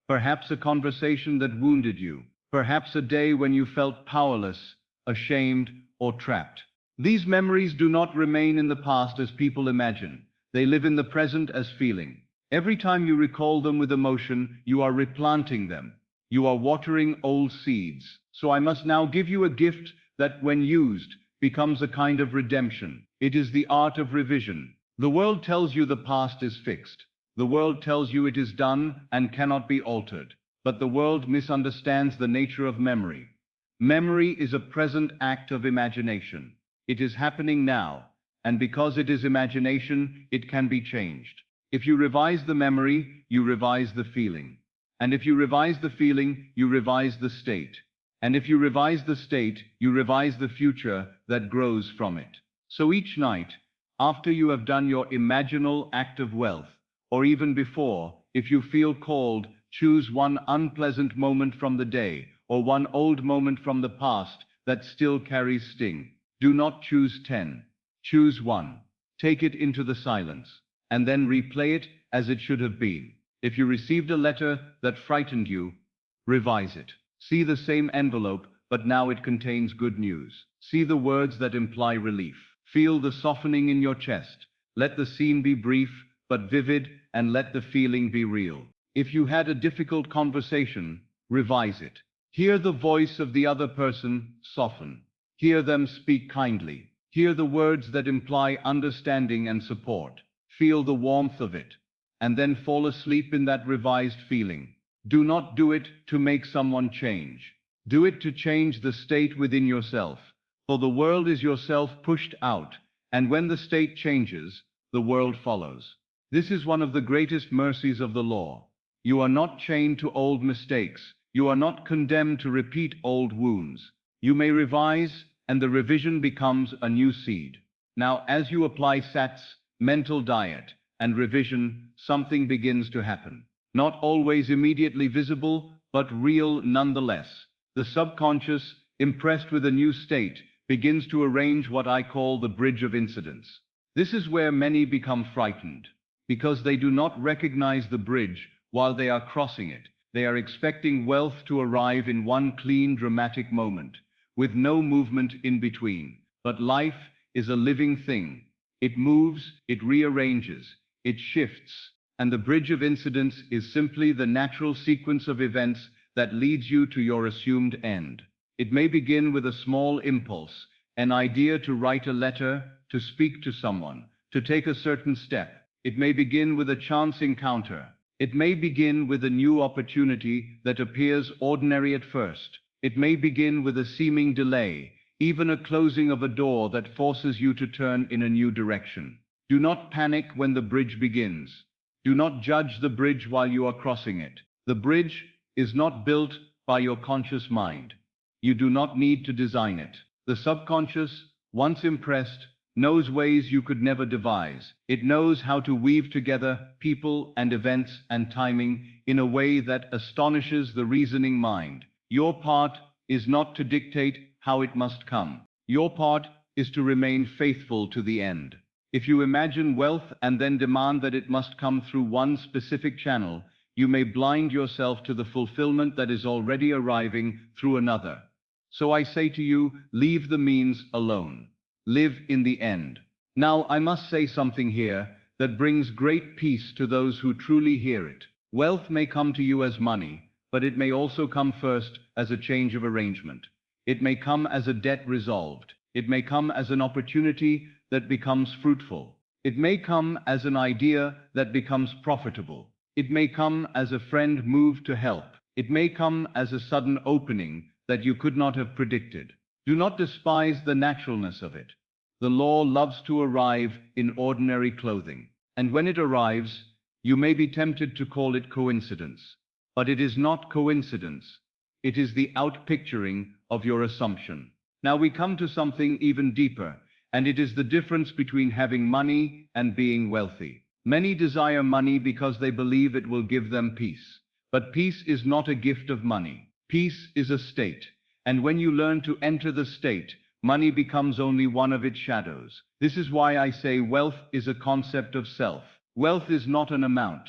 perhaps a conversation that wounded you, perhaps a day when you felt powerless, ashamed, or trapped. These memories do not remain in the past as people imagine. They live in the present as feeling. Every time you recall them with emotion, you are replanting them. You are watering old seeds. So I must now give you a gift that, when used, becomes a kind of redemption. It is the art of revision. The world tells you the past is fixed. The world tells you it is done and cannot be altered. But the world misunderstands the nature of memory. Memory is a present act of imagination. It is happening now, and because it is imagination, it can be changed. If you revise the memory, you revise the feeling. And if you revise the feeling, you revise the state. And if you revise the state, you revise the future that grows from it. So each night, after you have done your imaginal act of wealth, or even before. If you feel called, choose one unpleasant moment from the day, or one old moment from the past that still carries sting. Do not choose 10. Choose one. Take it into the silence, and then replay it as it should have been. If you received a letter that frightened you, revise it. See the same envelope, but now it contains good news. See the words that imply relief. Feel the softening in your chest. Let the scene be brief, but vivid, and let the feeling be real. If you had a difficult conversation, revise it. Hear the voice of the other person, soften. Hear them speak kindly. Hear the words that imply understanding and support. Feel the warmth of it, and then fall asleep in that revised feeling. Do not do it to make someone change. Do it to change the state within yourself. For the world is yourself pushed out, and when the state changes, the world follows. This is one of the greatest mercies of the law. You are not chained to old mistakes. You are not condemned to repeat old wounds. You may revise, and the revision becomes a new seed. Now, as you apply SATs, mental diet, and revision, something begins to happen. Not always immediately visible, but real nonetheless. The subconscious, impressed with a new state, begins to arrange what I call the bridge of incidents. This is where many become frightened, because they do not recognize the bridge while they are crossing it. They are expecting wealth to arrive in one clean, dramatic moment, with no movement in between. But life is a living thing. It moves, it rearranges, it shifts, and the bridge of incidents is simply the natural sequence of events that leads you to your assumed end. It may begin with a small impulse, an idea to write a letter, to speak to someone, to take a certain step. It may begin with a chance encounter. It may begin with a new opportunity that appears ordinary at first. It may begin with a seeming delay, even a closing of a door that forces you to turn in a new direction. Do not panic when the bridge begins. Do not judge the bridge while you are crossing it. The bridge is not built by your conscious mind. You do not need to design it. The subconscious, once impressed, knows ways you could never devise. It knows how to weave together people and events and timing in a way that astonishes the reasoning mind. Your part is not to dictate how it must come. Your part is to remain faithful to the end. If you imagine wealth and then demand that it must come through one specific channel, you may blind yourself to the fulfillment that is already arriving through another. So I say to you, leave the means alone. Live in the end. Now, I must say something here that brings great peace to those who truly hear it. Wealth may come to you as money, but it may also come first as a change of arrangement. It may come as a debt resolved. It may come as an opportunity that becomes fruitful. It may come as an idea that becomes profitable. It may come as a friend moved to help. It may come as a sudden opening that you could not have predicted. Do not despise the naturalness of it. The law loves to arrive in ordinary clothing. And when it arrives, you may be tempted to call it coincidence. But it is not coincidence. It is the outpicturing of your assumption. Now we come to something even deeper, and it is the difference between having money and being wealthy. Many desire money because they believe it will give them peace. But peace is not a gift of money. Peace is a state. And when you learn to enter the state, money becomes only one of its shadows. This is why I say wealth is a concept of self. Wealth is not an amount.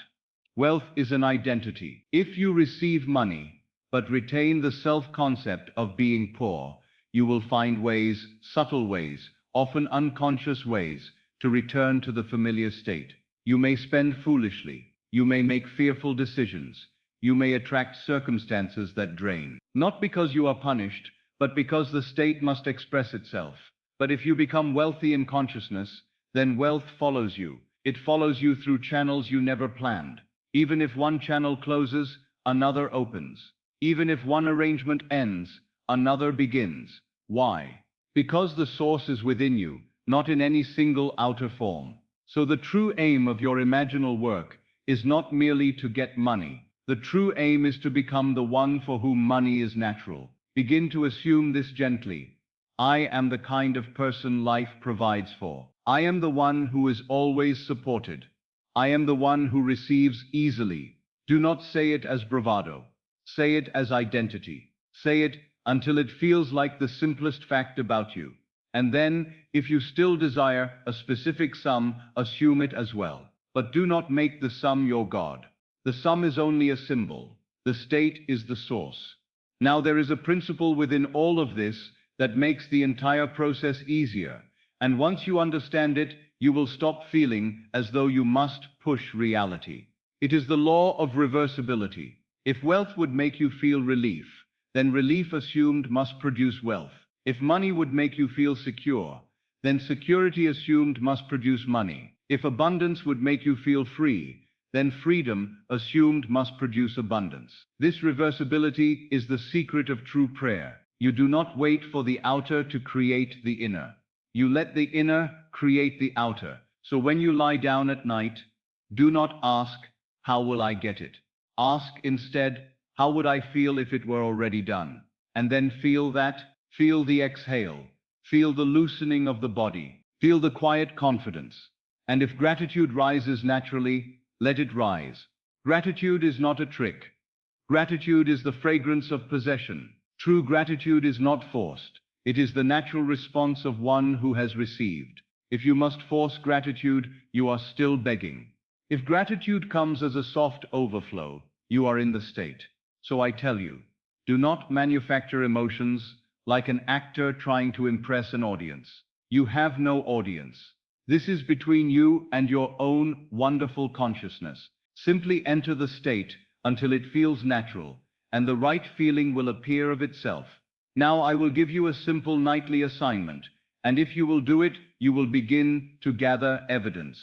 Wealth is an identity. If you receive money, but retain the self-concept of being poor, you will find ways, subtle ways, often unconscious ways, to return to the familiar state. You may spend foolishly. You may make fearful decisions. You may attract circumstances that drain. Not because you are punished, but because the state must express itself. But if you become wealthy in consciousness, then wealth follows you. It follows you through channels you never planned. Even if one channel closes, another opens. Even if one arrangement ends, another begins. Why? Because the source is within you, not in any single outer form. So the true aim of your imaginal work is not merely to get money. The true aim is to become the one for whom money is natural. Begin to assume this gently. I am the kind of person life provides for. I am the one who is always supported. I am the one who receives easily. Do not say it as bravado. Say it as identity. Say it until it feels like the simplest fact about you. And then, if you still desire a specific sum, assume it as well. But do not make the sum your God. The sum is only a symbol. The state is the source. Now there is a principle within all of this that makes the entire process easier. And once you understand it, you will stop feeling as though you must push reality. It is the law of reversibility. If wealth would make you feel relief, then relief assumed must produce wealth. If money would make you feel secure, then security assumed must produce money. If abundance would make you feel free, then freedom assumed must produce abundance. This reversibility is the secret of true prayer. You do not wait for the outer to create the inner. You let the inner create the outer. So when you lie down at night, do not ask, how will I get it? Ask instead, how would I feel if it were already done? And then feel that, feel the exhale, feel the loosening of the body, feel the quiet confidence. And if gratitude rises naturally, let it rise. Gratitude is not a trick. Gratitude is the fragrance of possession. True gratitude is not forced. It is the natural response of one who has received. If you must force gratitude, you are still begging. If gratitude comes as a soft overflow, you are in the state. So I tell you, do not manufacture emotions like an actor trying to impress an audience. You have no audience. This is between you and your own wonderful consciousness. Simply enter the state until it feels natural, and the right feeling will appear of itself. Now I will give you a simple nightly assignment, and if you will do it, you will begin to gather evidence.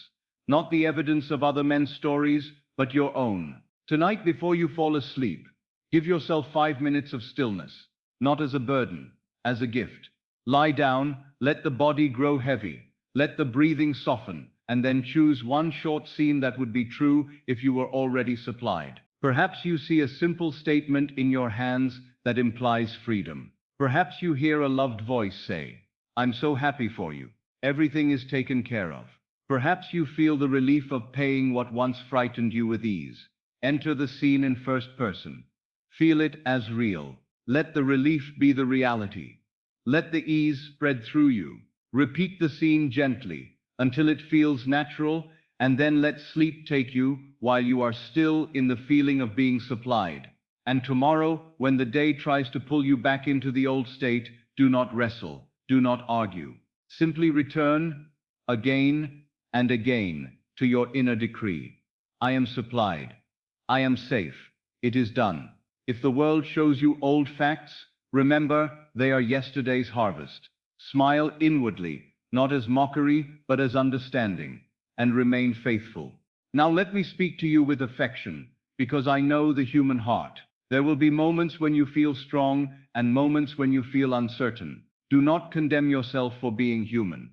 Not the evidence of other men's stories, but your own. Tonight before you fall asleep, give yourself 5 minutes of stillness, not as a burden, as a gift. Lie down, let the body grow heavy, let the breathing soften, and then choose one short scene that would be true if you were already supplied. Perhaps you see a simple statement in your hands that implies freedom. Perhaps you hear a loved voice say, I'm so happy for you. Everything is taken care of. Perhaps you feel the relief of paying what once frightened you with ease. Enter the scene in first person. Feel it as real. Let the relief be the reality. Let the ease spread through you. Repeat the scene gently until it feels natural, and then let sleep take you while you are still in the feeling of being supplied. And tomorrow, when the day tries to pull you back into the old state, do not wrestle, do not argue. Simply return again and again to your inner decree. I am supplied. I am safe. It is done. If the world shows you old facts, remember they are yesterday's harvest. Smile inwardly, not as mockery, but as understanding, and remain faithful. Now let me speak to you with affection, because I know the human heart. There will be moments when you feel strong and moments when you feel uncertain. Do not condemn yourself for being human.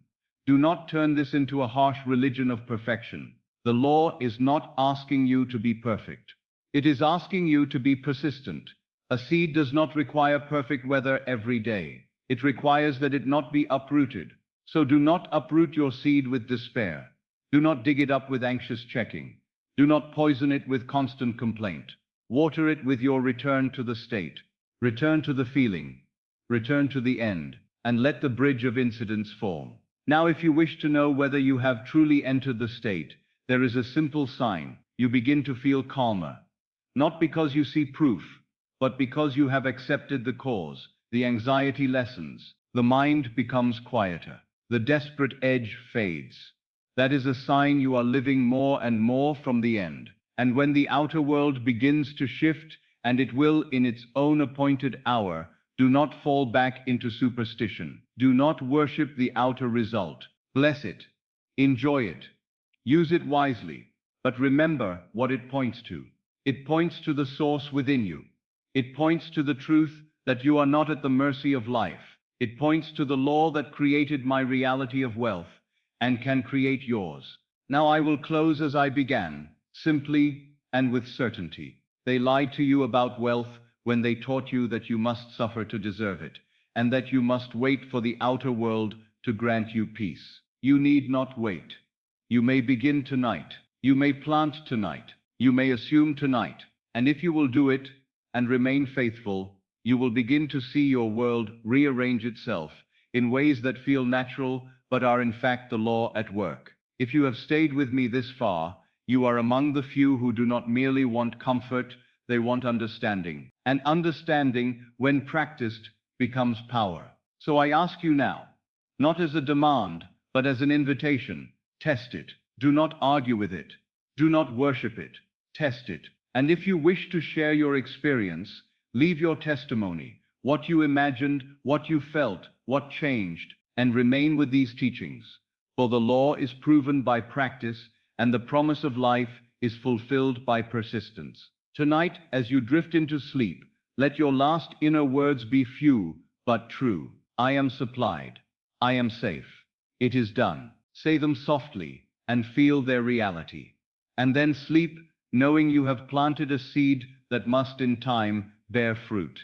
Do not turn this into a harsh religion of perfection. The law is not asking you to be perfect. It is asking you to be persistent. A seed does not require perfect weather every day. It requires that it not be uprooted. So do not uproot your seed with despair. Do not dig it up with anxious checking. Do not poison it with constant complaint. Water it with your return to the state. Return to the feeling. Return to the end. And let the bridge of incidents form. Now if you wish to know whether you have truly entered the state, there is a simple sign. You begin to feel calmer. Not because you see proof, but because you have accepted the cause. The anxiety lessens. The mind becomes quieter. The desperate edge fades. That is a sign you are living more and more from the end. And when the outer world begins to shift, and it will in its own appointed hour, do not fall back into superstition. Do not worship the outer result. Bless it. Enjoy it. Use it wisely. But remember what it points to. It points to the source within you. It points to the truth that you are not at the mercy of life. It points to the law that created my reality of wealth and can create yours. Now I will close as I began, simply and with certainty. They lied to you about wealth when they taught you that you must suffer to deserve it, and that you must wait for the outer world to grant you peace. You need not wait. You may begin tonight. You may plant tonight. You may assume tonight. And if you will do it and remain faithful, you will begin to see your world rearrange itself in ways that feel natural but are in fact the law at work. If you have stayed with me this far, you are among the few who do not merely want comfort, they want understanding. And understanding, when practiced, becomes power. So I ask you now, not as a demand, but as an invitation, test it. Do not argue with it. Do not worship it. Test it. And if you wish to share your experience, leave your testimony, what you imagined, what you felt, what changed, and remain with these teachings. For the law is proven by practice, and the promise of life is fulfilled by persistence. Tonight, as you drift into sleep, let your last inner words be few, but true. I am supplied. I am safe. It is done. Say them softly, and feel their reality. And then sleep, knowing you have planted a seed that must in time bear fruit.